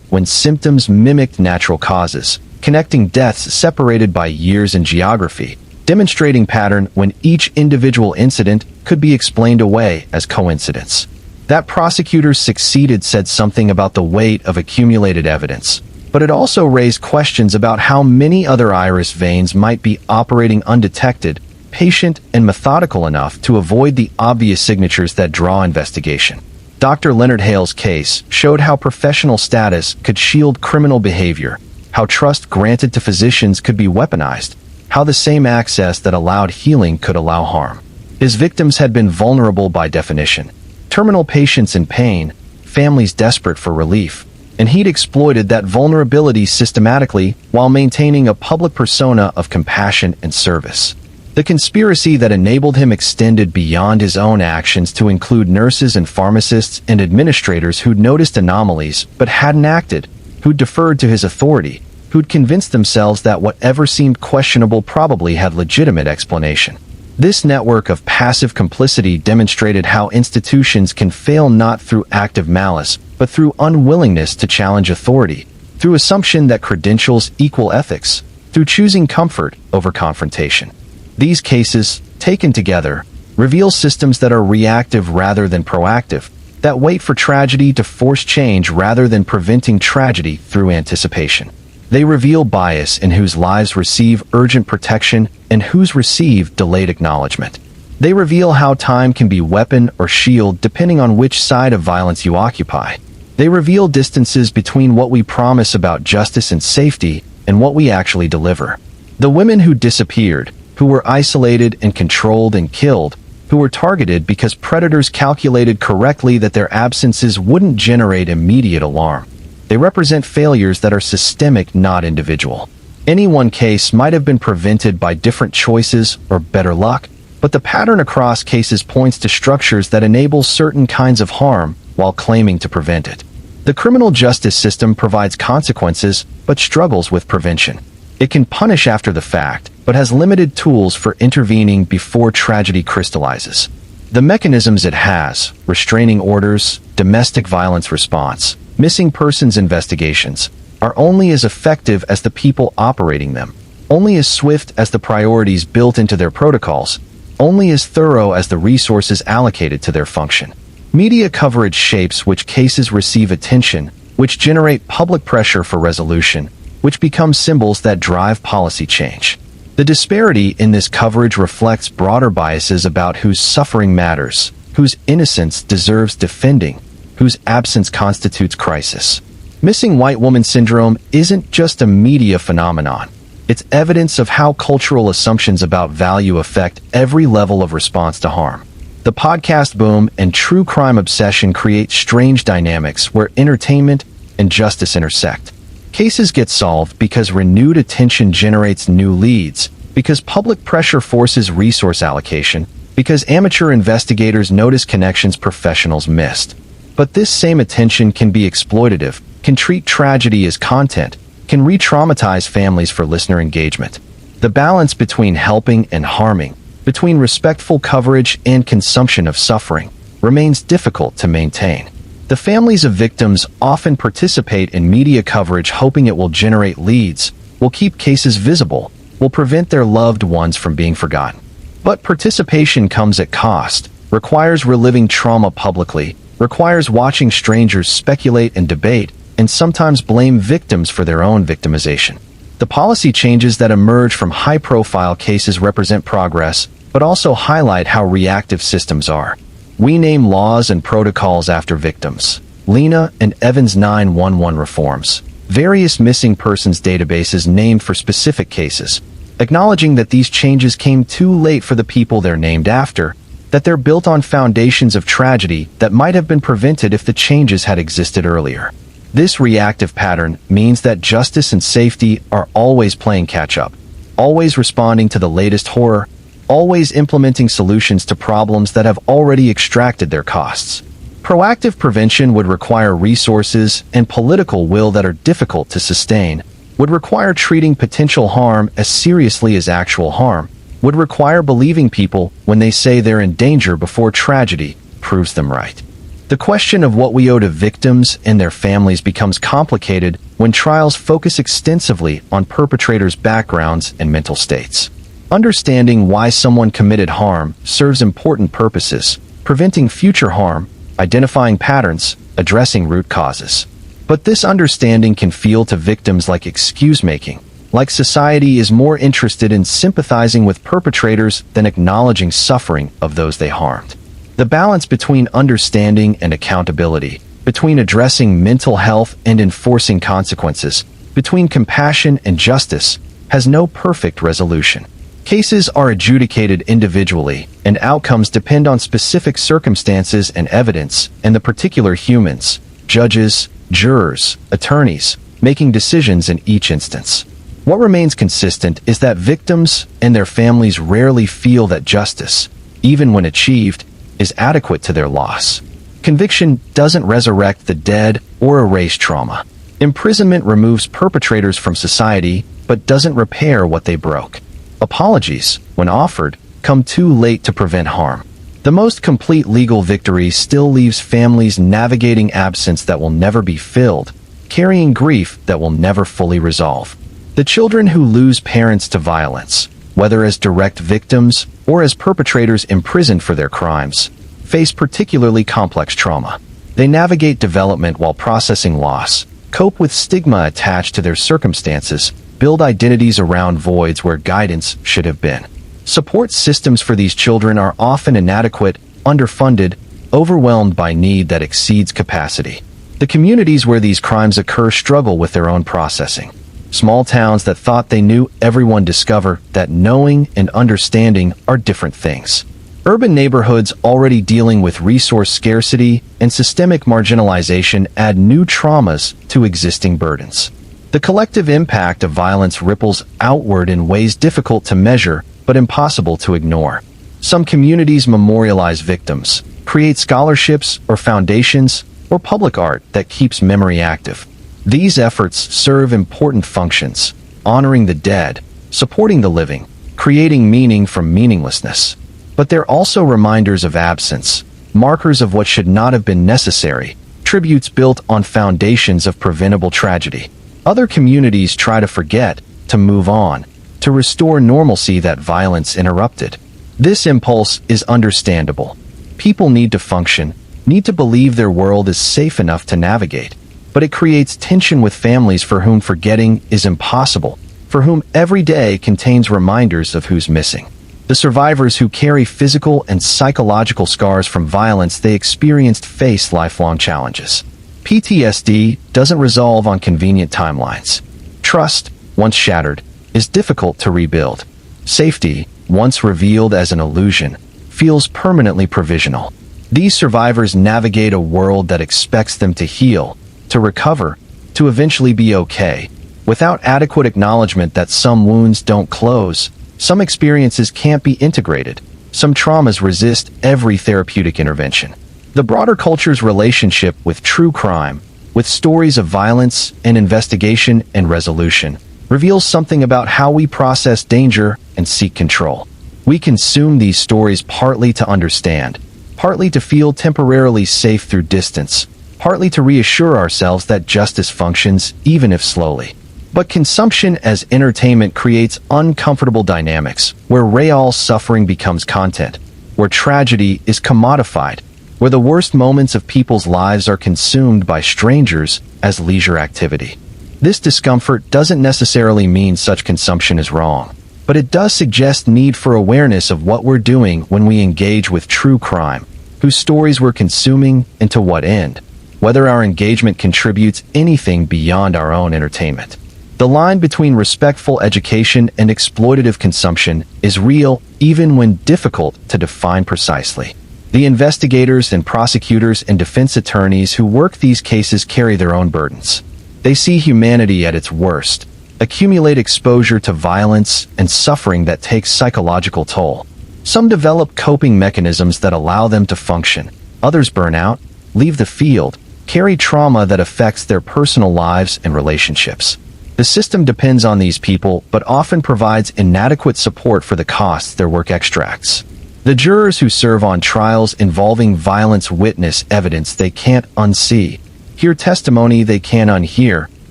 A: when symptoms mimicked natural causes, connecting deaths separated by years and geography, demonstrating pattern when each individual incident could be explained away as coincidence. That prosecutors succeeded said something about the weight of accumulated evidence, but it also raised questions about how many other Iris Vanes might be operating undetected, patient and methodical enough to avoid the obvious signatures that draw investigation. Dr. Leonard Hale's case showed how professional status could shield criminal behavior, how trust granted to physicians could be weaponized, how the same access that allowed healing could allow harm. His victims had been vulnerable by definition, terminal patients in pain, families desperate for relief, and he'd exploited that vulnerability systematically while maintaining a public persona of compassion and service. The conspiracy that enabled him extended beyond his own actions to include nurses and pharmacists and administrators who'd noticed anomalies but hadn't acted, who'd deferred to his authority, who'd convinced themselves that whatever seemed questionable probably had legitimate explanation. This network of passive complicity demonstrated how institutions can fail not through active malice, but through unwillingness to challenge authority, through assumption that credentials equal ethics, through choosing comfort over confrontation. These cases, taken together, reveal systems that are reactive rather than proactive, that wait for tragedy to force change rather than preventing tragedy through anticipation. They reveal bias in whose lives receive urgent protection and whose receive delayed acknowledgement. They reveal how time can be weapon or shield depending on which side of violence you occupy. They reveal distances between what we promise about justice and safety and what we actually deliver. The women who disappeared, who were isolated and controlled and killed, who were targeted because predators calculated correctly that their absences wouldn't generate immediate alarm. They represent failures that are systemic, not individual. Any one case might have been prevented by different choices or better luck, but the pattern across cases points to structures that enable certain kinds of harm while claiming to prevent it. The criminal justice system provides consequences but struggles with prevention. It can punish after the fact, but has limited tools for intervening before tragedy crystallizes. The mechanisms it has, restraining orders, domestic violence response, missing persons investigations, are only as effective as the people operating them, only as swift as the priorities built into their protocols, only as thorough as the resources allocated to their function. Media coverage shapes which cases receive attention, which generate public pressure for resolution, which become symbols that drive policy change. The disparity in this coverage reflects broader biases about whose suffering matters, whose innocence deserves defending, whose absence constitutes crisis. Missing white woman syndrome isn't just a media phenomenon. It's evidence of how cultural assumptions about value affect every level of response to harm. The podcast boom and true crime obsession create strange dynamics where entertainment and justice intersect. Cases get solved because renewed attention generates new leads, because public pressure forces resource allocation, because amateur investigators notice connections professionals missed. But this same attention can be exploitative, can treat tragedy as content, can re-traumatize families for listener engagement. The balance between helping and harming, between respectful coverage and consumption of suffering, remains difficult to maintain. The families of victims often participate in media coverage hoping it will generate leads, will keep cases visible, will prevent their loved ones from being forgotten. But participation comes at cost, requires reliving trauma publicly, requires watching strangers speculate and debate, and sometimes blame victims for their own victimization. The policy changes that emerge from high-profile cases represent progress, but also highlight how reactive systems are. We name laws and protocols after victims. Lena and Evans 911 reforms. Various missing persons databases named for specific cases, acknowledging that these changes came too late for the people they're named after, that they're built on foundations of tragedy that might have been prevented if the changes had existed earlier. This reactive pattern means that justice and safety are always playing catch-up, always responding to the latest horror, always implementing solutions to problems that have already extracted their costs. Proactive prevention would require resources and political will that are difficult to sustain, would require treating potential harm as seriously as actual harm, would require believing people when they say they're in danger before tragedy proves them right. The question of what we owe to victims and their families becomes complicated when trials focus extensively on perpetrators' backgrounds and mental states. Understanding why someone committed harm serves important purposes, preventing future harm, identifying patterns, addressing root causes. But this understanding can feel to victims like excuse-making, like society is more interested in sympathizing with perpetrators than acknowledging suffering of those they harmed. The balance between understanding and accountability, between addressing mental health and enforcing consequences, between compassion and justice, has no perfect resolution. Cases are adjudicated individually, and outcomes depend on specific circumstances and evidence, and the particular humans, judges, jurors, attorneys, making decisions in each instance. What remains consistent is that victims and their families rarely feel that justice, even when achieved, is adequate to their loss. Conviction doesn't resurrect the dead or erase trauma. Imprisonment removes perpetrators from society, but doesn't repair what they broke. Apologies, when offered, come too late to prevent harm. The most complete legal victory still leaves families navigating absence that will never be filled, carrying grief that will never fully resolve. The children who lose parents to violence, whether as direct victims or as perpetrators imprisoned for their crimes, face particularly complex trauma. They navigate development while processing loss, cope with stigma attached to their circumstances, build identities around voids where guidance should have been. Support systems for these children are often inadequate, underfunded, overwhelmed by need that exceeds capacity. The communities where these crimes occur struggle with their own processing. Small towns that thought they knew everyone discover that knowing and understanding are different things. Urban neighborhoods already dealing with resource scarcity and systemic marginalization add new traumas to existing burdens. The collective impact of violence ripples outward in ways difficult to measure but impossible to ignore. Some communities memorialize victims, create scholarships or foundations, or public art that keeps memory active. These efforts serve important functions, honoring the dead, supporting the living, creating meaning from meaninglessness. But they're also reminders of absence, markers of what should not have been necessary, tributes built on foundations of preventable tragedy. Other communities try to forget, to move on, to restore normalcy that violence interrupted. This impulse is understandable. People need to function, need to believe their world is safe enough to navigate. But it creates tension with families for whom forgetting is impossible, for whom every day contains reminders of who's missing. The survivors who carry physical and psychological scars from violence they experienced face lifelong challenges. PTSD doesn't resolve on convenient timelines. Trust, once shattered, is difficult to rebuild. Safety, once revealed as an illusion, feels permanently provisional. These survivors navigate a world that expects them to heal, to recover, to eventually be okay, without adequate acknowledgement that some wounds don't close, some experiences can't be integrated, some traumas resist every therapeutic intervention. The broader culture's relationship with true crime, with stories of violence and investigation and resolution, reveals something about how we process danger and seek control. We consume these stories partly to understand, partly to feel temporarily safe through distance, partly to reassure ourselves that justice functions even if slowly. But consumption as entertainment creates uncomfortable dynamics, where real suffering becomes content, where tragedy is commodified, where the worst moments of people's lives are consumed by strangers as leisure activity. This discomfort doesn't necessarily mean such consumption is wrong, but it does suggest need for awareness of what we're doing when we engage with true crime, whose stories we're consuming and to what end, whether our engagement contributes anything beyond our own entertainment. The line between respectful education and exploitative consumption is real, even when difficult to define precisely. The investigators and prosecutors and defense attorneys who work these cases carry their own burdens. They see humanity at its worst, accumulate exposure to violence and suffering that takes psychological toll. Some develop coping mechanisms that allow them to function. Others burn out, leave the field, carry trauma that affects their personal lives and relationships. The system depends on these people, but often provides inadequate support for the costs their work extracts. The jurors who serve on trials involving violence witness evidence they can't unsee, hear testimony they can't unhear,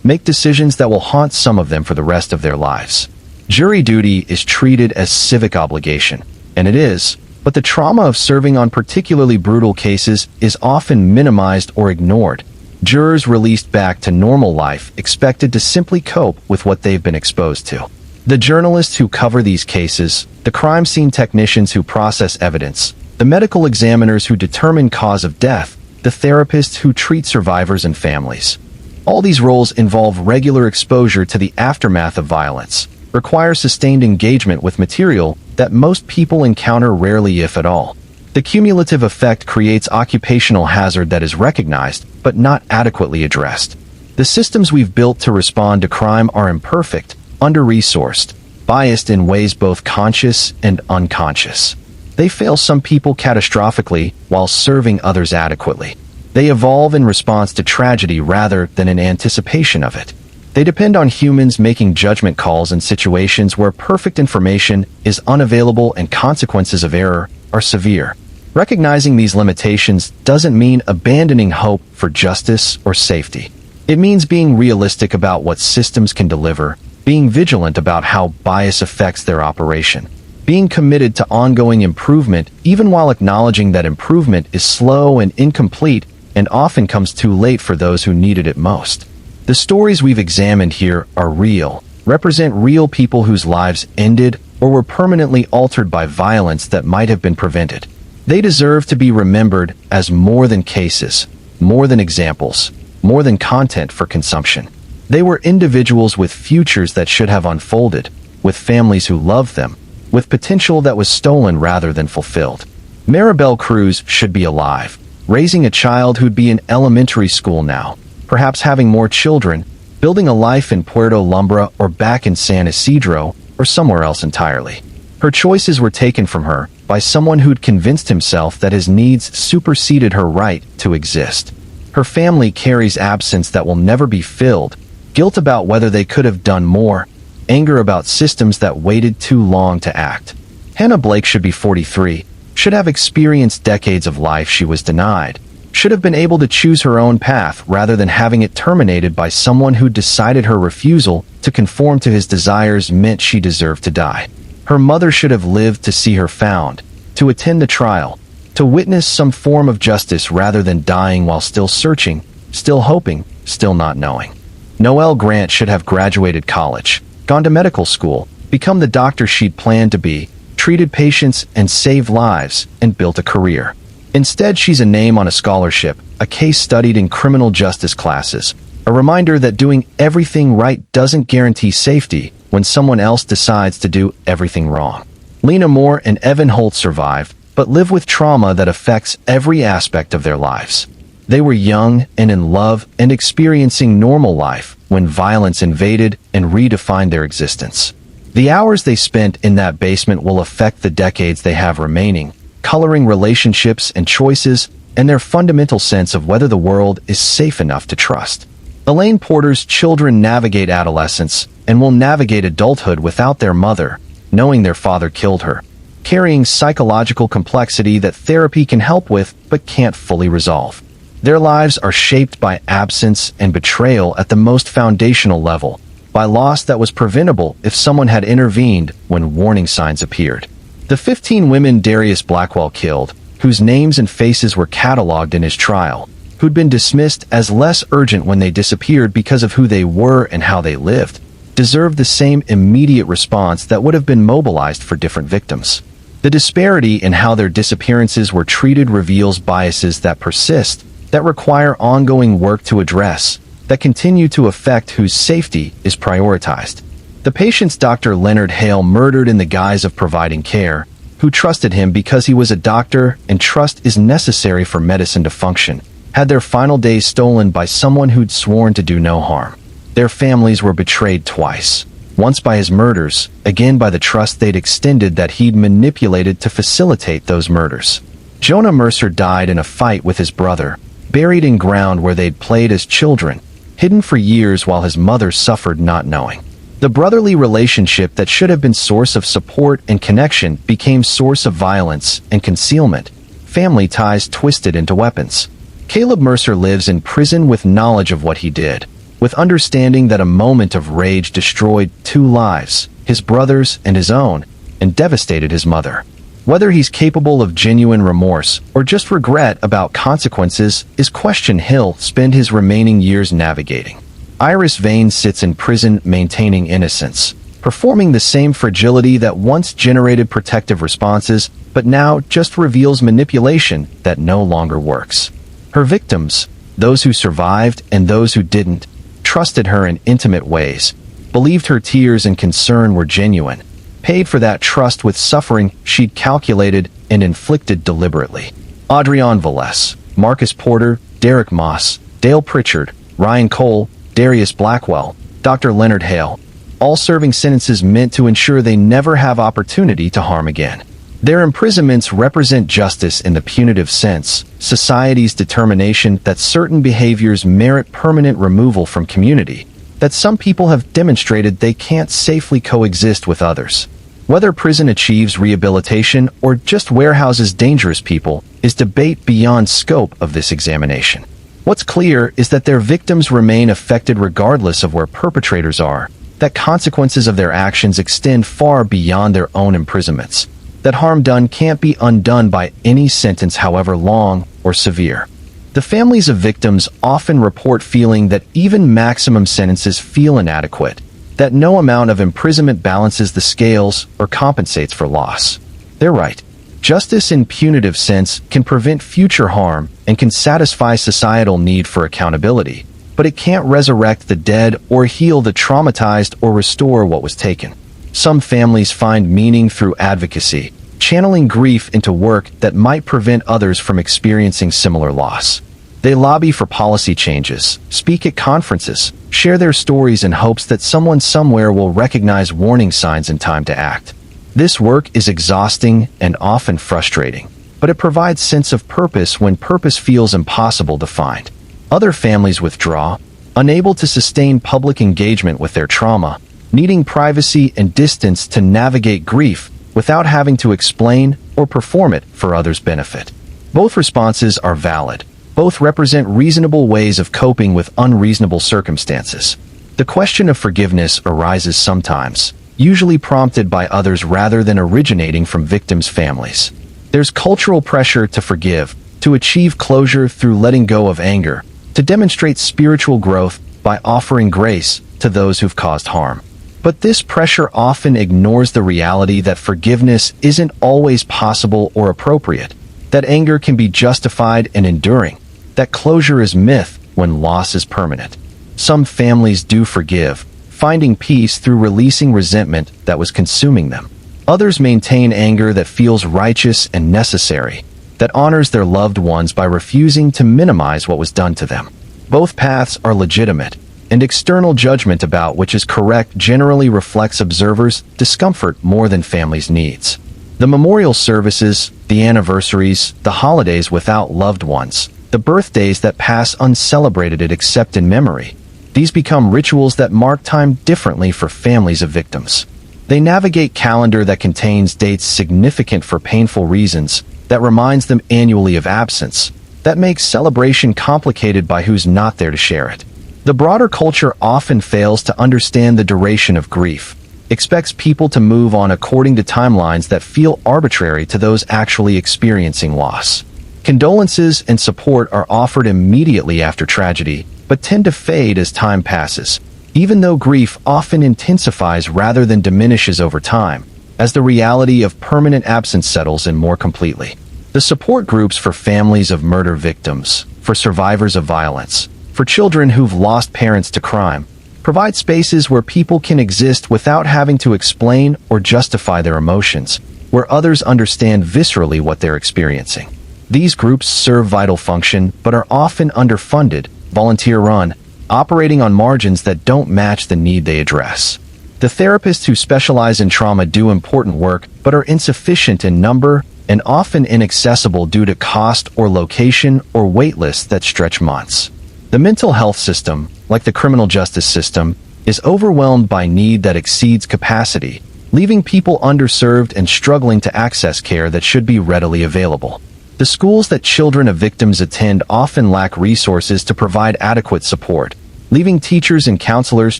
A: make decisions that will haunt some of them for the rest of their lives. Jury duty is treated as civic obligation, and it is, but the trauma of serving on particularly brutal cases is often minimized or ignored. Jurors released back to normal life expected to simply cope with what they've been exposed to. The journalists who cover these cases, the crime scene technicians who process evidence, the medical examiners who determine cause of death, the therapists who treat survivors and families. All these roles involve regular exposure to the aftermath of violence, require sustained engagement with material that most people encounter rarely if at all. The cumulative effect creates occupational hazard that is recognized, but not adequately addressed. The systems we've built to respond to crime are imperfect, under-resourced, biased in ways both conscious and unconscious. They fail some people catastrophically while serving others adequately. They evolve in response to tragedy rather than in anticipation of it. They depend on humans making judgment calls in situations where perfect information is unavailable and consequences of error are severe. Recognizing these limitations doesn't mean abandoning hope for justice or safety. It means being realistic about what systems can deliver, being vigilant about how bias affects their operation, being committed to ongoing improvement even while acknowledging that improvement is slow and incomplete and often comes too late for those who needed it most. The stories we've examined here are real, represent real people whose lives ended or were permanently altered by violence that might have been prevented. They deserve to be remembered as more than cases, more than examples, more than content for consumption. They were individuals with futures that should have unfolded, with families who loved them, with potential that was stolen rather than fulfilled. Maribel Cruz should be alive, raising a child who'd be in elementary school now, perhaps having more children, building a life in Puerto Lumbra or back in San Isidro or somewhere else entirely. Her choices were taken from her by someone who'd convinced himself that his needs superseded her right to exist. Her family carries absence that will never be filled, guilt about whether they could have done more, anger about systems that waited too long to act. Hannah Blake should be 43, should have experienced decades of life she was denied, should have been able to choose her own path rather than having it terminated by someone who decided her refusal to conform to his desires meant she deserved to die. Her mother should have lived to see her found, to attend the trial, to witness some form of justice rather than dying while still searching, still hoping, still not knowing. Noelle Grant should have graduated college, gone to medical school, become the doctor she'd planned to be, treated patients and saved lives, and built a career. Instead, she's a name on a scholarship, a case studied in criminal justice classes, a reminder that doing everything right doesn't guarantee safety when someone else decides to do everything wrong. Lena Moore and Evan Holt survived, but live with trauma that affects every aspect of their lives. They were young and in love and experiencing normal life when violence invaded and redefined their existence. The hours they spent in that basement will affect the decades they have remaining, coloring relationships and choices and their fundamental sense of whether the world is safe enough to trust. Elaine Porter's children navigate adolescence and will navigate adulthood without their mother, knowing their father killed her, carrying psychological complexity that therapy can help with but can't fully resolve. Their lives are shaped by absence and betrayal at the most foundational level, by loss that was preventable if someone had intervened when warning signs appeared. The 15 women Darius Blackwell killed, whose names and faces were cataloged in his trial, who'd been dismissed as less urgent when they disappeared because of who they were and how they lived, deserved the same immediate response that would have been mobilized for different victims. The disparity in how their disappearances were treated reveals biases that persist, that require ongoing work to address, that continue to affect whose safety is prioritized. The patient's Dr. Leonard Hale murdered in the guise of providing care, who trusted him because he was a doctor and trust is necessary for medicine to function, had their final days stolen by someone who'd sworn to do no harm. Their families were betrayed twice. Once by his murders, again by the trust they'd extended that he'd manipulated to facilitate those murders. Jonah Mercer died in a fight with his brother, buried in ground where they'd played as children, hidden for years while his mother suffered not knowing. The brotherly relationship that should have been source of support and connection became source of violence and concealment, family ties twisted into weapons. Caleb Mercer lives in prison with knowledge of what he did, with understanding that a moment of rage destroyed 2 lives, his brother's and his own, and devastated his mother. Whether he's capable of genuine remorse or just regret about consequences is question he'll spend his remaining years navigating. Iris Vane sits in prison maintaining innocence, performing the same fragility that once generated protective responses, but now just reveals manipulation that no longer works. Her victims, those who survived and those who didn't, trusted her in intimate ways, believed her tears and concern were genuine, paid for that trust with suffering she'd calculated and inflicted deliberately. Adrienne Valles, Marcus Porter, Derek Moss, Dale Pritchard, Ryan Cole, Darius Blackwell, Dr. Leonard Hale, all serving sentences meant to ensure they never have opportunity to harm again. Their imprisonments represent justice in the punitive sense, society's determination that certain behaviors merit permanent removal from community, that some people have demonstrated they can't safely coexist with others. Whether prison achieves rehabilitation or just warehouses dangerous people is debate beyond scope of this examination. What's clear is that their victims remain affected regardless of where perpetrators are, that consequences of their actions extend far beyond their own imprisonments, that harm done can't be undone by any sentence however long or severe. The families of victims often report feeling that even maximum sentences feel inadequate, that no amount of imprisonment balances the scales or compensates for loss. They're right. Justice in punitive sense can prevent future harm and can satisfy societal need for accountability, but it can't resurrect the dead or heal the traumatized or restore what was taken. Some families find meaning through advocacy, channeling grief into work that might prevent others from experiencing similar loss. They lobby for policy changes, speak at conferences, share their stories in hopes that someone somewhere will recognize warning signs in time to act. This work is exhausting and often frustrating, but it provides sense of purpose when purpose feels impossible to find. Other families withdraw, unable to sustain public engagement with their trauma, needing privacy and distance to navigate grief without having to explain or perform it for others' benefit. Both responses are valid. Both represent reasonable ways of coping with unreasonable circumstances. The question of forgiveness arises sometimes, usually prompted by others rather than originating from victims' families. There's cultural pressure to forgive, to achieve closure through letting go of anger, to demonstrate spiritual growth by offering grace to those who've caused harm. But this pressure often ignores the reality that forgiveness isn't always possible or appropriate, that anger can be justified and enduring, that closure is myth when loss is permanent. Some families do forgive, finding peace through releasing resentment that was consuming them. Others maintain anger that feels righteous and necessary, that honors their loved ones by refusing to minimize what was done to them. Both paths are legitimate, and external judgment about which is correct generally reflects observers' discomfort more than families' needs. The memorial services, the anniversaries, the holidays without loved ones, the birthdays that pass uncelebrated except in memory, these become rituals that mark time differently for families of victims. They navigate calendar that contains dates significant for painful reasons, that reminds them annually of absence, that makes celebration complicated by who's not there to share it. The broader culture often fails to understand the duration of grief, expects people to move on according to timelines that feel arbitrary to those actually experiencing loss. Condolences and support are offered immediately after tragedy, but tend to fade as time passes, even though grief often intensifies rather than diminishes over time, as the reality of permanent absence settles in more completely. The support groups for families of murder victims, for survivors of violence, for children who've lost parents to crime, provide spaces where people can exist without having to explain or justify their emotions, where others understand viscerally what they're experiencing. These groups serve vital function but are often underfunded, volunteer-run, operating on margins that don't match the need they address. The therapists who specialize in trauma do important work but are insufficient in number and often inaccessible due to cost or location or wait lists that stretch months. The mental health system, like the criminal justice system, is overwhelmed by need that exceeds capacity, leaving people underserved and struggling to access care that should be readily available. The schools that children of victims attend often lack resources to provide adequate support, leaving teachers and counselors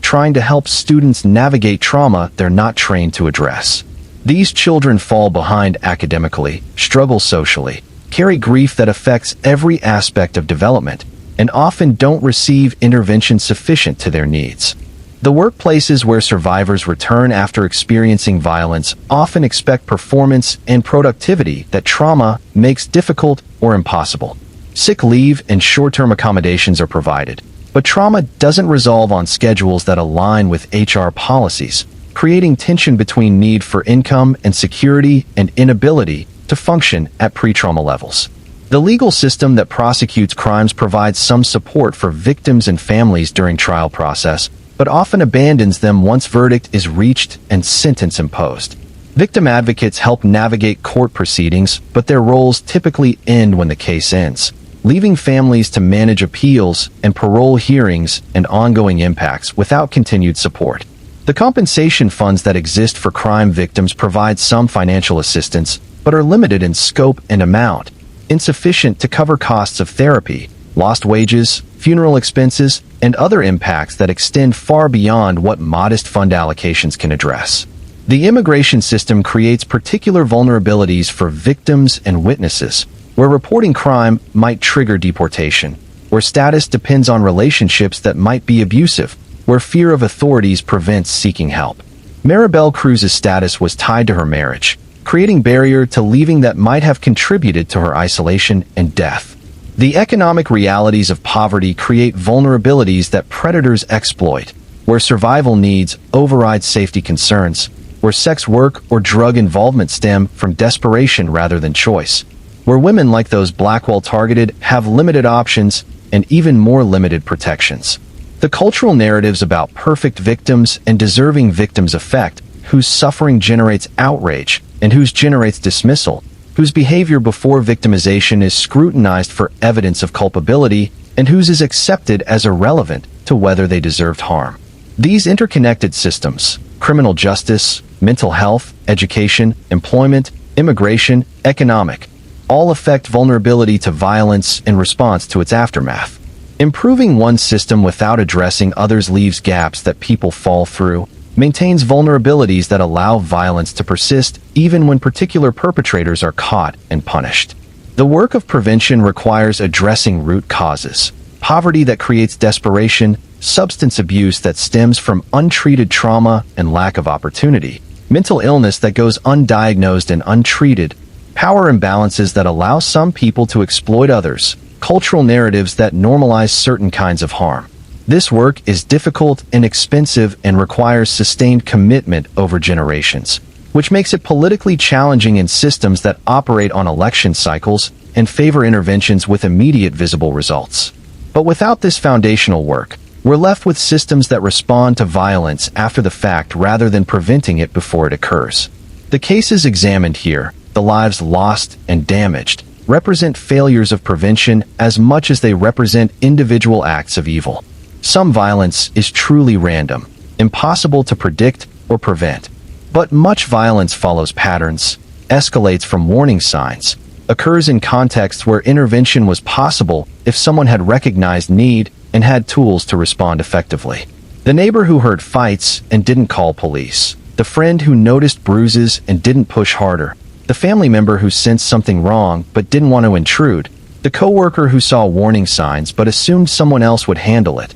A: trying to help students navigate trauma they're not trained to address. These children fall behind academically, struggle socially, carry grief that affects every aspect of development, and often don't receive intervention sufficient to their needs. The workplaces where survivors return after experiencing violence often expect performance and productivity that trauma makes difficult or impossible. Sick leave and short-term accommodations are provided, but trauma doesn't resolve on schedules that align with HR policies, creating tension between need for income and security and inability to function at pre-trauma levels. The legal system that prosecutes crimes provides some support for victims and families during trial process, but often abandons them once verdict is reached and sentence imposed. Victim advocates help navigate court proceedings, but their roles typically end when the case ends, leaving families to manage appeals and parole hearings and ongoing impacts without continued support. The compensation funds that exist for crime victims provide some financial assistance, but are limited in scope and amount, insufficient to cover costs of therapy, lost wages, funeral expenses, and other impacts that extend far beyond what modest fund allocations can address. The immigration system creates particular vulnerabilities for victims and witnesses, where reporting crime might trigger deportation, where status depends on relationships that might be abusive, where fear of authorities prevents seeking help. Maribel Cruz's status was tied to her marriage, creating barrier to leaving that might have contributed to her isolation and death. The economic realities of poverty create vulnerabilities that predators exploit, where survival needs override safety concerns, where sex work or drug involvement stem from desperation rather than choice, where women like those Blackwell targeted have limited options and even more limited protections. The cultural narratives about perfect victims and deserving victims affect whose suffering generates outrage and whose generates dismissal, whose behavior before victimization is scrutinized for evidence of culpability and whose is accepted as irrelevant to whether they deserved harm. These interconnected systems, criminal justice, mental health, education, employment, immigration, economic, all affect vulnerability to violence in response to its aftermath. Improving one system without addressing others leaves gaps that people fall through, maintains vulnerabilities that allow violence to persist even when particular perpetrators are caught and punished. The work of prevention requires addressing root causes: poverty that creates desperation, substance abuse that stems from untreated trauma and lack of opportunity, mental illness that goes undiagnosed and untreated, power imbalances that allow some people to exploit others, cultural narratives that normalize certain kinds of harm. This work is difficult and expensive and requires sustained commitment over generations, which makes it politically challenging in systems that operate on election cycles and favor interventions with immediate visible results. But without this foundational work, we're left with systems that respond to violence after the fact rather than preventing it before it occurs. The cases examined here, the lives lost and damaged, represent failures of prevention as much as they represent individual acts of evil. Some violence is truly random, impossible to predict or prevent. But much violence follows patterns, escalates from warning signs, occurs in contexts where intervention was possible if someone had recognized need and had tools to respond effectively. The neighbor who heard fights and didn't call police, the friend who noticed bruises and didn't push harder, the family member who sensed something wrong but didn't want to intrude, the coworker who saw warning signs but assumed someone else would handle it.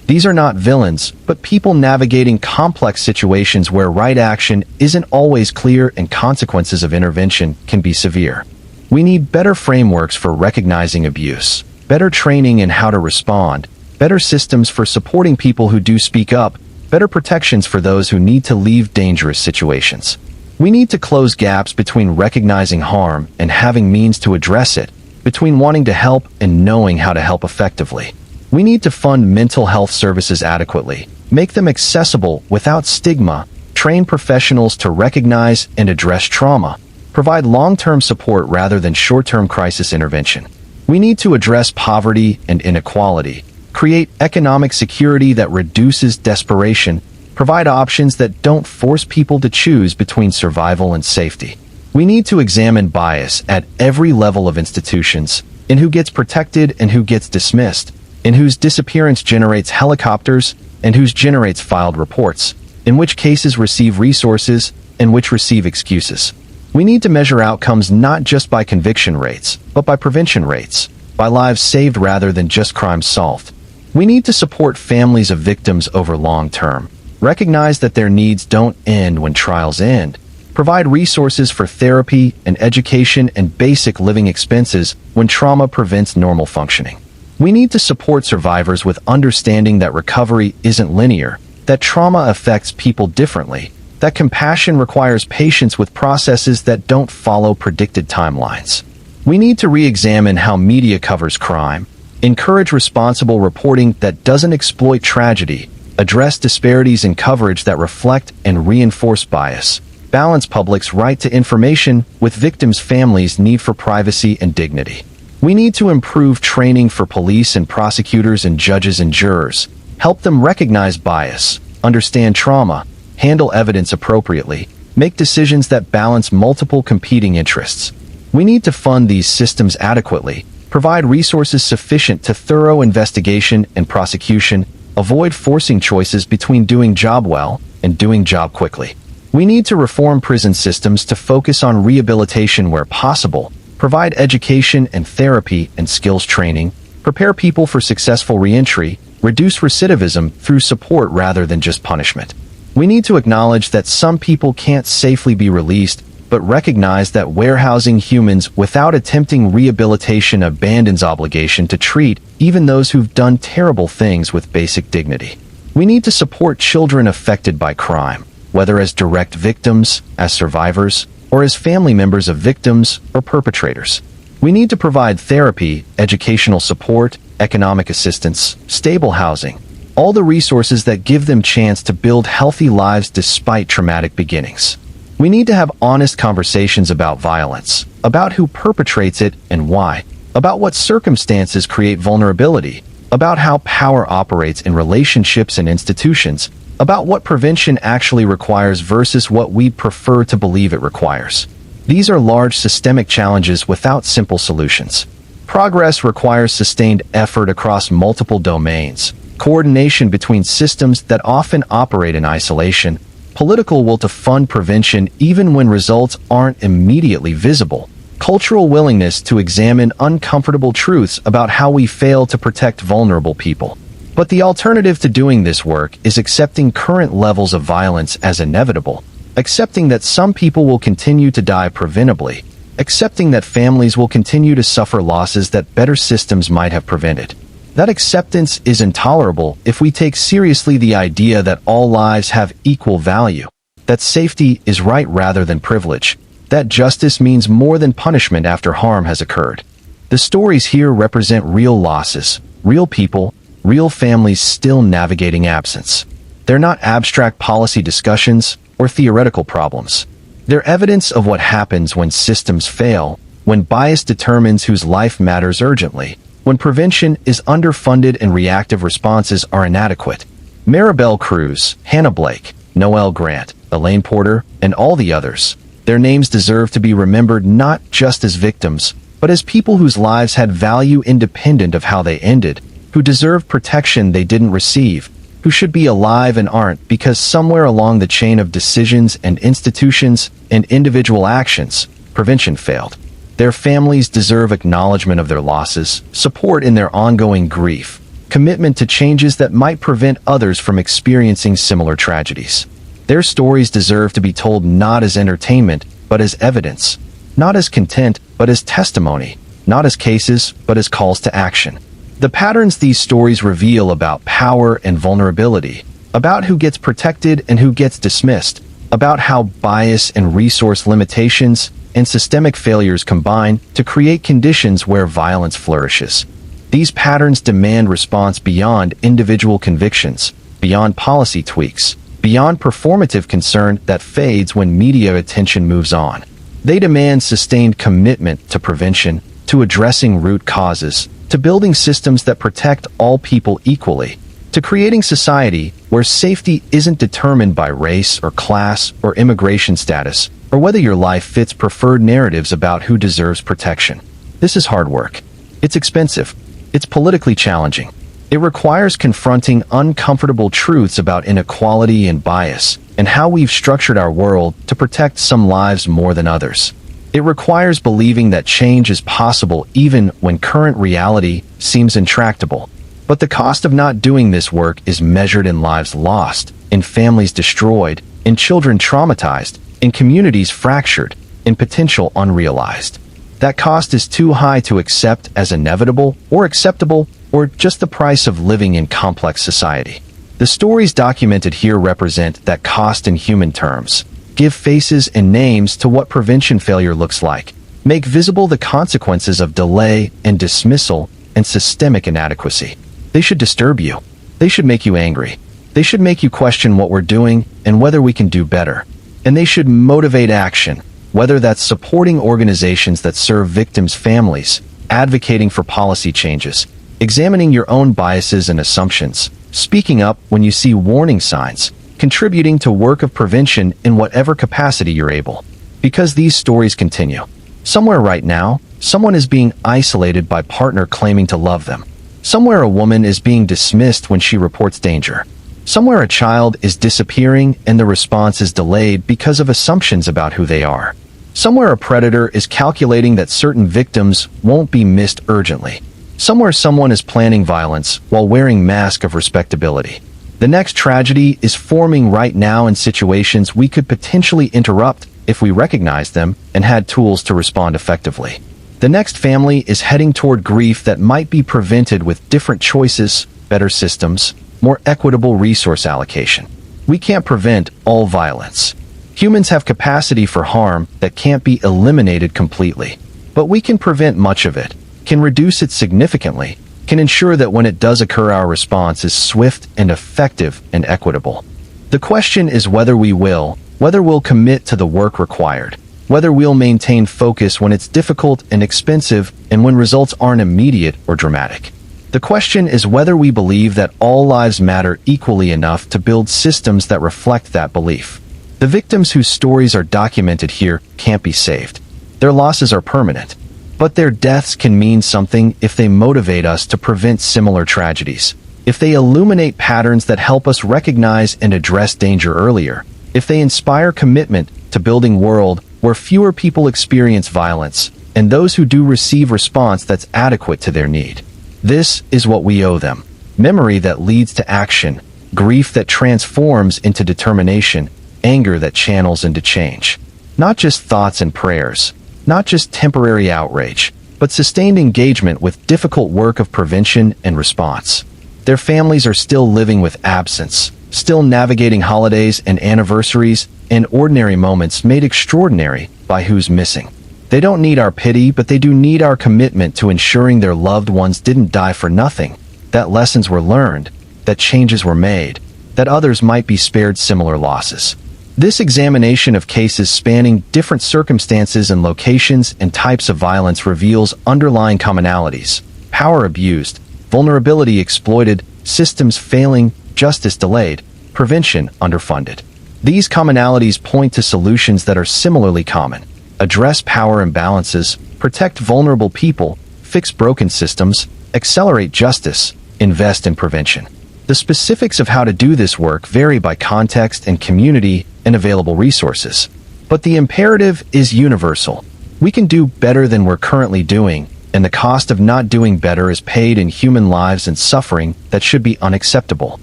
A: These are not villains, but people navigating complex situations where right action isn't always clear and consequences of intervention can be severe. We need better frameworks for recognizing abuse, better training in how to respond, better systems for supporting people who do speak up, better protections for those who need to leave dangerous situations. We need to close gaps between recognizing harm and having means to address it, between wanting to help and knowing how to help effectively. We need to fund mental health services adequately, make them accessible without stigma, train professionals to recognize and address trauma, provide long-term support rather than short-term crisis intervention. We need to address poverty and inequality, create economic security that reduces desperation, provide options that don't force people to choose between survival and safety. We need to examine bias at every level of institutions, in who gets protected and who gets dismissed, in whose disappearance generates helicopters and whose generates filed reports, in which cases receive resources and which receive excuses. We need to measure outcomes not just by conviction rates, but by prevention rates, by lives saved rather than just crimes solved. We need to support families of victims over long term, recognize that their needs don't end when trials end, provide resources for therapy and education and basic living expenses when trauma prevents normal functioning. We need to support survivors with understanding that recovery isn't linear, that trauma affects people differently, that compassion requires patience with processes that don't follow predicted timelines. We need to re-examine how media covers crime, encourage responsible reporting that doesn't exploit tragedy, address disparities in coverage that reflect and reinforce bias, balance public's right to information with victims' families' need for privacy and dignity. We need to improve training for police and prosecutors and judges and jurors, help them recognize bias, understand trauma, handle evidence appropriately, make decisions that balance multiple competing interests. We need to fund these systems adequately, provide resources sufficient to thorough investigation and prosecution, avoid forcing choices between doing job well and doing job quickly. We need to reform prison systems to focus on rehabilitation where possible, provide education and therapy and skills training, prepare people for successful reentry, reduce recidivism through support rather than just punishment. We need to acknowledge that some people can't safely be released, but recognize that warehousing humans without attempting rehabilitation abandons obligation to treat even those who've done terrible things with basic dignity. We need to support children affected by crime, whether as direct victims, as survivors, or as family members of victims or perpetrators. We need to provide therapy, educational support, economic assistance, stable housing, all the resources that give them chance to build healthy lives despite traumatic beginnings. We need to have honest conversations about violence, about who perpetrates it and why, about what circumstances create vulnerability, about how power operates in relationships and institutions, about what prevention actually requires versus what we prefer to believe it requires. These are large systemic challenges without simple solutions. Progress requires sustained effort across multiple domains, coordination between systems that often operate in isolation, political will to fund prevention even when results aren't immediately visible, cultural willingness to examine uncomfortable truths about how we fail to protect vulnerable people. But the alternative to doing this work is accepting current levels of violence as inevitable, accepting that some people will continue to die preventably, accepting that families will continue to suffer losses that better systems might have prevented. That acceptance is intolerable if we take seriously the idea that all lives have equal value, that safety is right rather than privilege, that justice means more than punishment after harm has occurred. The stories here represent real losses, real people, real families still navigating absence. They're not abstract policy discussions or theoretical problems. They're evidence of what happens when systems fail, when bias determines whose life matters urgently, when prevention is underfunded and reactive responses are inadequate. Maribel Cruz, Hannah Blake, Noel Grant, Elaine Porter, and all the others. Their names deserve to be remembered not just as victims, but as people whose lives had value independent of how they ended, who deserved protection they didn't receive, who should be alive and aren't because somewhere along the chain of decisions and institutions and individual actions, prevention failed. Their families deserve acknowledgement of their losses, support in their ongoing grief, commitment to changes that might prevent others from experiencing similar tragedies. Their stories deserve to be told not as entertainment, but as evidence, not as content, but as testimony, not as cases, but as calls to action. The patterns these stories reveal about power and vulnerability, about who gets protected and who gets dismissed, about how bias and resource limitations and systemic failures combine to create conditions where violence flourishes. These patterns demand response beyond individual convictions, beyond policy tweaks, beyond performative concern that fades when media attention moves on. They demand sustained commitment to prevention, to addressing root causes, to building systems that protect all people equally, to creating society where safety isn't determined by race or class or immigration status, or whether your life fits preferred narratives about who deserves protection. This is hard work. It's expensive. It's politically challenging. It requires confronting uncomfortable truths about inequality and bias, and how we've structured our world to protect some lives more than others. It requires believing that change is possible even when current reality seems intractable. But the cost of not doing this work is measured in lives lost, in families destroyed, in children traumatized, in communities fractured, in potential unrealized. That cost is too high to accept as inevitable or acceptable or just the price of living in complex society. The stories documented here represent that cost in human terms. Give faces and names to what prevention failure looks like. Make visible the consequences of delay and dismissal and systemic inadequacy. They should disturb you. They should make you angry. They should make you question what we're doing and whether we can do better. And they should motivate action, whether that's supporting organizations that serve victims' families, advocating for policy changes, examining your own biases and assumptions, speaking up when you see warning signs, contributing to work of prevention in whatever capacity you're able. Because these stories continue. Somewhere right now, someone is being isolated by partner claiming to love them. Somewhere a woman is being dismissed when she reports danger. Somewhere a child is disappearing and the response is delayed because of assumptions about who they are. Somewhere a predator is calculating that certain victims won't be missed urgently. Somewhere someone is planning violence while wearing mask of respectability. The next tragedy is forming right now in situations we could potentially interrupt if we recognized them and had tools to respond effectively. The next family is heading toward grief that might be prevented with different choices, better systems, more equitable resource allocation. We can't prevent all violence. Humans have capacity for harm that can't be eliminated completely. But we can prevent much of it, can reduce it significantly, can ensure that when it does occur our response is swift and effective and equitable. The question is whether we'll commit to the work required, whether we'll maintain focus when it's difficult and expensive and when results aren't immediate or dramatic. The question is whether we believe that all lives matter equally enough to build systems that reflect that belief. The victims whose stories are documented here can't be saved. Their losses are permanent. But their deaths can mean something if they motivate us to prevent similar tragedies. If they illuminate patterns that help us recognize and address danger earlier. If they inspire commitment to building a world where fewer people experience violence, and those who do receive response that's adequate to their need. This is what we owe them. Memory that leads to action, grief that transforms into determination, anger that channels into change. Not just thoughts and prayers, not just temporary outrage, but sustained engagement with difficult work of prevention and response. Their families are still living with absence, still navigating holidays and anniversaries and ordinary moments made extraordinary by who's missing. They don't need our pity, but they do need our commitment to ensuring their loved ones didn't die for nothing, that lessons were learned, that changes were made, that others might be spared similar losses. This examination of cases spanning different circumstances and locations and types of violence reveals underlying commonalities: power abused, vulnerability exploited, systems failing, justice delayed, prevention underfunded. These commonalities point to solutions that are similarly common: address power imbalances, protect vulnerable people, fix broken systems, accelerate justice, invest in prevention. The specifics of how to do this work vary by context and community and available resources. But the imperative is universal. We can do better than we're currently doing, and the cost of not doing better is paid in human lives and suffering that should be unacceptable.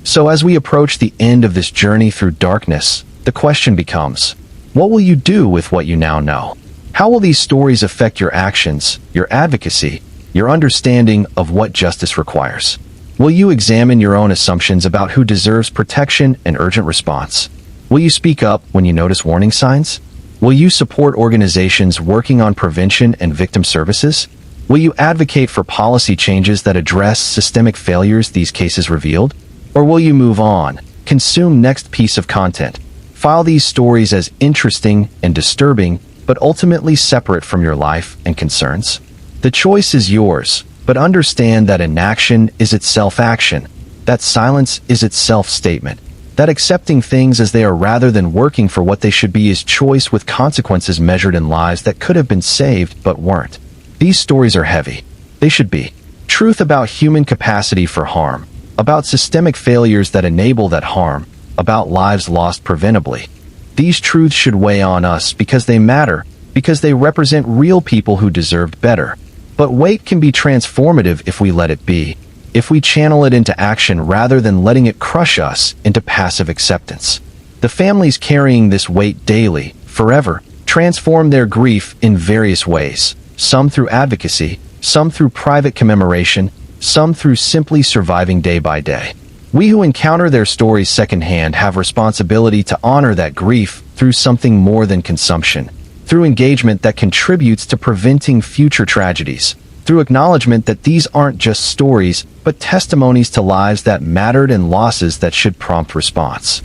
A: So as we approach the end of this journey through darkness, the question becomes, what will you do with what you now know? How will these stories affect your actions, your advocacy, your understanding of what justice requires? Will you examine your own assumptions about who deserves protection and urgent response? Will you speak up when you notice warning signs? Will you support organizations working on prevention and victim services? Will you advocate for policy changes that address systemic failures these cases revealed? Or will you move on, consume next piece of content, file these stories as interesting and disturbing, but ultimately separate from your life and concerns? The choice is yours, but understand that inaction is itself action, that silence is itself statement, that accepting things as they are rather than working for what they should be is choice with consequences measured in lives that could have been saved but weren't. These stories are heavy. They should be. Truth about human capacity for harm, about systemic failures that enable that harm, about lives lost preventably. These truths should weigh on us because they matter, because they represent real people who deserved better. But weight can be transformative if we let it be, if we channel it into action rather than letting it crush us into passive acceptance. The families carrying this weight daily, forever, transform their grief in various ways, some through advocacy, some through private commemoration, some through simply surviving day by day. We who encounter their stories secondhand have responsibility to honor that grief through something more than consumption, through engagement that contributes to preventing future tragedies, through acknowledgement that these aren't just stories, but testimonies to lives that mattered and losses that should prompt response.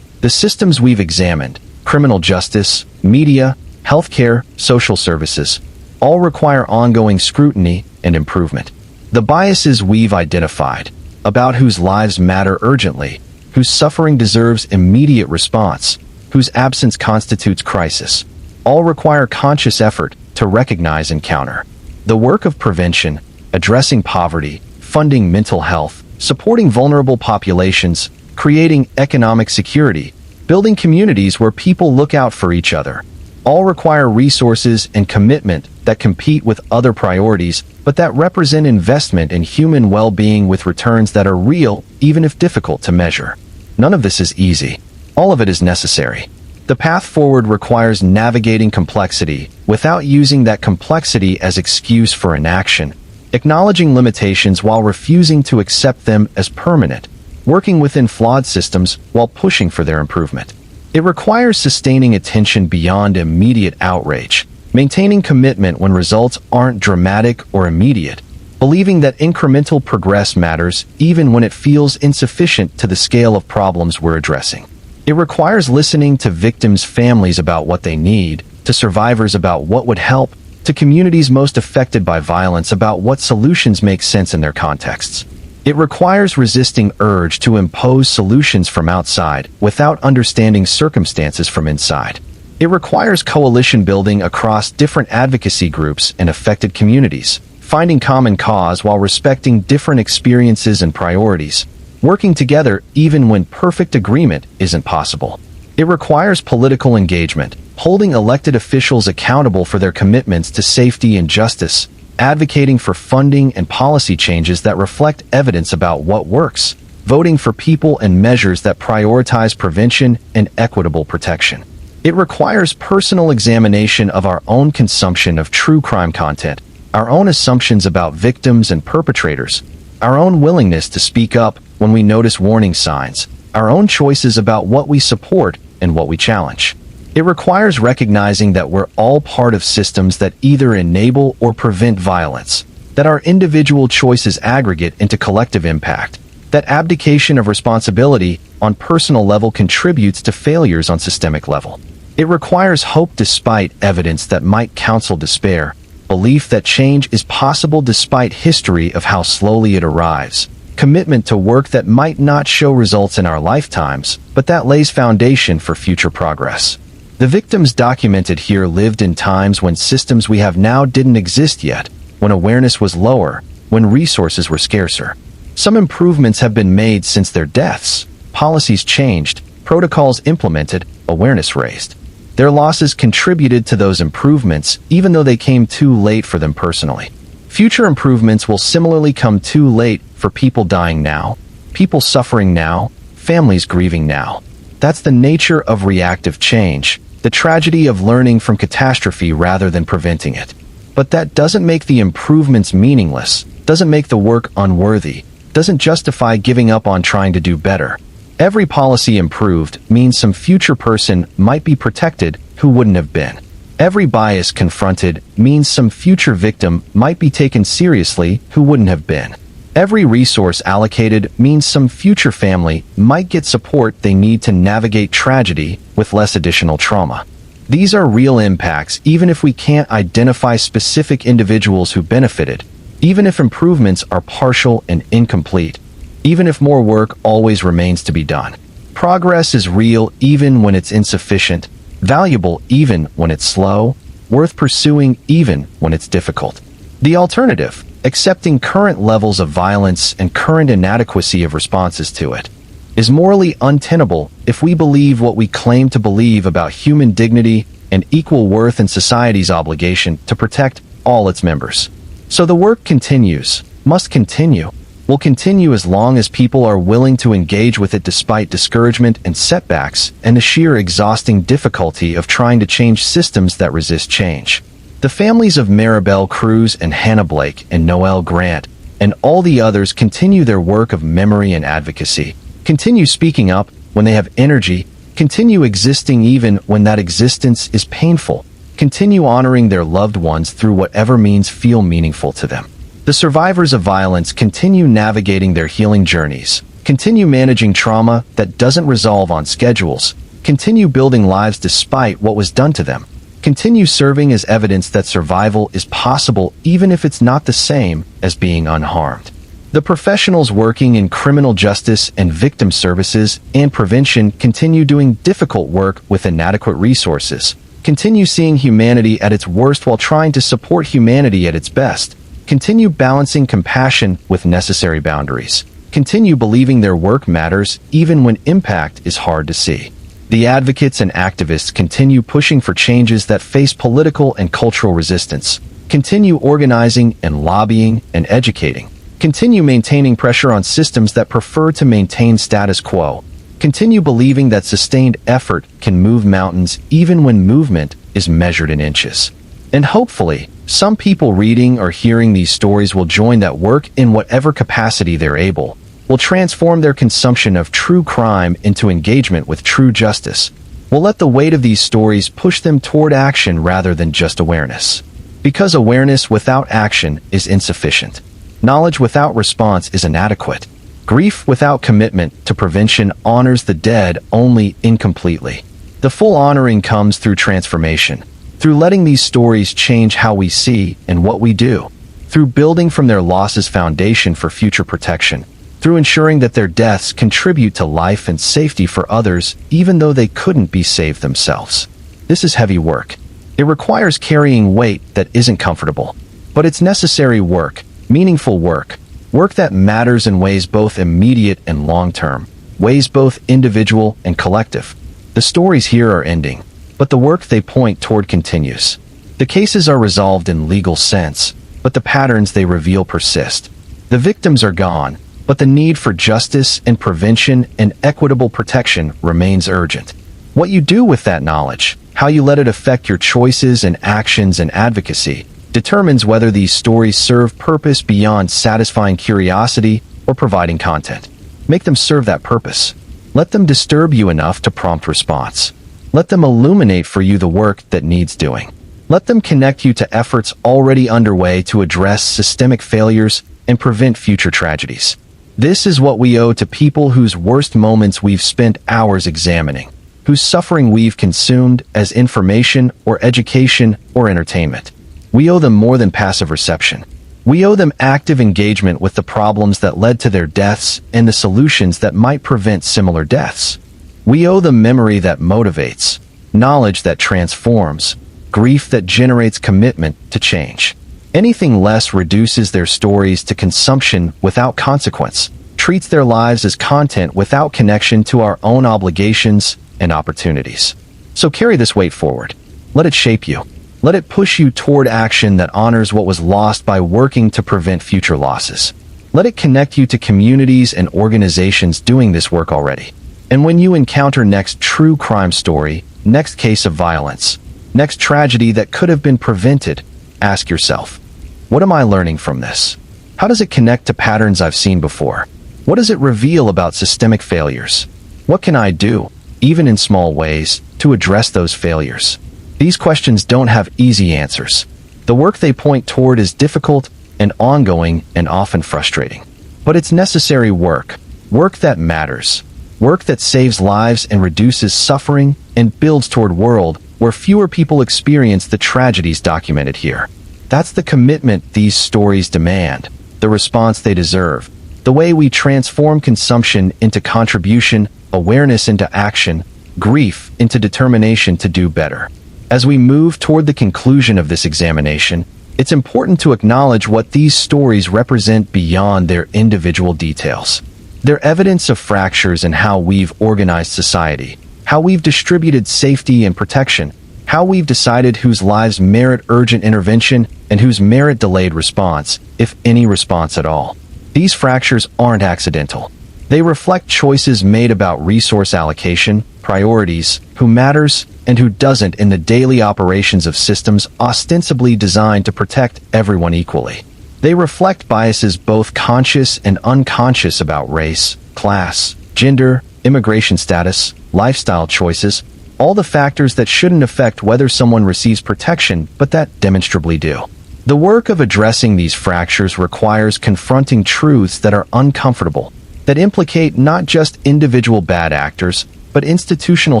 A: The systems we've examined, criminal justice, media, healthcare, social services, all require ongoing scrutiny and improvement. The biases we've identified, about whose lives matter urgently, whose suffering deserves immediate response, whose absence constitutes crisis, all require conscious effort to recognize and counter. The work of prevention, addressing poverty, funding mental health, supporting vulnerable populations, creating economic security, building communities where people look out for each other, all require resources and commitment that compete with other priorities, but that represent investment in human well-being with returns that are real, even if difficult to measure. None of this is easy. All of it is necessary. The path forward requires navigating complexity without using that complexity as excuse for inaction, acknowledging limitations while refusing to accept them as permanent, working within flawed systems while pushing for their improvement. It requires sustaining attention beyond immediate outrage, maintaining commitment when results aren't dramatic or immediate, believing that incremental progress matters even when it feels insufficient to the scale of problems we're addressing. It requires listening to victims' families about what they need, to survivors about what would help, to communities most affected by violence about what solutions make sense in their contexts. It requires resisting urge to impose solutions from outside without understanding circumstances from inside. It requires coalition building across different advocacy groups and affected communities, finding common cause while respecting different experiences and priorities, working together even when perfect agreement isn't possible. It requires political engagement, holding elected officials accountable for their commitments to safety and justice, advocating for funding and policy changes that reflect evidence about what works, voting for people and measures that prioritize prevention and equitable protection. It requires personal examination of our own consumption of true crime content, our own assumptions about victims and perpetrators, our own willingness to speak up when we notice warning signs, our own choices about what we support and what we challenge. It requires recognizing that we're all part of systems that either enable or prevent violence, that our individual choices aggregate into collective impact, that abdication of responsibility on personal level contributes to failures on systemic level. It requires hope despite evidence that might counsel despair, belief that change is possible despite history of how slowly it arrives, commitment to work that might not show results in our lifetimes, but that lays foundation for future progress. The victims documented here lived in times when systems we have now didn't exist yet, when awareness was lower, when resources were scarcer. Some improvements have been made since their deaths, policies changed, protocols implemented, awareness raised. Their losses contributed to those improvements, even though they came too late for them personally. Future improvements will similarly come too late for people dying now, people suffering now, families grieving now. That's the nature of reactive change, the tragedy of learning from catastrophe rather than preventing it. But that doesn't make the improvements meaningless, doesn't make the work unworthy, doesn't justify giving up on trying to do better. Every policy improved means some future person might be protected who wouldn't have been. Every bias confronted means some future victim might be taken seriously who wouldn't have been. Every resource allocated means some future family might get support they need to navigate tragedy with less additional trauma. These are real impacts even if we can't identify specific individuals who benefited, even if improvements are partial and incomplete, even if more work always remains to be done. Progress is real even when it's insufficient, valuable even when it's slow, worth pursuing even when it's difficult. The alternative, accepting current levels of violence and current inadequacy of responses to it, is morally untenable if we believe what we claim to believe about human dignity and equal worth and society's obligation to protect all its members. So the work continues, must continue, will continue as long as people are willing to engage with it despite discouragement and setbacks and the sheer exhausting difficulty of trying to change systems that resist change. The families of Maribel Cruz and Hannah Blake and Noel Grant and all the others continue their work of memory and advocacy, continue speaking up when they have energy, continue existing even when that existence is painful, continue honoring their loved ones through whatever means feel meaningful to them. The survivors of violence continue navigating their healing journeys, continue managing trauma that doesn't resolve on schedules, continue building lives despite what was done to them, continue serving as evidence that survival is possible even if it's not the same as being unharmed. The professionals working in criminal justice and victim services and prevention continue doing difficult work with inadequate resources, continue seeing humanity at its worst while trying to support humanity at its best, continue balancing compassion with necessary boundaries, continue believing their work matters even when impact is hard to see. The advocates and activists continue pushing for changes that face political and cultural resistance, continue organizing and lobbying and educating, continue maintaining pressure on systems that prefer to maintain status quo, continue believing that sustained effort can move mountains even when movement is measured in inches. And hopefully, some people reading or hearing these stories will join that work in whatever capacity they're able, will transform their consumption of true crime into engagement with true justice, will let the weight of these stories push them toward action rather than just awareness. Because awareness without action is insufficient. Knowledge without response is inadequate. Grief without commitment to prevention honors the dead only incompletely. The full honoring comes through transformation, through letting these stories change how we see and what we do, through building from their losses foundation for future protection, through ensuring that their deaths contribute to life and safety for others even though they couldn't be saved themselves. This is heavy work. It requires carrying weight that isn't comfortable. But it's necessary work, meaningful work, work that matters in ways both immediate and long-term, ways both individual and collective. The stories here are ending, but the work they point toward continues. The cases are resolved in legal sense, but the patterns they reveal persist. The victims are gone, but the need for justice and prevention and equitable protection remains urgent. What you do with that knowledge, how you let it affect your choices and actions and advocacy, determines whether these stories serve purpose beyond satisfying curiosity or providing content. Make them serve that purpose. Let them disturb you enough to prompt response. Let them illuminate for you the work that needs doing. Let them connect you to efforts already underway to address systemic failures and prevent future tragedies. This is what we owe to people whose worst moments we've spent hours examining, whose suffering we've consumed as information or education or entertainment. We owe them more than passive reception. We owe them active engagement with the problems that led to their deaths and the solutions that might prevent similar deaths. We owe them memory that motivates, knowledge that transforms, grief that generates commitment to change. Anything less reduces their stories to consumption without consequence, treats their lives as content without connection to our own obligations and opportunities. So carry this weight forward. Let it shape you. Let it push you toward action that honors what was lost by working to prevent future losses. Let it connect you to communities and organizations doing this work already. And when you encounter next true crime story, next case of violence, next tragedy that could have been prevented, ask yourself, what am I learning from this? How does it connect to patterns I've seen before? What does it reveal about systemic failures? What can I do, even in small ways, to address those failures? These questions don't have easy answers. The work they point toward is difficult and ongoing and often frustrating. But it's necessary work, work that matters, work that saves lives and reduces suffering and builds toward a world where fewer people experience the tragedies documented here. That's the commitment these stories demand, the response they deserve, the way we transform consumption into contribution, awareness into action, grief into determination to do better. As we move toward the conclusion of this examination, it's important to acknowledge what these stories represent beyond their individual details. They're evidence of fractures in how we've organized society, how we've distributed safety and protection, how we've decided whose lives merit urgent intervention and whose merit delayed response, if any response at all. These fractures aren't accidental. They reflect choices made about resource allocation, priorities, who matters and who doesn't in the daily operations of systems ostensibly designed to protect everyone equally. They reflect biases both conscious and unconscious about race, class, gender, immigration status, lifestyle choices, all the factors that shouldn't affect whether someone receives protection but that demonstrably do. The work of addressing these fractures requires confronting truths that are uncomfortable, that implicate not just individual bad actors, but institutional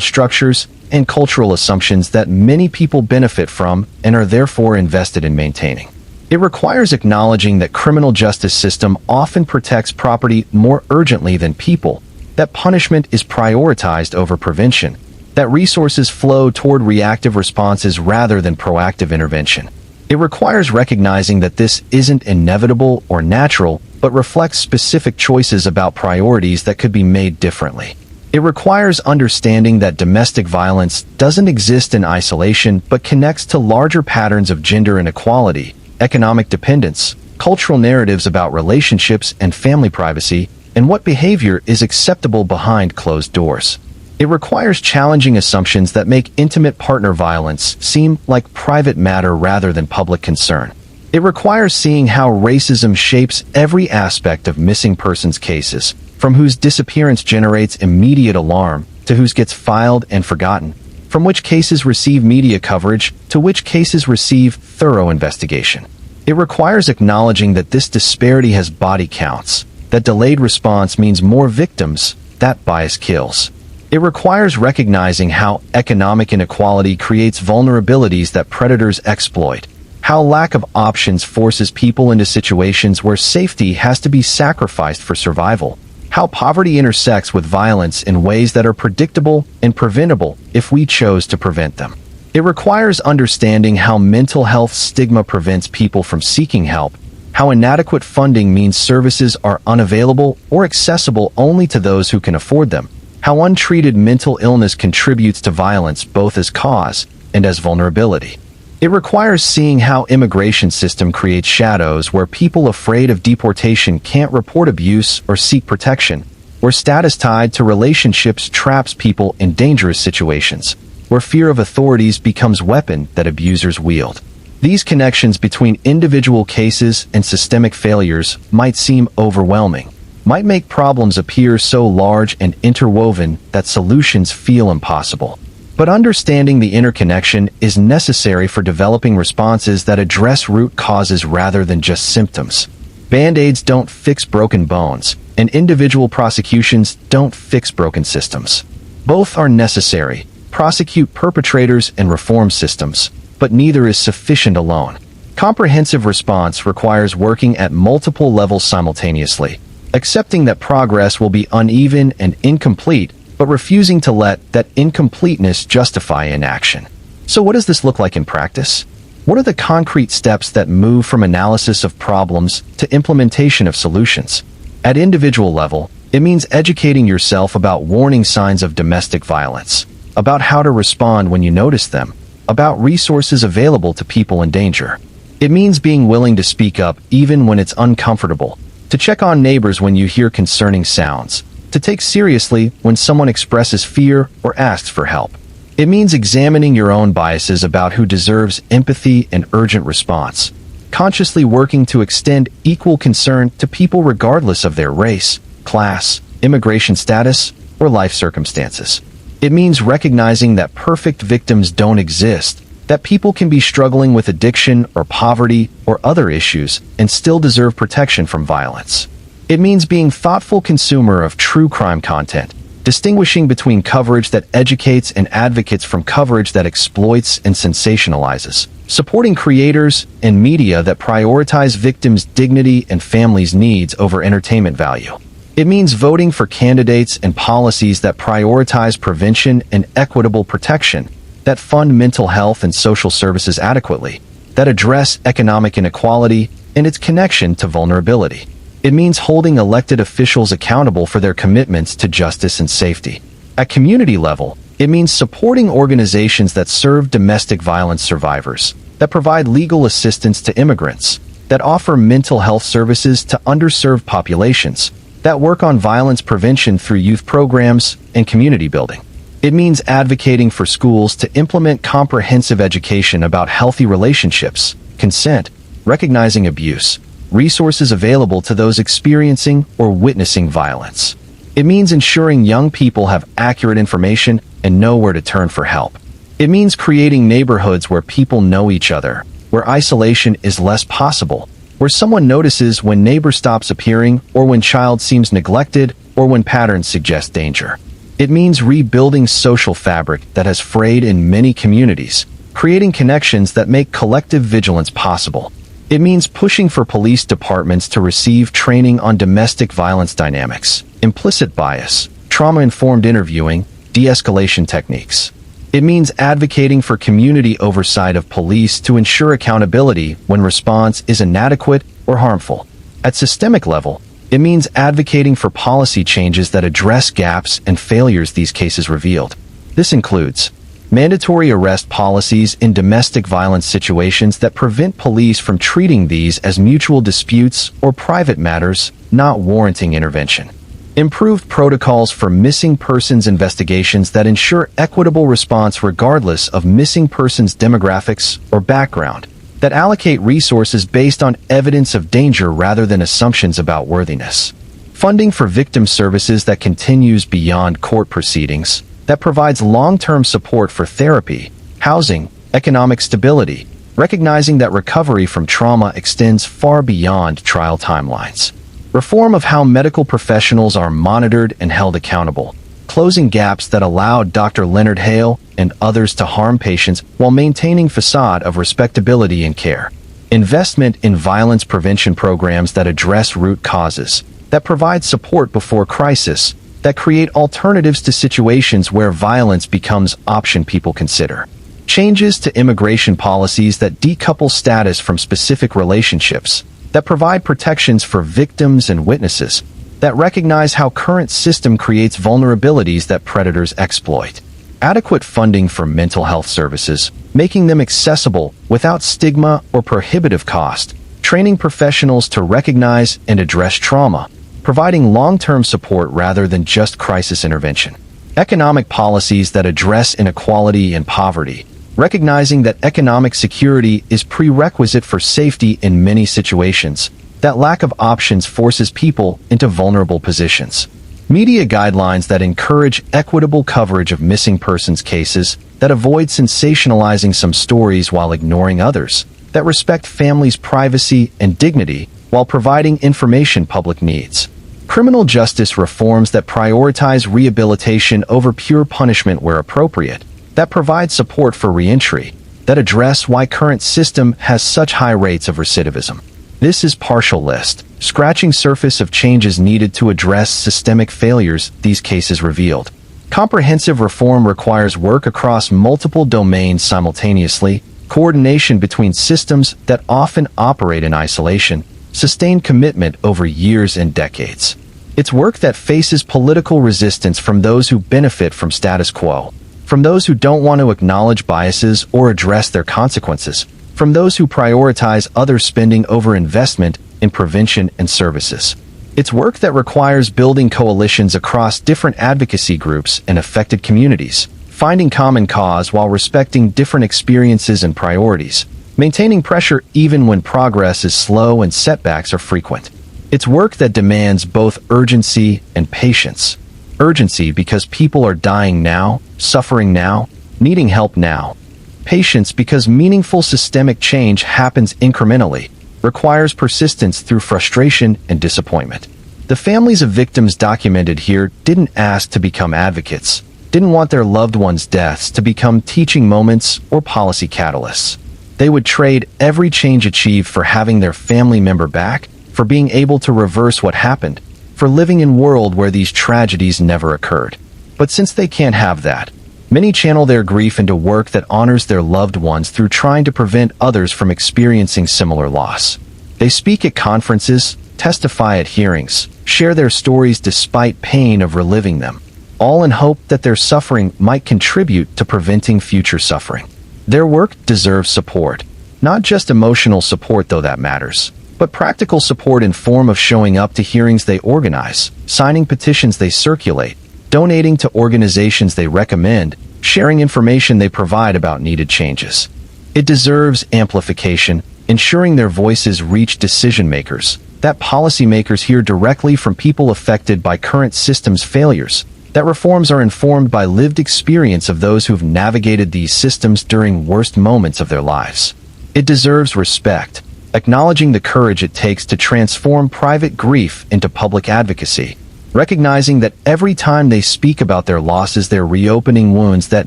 A: structures and cultural assumptions that many people benefit from and are therefore invested in maintaining. It requires acknowledging that criminal justice system often protects property more urgently than people, that punishment is prioritized over prevention, that resources flow toward reactive responses rather than proactive intervention. It requires recognizing that this isn't inevitable or natural, but reflects specific choices about priorities that could be made differently. It requires understanding that domestic violence doesn't exist in isolation but connects to larger patterns of gender inequality, economic dependence, cultural narratives about relationships and family privacy, and what behavior is acceptable behind closed doors. It requires challenging assumptions that make intimate partner violence seem like private matter rather than public concern. It requires seeing how racism shapes every aspect of missing persons cases, from whose disappearance generates immediate alarm to whose gets filed and forgotten, from which cases receive media coverage to which cases receive thorough investigation. It requires acknowledging that this disparity has body counts, that delayed response means more victims, that bias kills. It requires recognizing how economic inequality creates vulnerabilities that predators exploit, how lack of options forces people into situations where safety has to be sacrificed for survival, how poverty intersects with violence in ways that are predictable and preventable if we chose to prevent them. It requires understanding how mental health stigma prevents people from seeking help, how inadequate funding means services are unavailable or accessible only to those who can afford them, how untreated mental illness contributes to violence both as cause and as vulnerability. It requires seeing how immigration system creates shadows where people afraid of deportation can't report abuse or seek protection, where status tied to relationships traps people in dangerous situations, where fear of authorities becomes a weapon that abusers wield. These connections between individual cases and systemic failures might seem overwhelming, might make problems appear so large and interwoven that solutions feel impossible. But understanding the interconnection is necessary for developing responses that address root causes rather than just symptoms. Band-aids don't fix broken bones, and individual prosecutions don't fix broken systems. Both are necessary. Prosecute perpetrators and reform systems, but neither is sufficient alone. Comprehensive response requires working at multiple levels simultaneously, accepting that progress will be uneven and incomplete, but refusing to let that incompleteness justify inaction. So what does this look like in practice? What are the concrete steps that move from analysis of problems to implementation of solutions? At individual level, it means educating yourself about warning signs of domestic violence, about how to respond when you notice them, about resources available to people in danger. It means being willing to speak up even when it's uncomfortable, to check on neighbors when you hear concerning sounds, to take seriously when someone expresses fear or asks for help. It means examining your own biases about who deserves empathy and urgent response, consciously working to extend equal concern to people regardless of their race, class, immigration status, or life circumstances. It means recognizing that perfect victims don't exist, that people can be struggling with addiction or poverty or other issues and still deserve protection from violence. It means being thoughtful consumer of true crime content, distinguishing between coverage that educates and advocates from coverage that exploits and sensationalizes, supporting creators and media that prioritize victims' dignity and families' needs over entertainment value. It means voting for candidates and policies that prioritize prevention and equitable protection, that fund mental health and social services adequately, that address economic inequality and its connection to vulnerability. It means holding elected officials accountable for their commitments to justice and safety. At community level, it means supporting organizations that serve domestic violence survivors, that provide legal assistance to immigrants, that offer mental health services to underserved populations, that work on violence prevention through youth programs and community building. It means advocating for schools to implement comprehensive education about healthy relationships, consent, recognizing abuse, resources available to those experiencing or witnessing violence. It means ensuring young people have accurate information and know where to turn for help. It means creating neighborhoods where people know each other, where isolation is less possible, where someone notices when neighbor stops appearing or when child seems neglected or when patterns suggest danger. It means rebuilding social fabric that has frayed in many communities, creating connections that make collective vigilance possible. It means pushing for police departments to receive training on domestic violence dynamics, implicit bias, trauma-informed interviewing, de-escalation techniques. It means advocating for community oversight of police to ensure accountability when response is inadequate or harmful. At systemic level, it means advocating for policy changes that address gaps and failures these cases revealed. This includes mandatory arrest policies in domestic violence situations that prevent police from treating these as mutual disputes or private matters, not warranting intervention. Improved protocols for missing persons investigations that ensure equitable response regardless of missing persons' demographics or background, that allocate resources based on evidence of danger rather than assumptions about worthiness. Funding for victim services that continues beyond court proceedings, that provides long-term support for therapy, housing, economic stability, recognizing that recovery from trauma extends far beyond trial timelines. Reform of how medical professionals are monitored and held accountable, closing gaps that allowed Dr. Leonard Hale and others to harm patients while maintaining facade of respectability and care. Investment in violence prevention programs that address root causes, that provide support before crisis, that create alternatives to situations where violence becomes option people consider. Changes to immigration policies that decouple status from specific relationships, that provide protections for victims and witnesses, that recognize how current system creates vulnerabilities that predators exploit. Adequate funding for mental health services, making them accessible without stigma or prohibitive cost, training professionals to recognize and address trauma, providing long-term support rather than just crisis intervention. Economic policies that address inequality and poverty, recognizing that economic security is prerequisite for safety in many situations. That lack of options forces people into vulnerable positions. Media guidelines that encourage equitable coverage of missing persons cases, that avoid sensationalizing some stories while ignoring others, that respect families' privacy and dignity while providing information public needs. Criminal justice reforms that prioritize rehabilitation over pure punishment where appropriate, that provide support for reentry, that address why current system has such high rates of recidivism. This is partial list, scratching surface of changes needed to address systemic failures these cases revealed. Comprehensive reform requires work across multiple domains simultaneously, coordination between systems that often operate in isolation, sustained commitment over years and decades. It's work that faces political resistance from those who benefit from status quo, from those who don't want to acknowledge biases or address their consequences, from those who prioritize other spending over investment in prevention and services. It's work that requires building coalitions across different advocacy groups and affected communities, finding common cause while respecting different experiences and priorities, maintaining pressure even when progress is slow and setbacks are frequent. It's work that demands both urgency and patience. Urgency because people are dying now, suffering now, needing help now. Patience because meaningful systemic change happens incrementally, requires persistence through frustration and disappointment. The families of victims documented here didn't ask to become advocates, didn't want their loved ones' deaths to become teaching moments or policy catalysts. They would trade every change achieved for having their family member back, for being able to reverse what happened, for living in a world where these tragedies never occurred. But since they can't have that, many channel their grief into work that honors their loved ones through trying to prevent others from experiencing similar loss. They speak at conferences, testify at hearings, share their stories despite pain of reliving them, all in hope that their suffering might contribute to preventing future suffering. Their work deserves support. Not just emotional support, though that matters, but practical support in form of showing up to hearings they organize, signing petitions they circulate, donating to organizations they recommend, sharing information they provide about needed changes. It deserves amplification, ensuring their voices reach decision makers, that policymakers hear directly from people affected by current systems' failures, that reforms are informed by lived experience of those who've navigated these systems during worst moments of their lives. It deserves respect, acknowledging the courage it takes to transform private grief into public advocacy, recognizing that every time they speak about their losses, they're reopening wounds that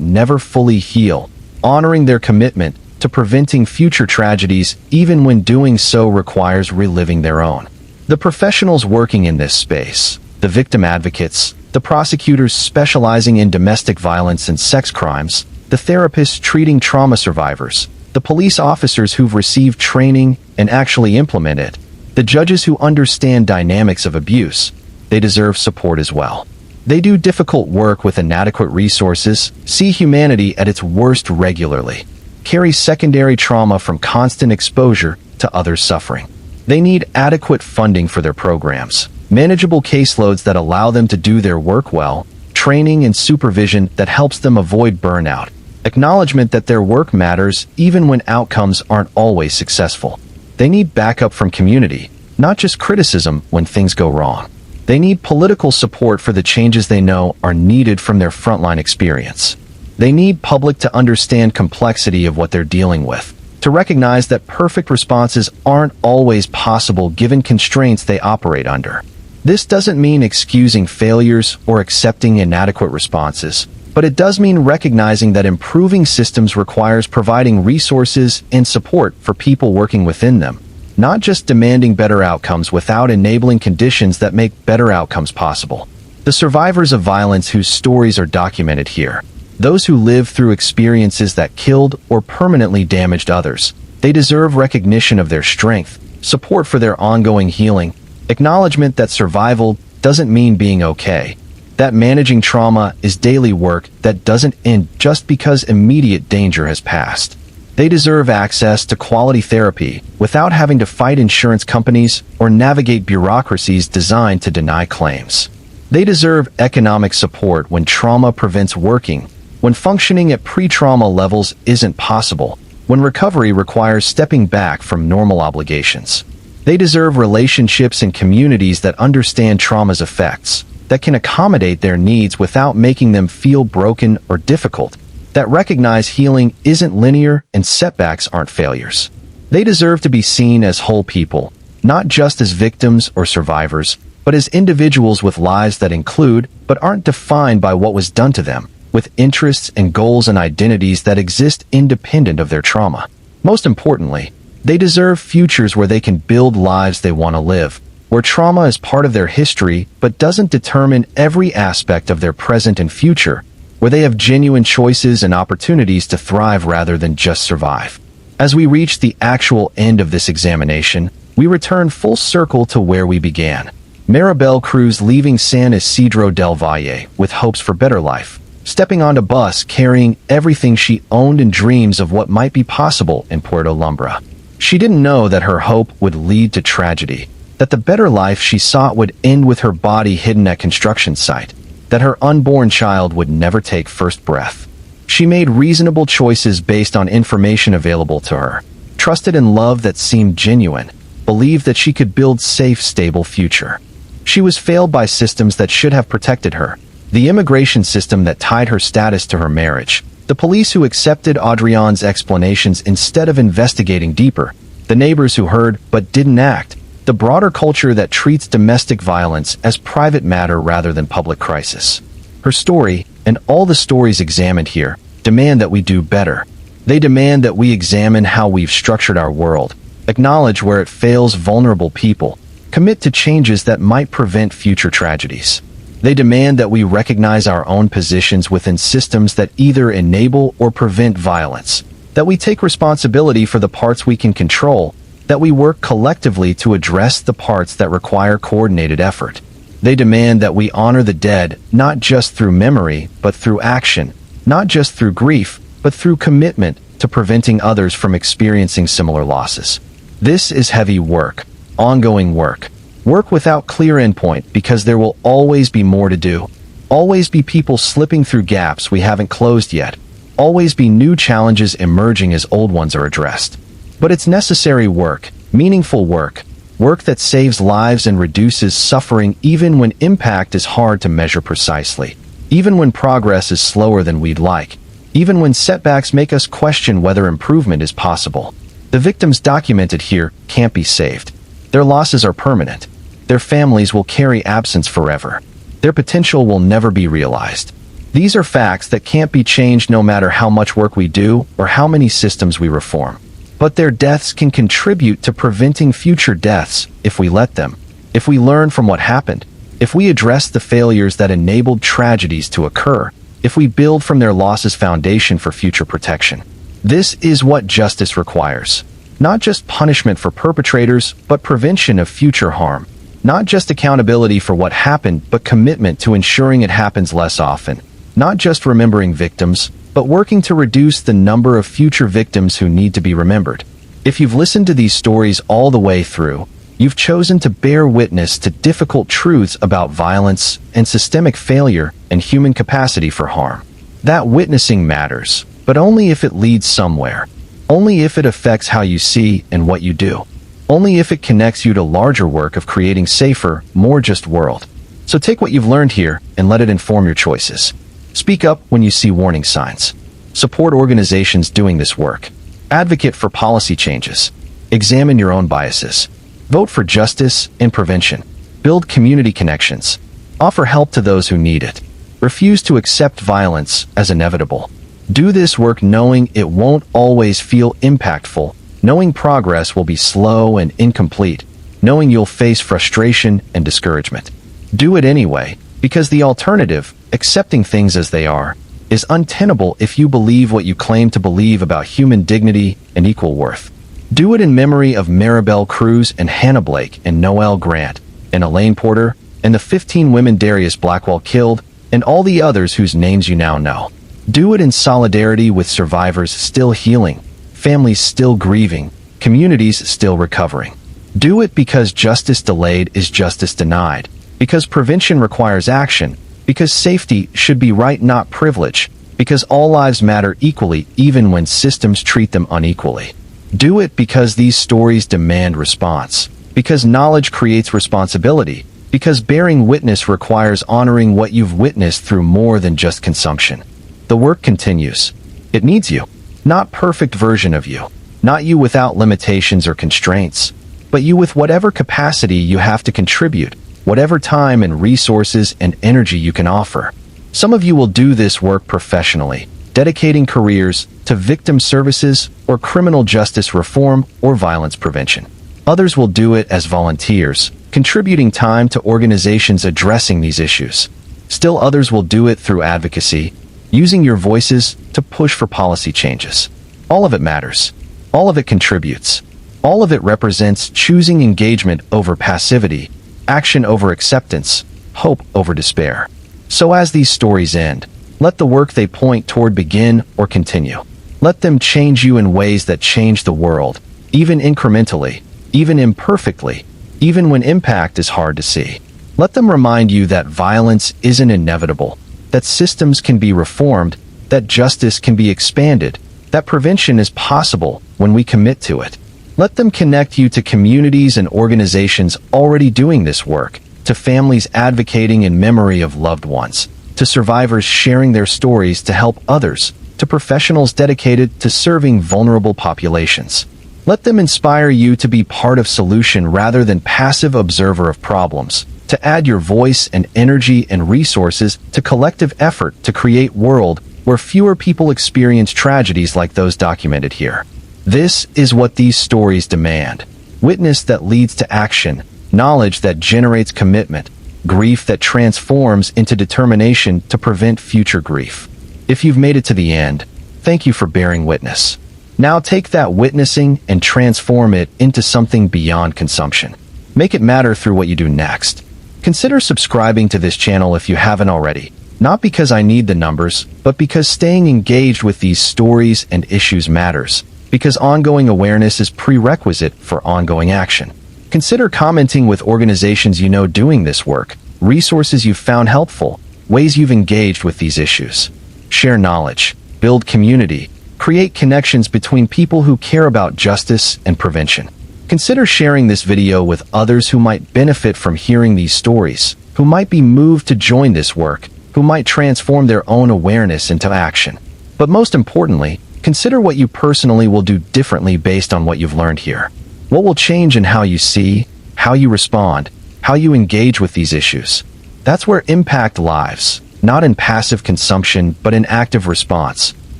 A: never fully heal, honoring their commitment to preventing future tragedies even when doing so requires reliving their own. The professionals working in this space, the victim advocates, the prosecutors specializing in domestic violence and sex crimes, the therapists treating trauma survivors, the police officers who've received training and actually implement it, the judges who understand dynamics of abuse, they deserve support as well. They do difficult work with inadequate resources, see humanity at its worst regularly, carry secondary trauma from constant exposure to others' suffering. They need adequate funding for their programs, manageable caseloads that allow them to do their work well, training and supervision that helps them avoid burnout, acknowledgement that their work matters even when outcomes aren't always successful. They need backup from community, not just criticism when things go wrong. They need political support for the changes they know are needed from their frontline experience. They need public to understand complexity of what they're dealing with, to recognize that perfect responses aren't always possible given constraints they operate under. This doesn't mean excusing failures or accepting inadequate responses, but it does mean recognizing that improving systems requires providing resources and support for people working within them, not just demanding better outcomes without enabling conditions that make better outcomes possible. The survivors of violence whose stories are documented here, those who lived through experiences that killed or permanently damaged others, they deserve recognition of their strength, support for their ongoing healing, acknowledgement that survival doesn't mean being okay, that managing trauma is daily work that doesn't end just because immediate danger has passed. They deserve access to quality therapy without having to fight insurance companies or navigate bureaucracies designed to deny claims. They deserve economic support when trauma prevents working, when functioning at pre-trauma levels isn't possible, when recovery requires stepping back from normal obligations. They deserve relationships and communities that understand trauma's effects, that can accommodate their needs without making them feel broken or difficult, that recognize healing isn't linear and setbacks aren't failures. They deserve to be seen as whole people, not just as victims or survivors, but as individuals with lives that include, but aren't defined by what was done to them, with interests and goals and identities that exist independent of their trauma. Most importantly, they deserve futures where they can build lives they want to live, where trauma is part of their history but doesn't determine every aspect of their present and future, where they have genuine choices and opportunities to thrive rather than just survive. As we reach the actual end of this examination, we return full circle to where we began. Maribel Cruz leaving San Isidro del Valle with hopes for better life, stepping on a bus carrying everything she owned and dreams of what might be possible in Puerto Lumbra. She didn't know that her hope would lead to tragedy, that the better life she sought would end with her body hidden at construction site, that her unborn child would never take first breath. She made reasonable choices based on information available to her, trusted in love that seemed genuine, believed that she could build safe, stable future. She was failed by systems that should have protected her, the immigration system that tied her status to her marriage, the police who accepted Adrian's explanations instead of investigating deeper, the neighbors who heard but didn't act, the broader culture that treats domestic violence as private matter rather than public crisis. Her story, and all the stories examined here, demand that we do better. They demand that we examine how we've structured our world, acknowledge where it fails vulnerable people, commit to changes that might prevent future tragedies. They demand that we recognize our own positions within systems that either enable or prevent violence, that we take responsibility for the parts we can control, that we work collectively to address the parts that require coordinated effort. They demand that we honor the dead, not just through memory, but through action, not just through grief, but through commitment to preventing others from experiencing similar losses. This is heavy work, ongoing work. Work without clear endpoint because there will always be more to do. Always be people slipping through gaps we haven't closed yet. Always be new challenges emerging as old ones are addressed. But it's necessary work, meaningful work, work that saves lives and reduces suffering even when impact is hard to measure precisely, even when progress is slower than we'd like, even when setbacks make us question whether improvement is possible. The victims documented here can't be saved. Their losses are permanent. Their families will carry absence forever. Their potential will never be realized. These are facts that can't be changed no matter how much work we do or how many systems we reform. But their deaths can contribute to preventing future deaths if we let them, if we learn from what happened, if we address the failures that enabled tragedies to occur, if we build from their losses foundation for future protection. This is what justice requires. Not just punishment for perpetrators, but prevention of future harm. Not just accountability for what happened, but commitment to ensuring it happens less often. Not just remembering victims, but working to reduce the number of future victims who need to be remembered. If you've listened to these stories all the way through, you've chosen to bear witness to difficult truths about violence and systemic failure and human capacity for harm. That witnessing matters, but only if it leads somewhere. Only if it affects how you see and what you do. Only if it connects you to larger work of creating safer, more just world. So take what you've learned here and let it inform your choices. Speak up when you see warning signs. Support organizations doing this work. Advocate for policy changes. Examine your own biases. Vote for justice and prevention. Build community connections. Offer help to those who need it. Refuse to accept violence as inevitable. Do this work knowing it won't always feel impactful, knowing progress will be slow and incomplete, knowing you'll face frustration and discouragement. Do it anyway, because the alternative, accepting things as they are, is untenable if you believe what you claim to believe about human dignity and equal worth. Do it in memory of Maribel Cruz and Hannah Blake and Noel Grant and Elaine Porter and the 15 women Darius Blackwell killed and all the others whose names you now know. Do it in solidarity with survivors still healing, families still grieving, communities still recovering. Do it because justice delayed is justice denied, because prevention requires action, because safety should be right, not privilege, because all lives matter equally even when systems treat them unequally. Do it because these stories demand response, because knowledge creates responsibility, because bearing witness requires honoring what you've witnessed through more than just consumption. The work continues. It needs you. Not perfect version of you. Not you without limitations or constraints, but you with whatever capacity you have to contribute, whatever time and resources and energy you can offer. Some of you will do this work professionally, dedicating careers to victim services or criminal justice reform or violence prevention. Others will do it as volunteers, contributing time to organizations addressing these issues. Still others will do it through advocacy, using your voices to push for policy changes. All of it matters. All of it contributes. All of it represents choosing engagement over passivity, action over acceptance, hope over despair. So as these stories end, let the work they point toward begin or continue. Let them change you in ways that change the world, even incrementally, even imperfectly, even when impact is hard to see. Let them remind you that violence isn't inevitable, that systems can be reformed, that justice can be expanded, that prevention is possible when we commit to it. Let them connect you to communities and organizations already doing this work, to families advocating in memory of loved ones, to survivors sharing their stories to help others, to professionals dedicated to serving vulnerable populations. Let them inspire you to be part of solution rather than passive observer of problems, to add your voice and energy and resources to collective effort to create a world where fewer people experience tragedies like those documented here. This is what these stories demand. Witness that leads to action, knowledge that generates commitment, grief that transforms into determination to prevent future grief. If you've made it to the end, thank you for bearing witness. Now take that witnessing and transform it into something beyond consumption. Make it matter through what you do next. Consider subscribing to this channel if you haven't already, not because I need the numbers, but because staying engaged with these stories and issues matters, because ongoing awareness is prerequisite for ongoing action. Consider commenting with organizations you know doing this work, resources you've found helpful, ways you've engaged with these issues. Share knowledge, build community, create connections between people who care about justice and prevention. Consider sharing this video with others who might benefit from hearing these stories, who might be moved to join this work, who might transform their own awareness into action. But most importantly, consider what you personally will do differently based on what you've learned here. What will change in how you see, how you respond, how you engage with these issues? That's where impact lies, not in passive consumption, but in active response,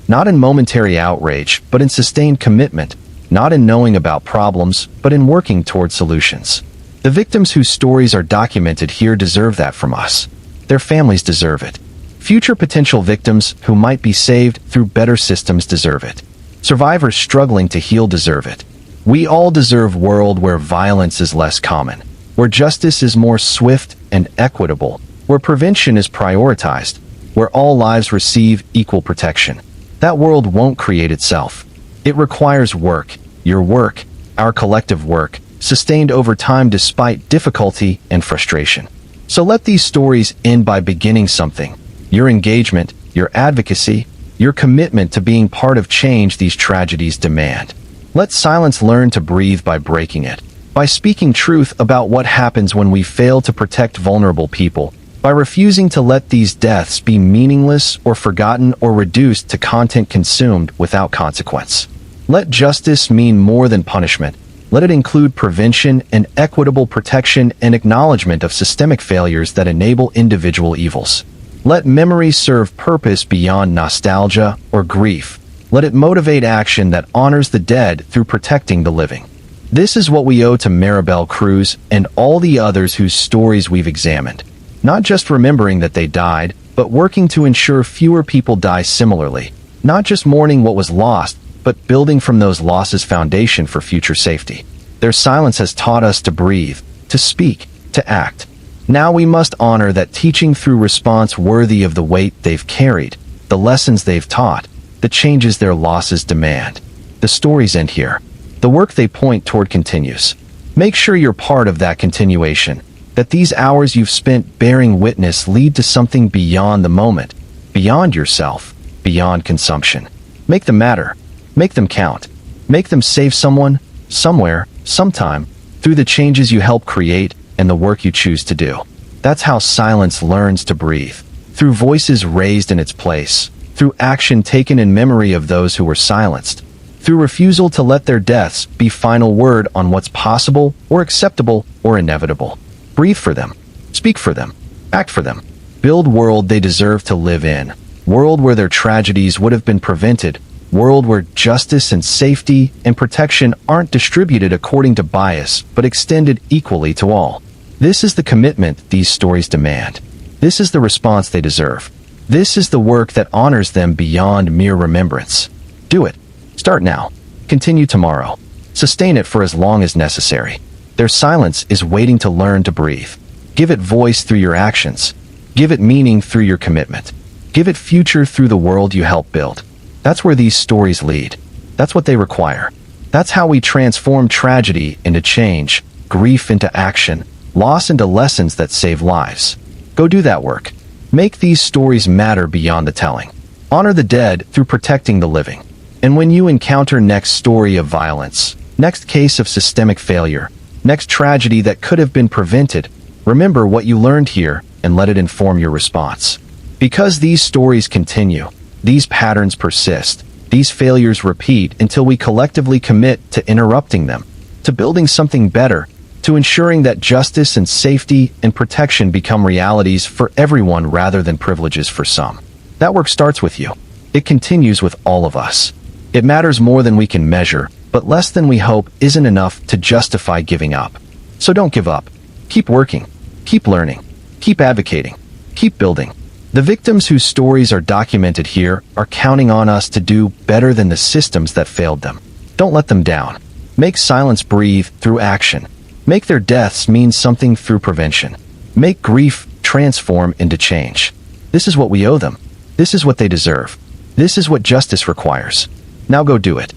A: not in momentary outrage, but in sustained commitment, not in knowing about problems, but in working toward solutions. The victims whose stories are documented here deserve that from us. Their families deserve it. Future potential victims who might be saved through better systems deserve it. Survivors struggling to heal deserve it. We all deserve a world where violence is less common, where justice is more swift and equitable, where prevention is prioritized, where all lives receive equal protection. That world won't create itself. It requires work, your work, our collective work, sustained over time despite difficulty and frustration. So let these stories end by beginning something. Your engagement, your advocacy, your commitment to being part of change these tragedies demand. Let silence learn to breathe by breaking it, by speaking truth about what happens when we fail to protect vulnerable people, by refusing to let these deaths be meaningless or forgotten or reduced to content consumed without consequence. Let justice mean more than punishment. Let it include prevention and equitable protection and acknowledgement of systemic failures that enable individual evils. Let memory serve purpose beyond nostalgia or grief. Let it motivate action that honors the dead through protecting the living. This is what we owe to Maribel Cruz and all the others whose stories we've examined. Not just remembering that they died, but working to ensure fewer people die similarly. Not just mourning what was lost, but building from those losses foundation for future safety. Their silence has taught us to breathe, to speak, to act. Now we must honor that teaching through response worthy of the weight they've carried, the lessons they've taught, the changes their losses demand. The stories end here. The work they point toward continues. Make sure you're part of that continuation, that these hours you've spent bearing witness lead to something beyond the moment, beyond yourself, beyond consumption. Make them matter. Make them count. Make them save someone, somewhere, sometime, through the changes you help create and the work you choose to do. That's how silence learns to breathe. Through voices raised in its place. Through action taken in memory of those who were silenced. Through refusal to let their deaths be final word on what's possible or acceptable or inevitable. Breathe for them. Speak for them. Act for them. Build world they deserve to live in. World where their tragedies would have been prevented. World where justice and safety and protection aren't distributed according to bias, but extended equally to all. This is the commitment these stories demand. This is the response they deserve. This is the work that honors them beyond mere remembrance. Do it. Start now. Continue tomorrow. Sustain it for as long as necessary. Their silence is waiting to learn to breathe. Give it voice through your actions. Give it meaning through your commitment. Give it future through the world you help build. That's where these stories lead. That's what they require. That's how we transform tragedy into change, grief into action, loss into lessons that save lives. Go do that work. Make these stories matter beyond the telling. Honor the dead through protecting the living. And when you encounter next story of violence, next case of systemic failure, next tragedy that could have been prevented, remember what you learned here and let it inform your response. Because these stories continue, these patterns persist, these failures repeat until we collectively commit to interrupting them, to building something better, to ensuring that justice and safety and protection become realities for everyone rather than privileges for some. That work starts with you. It continues with all of us. It matters more than we can measure, but less than we hope isn't enough to justify giving up. So don't give up. Keep working. Keep learning. Keep advocating. Keep building. The victims whose stories are documented here are counting on us to do better than the systems that failed them. Don't let them down. Make silence breathe through action. Make their deaths mean something through prevention. Make grief transform into change. This is what we owe them. This is what they deserve. This is what justice requires. Now go do it.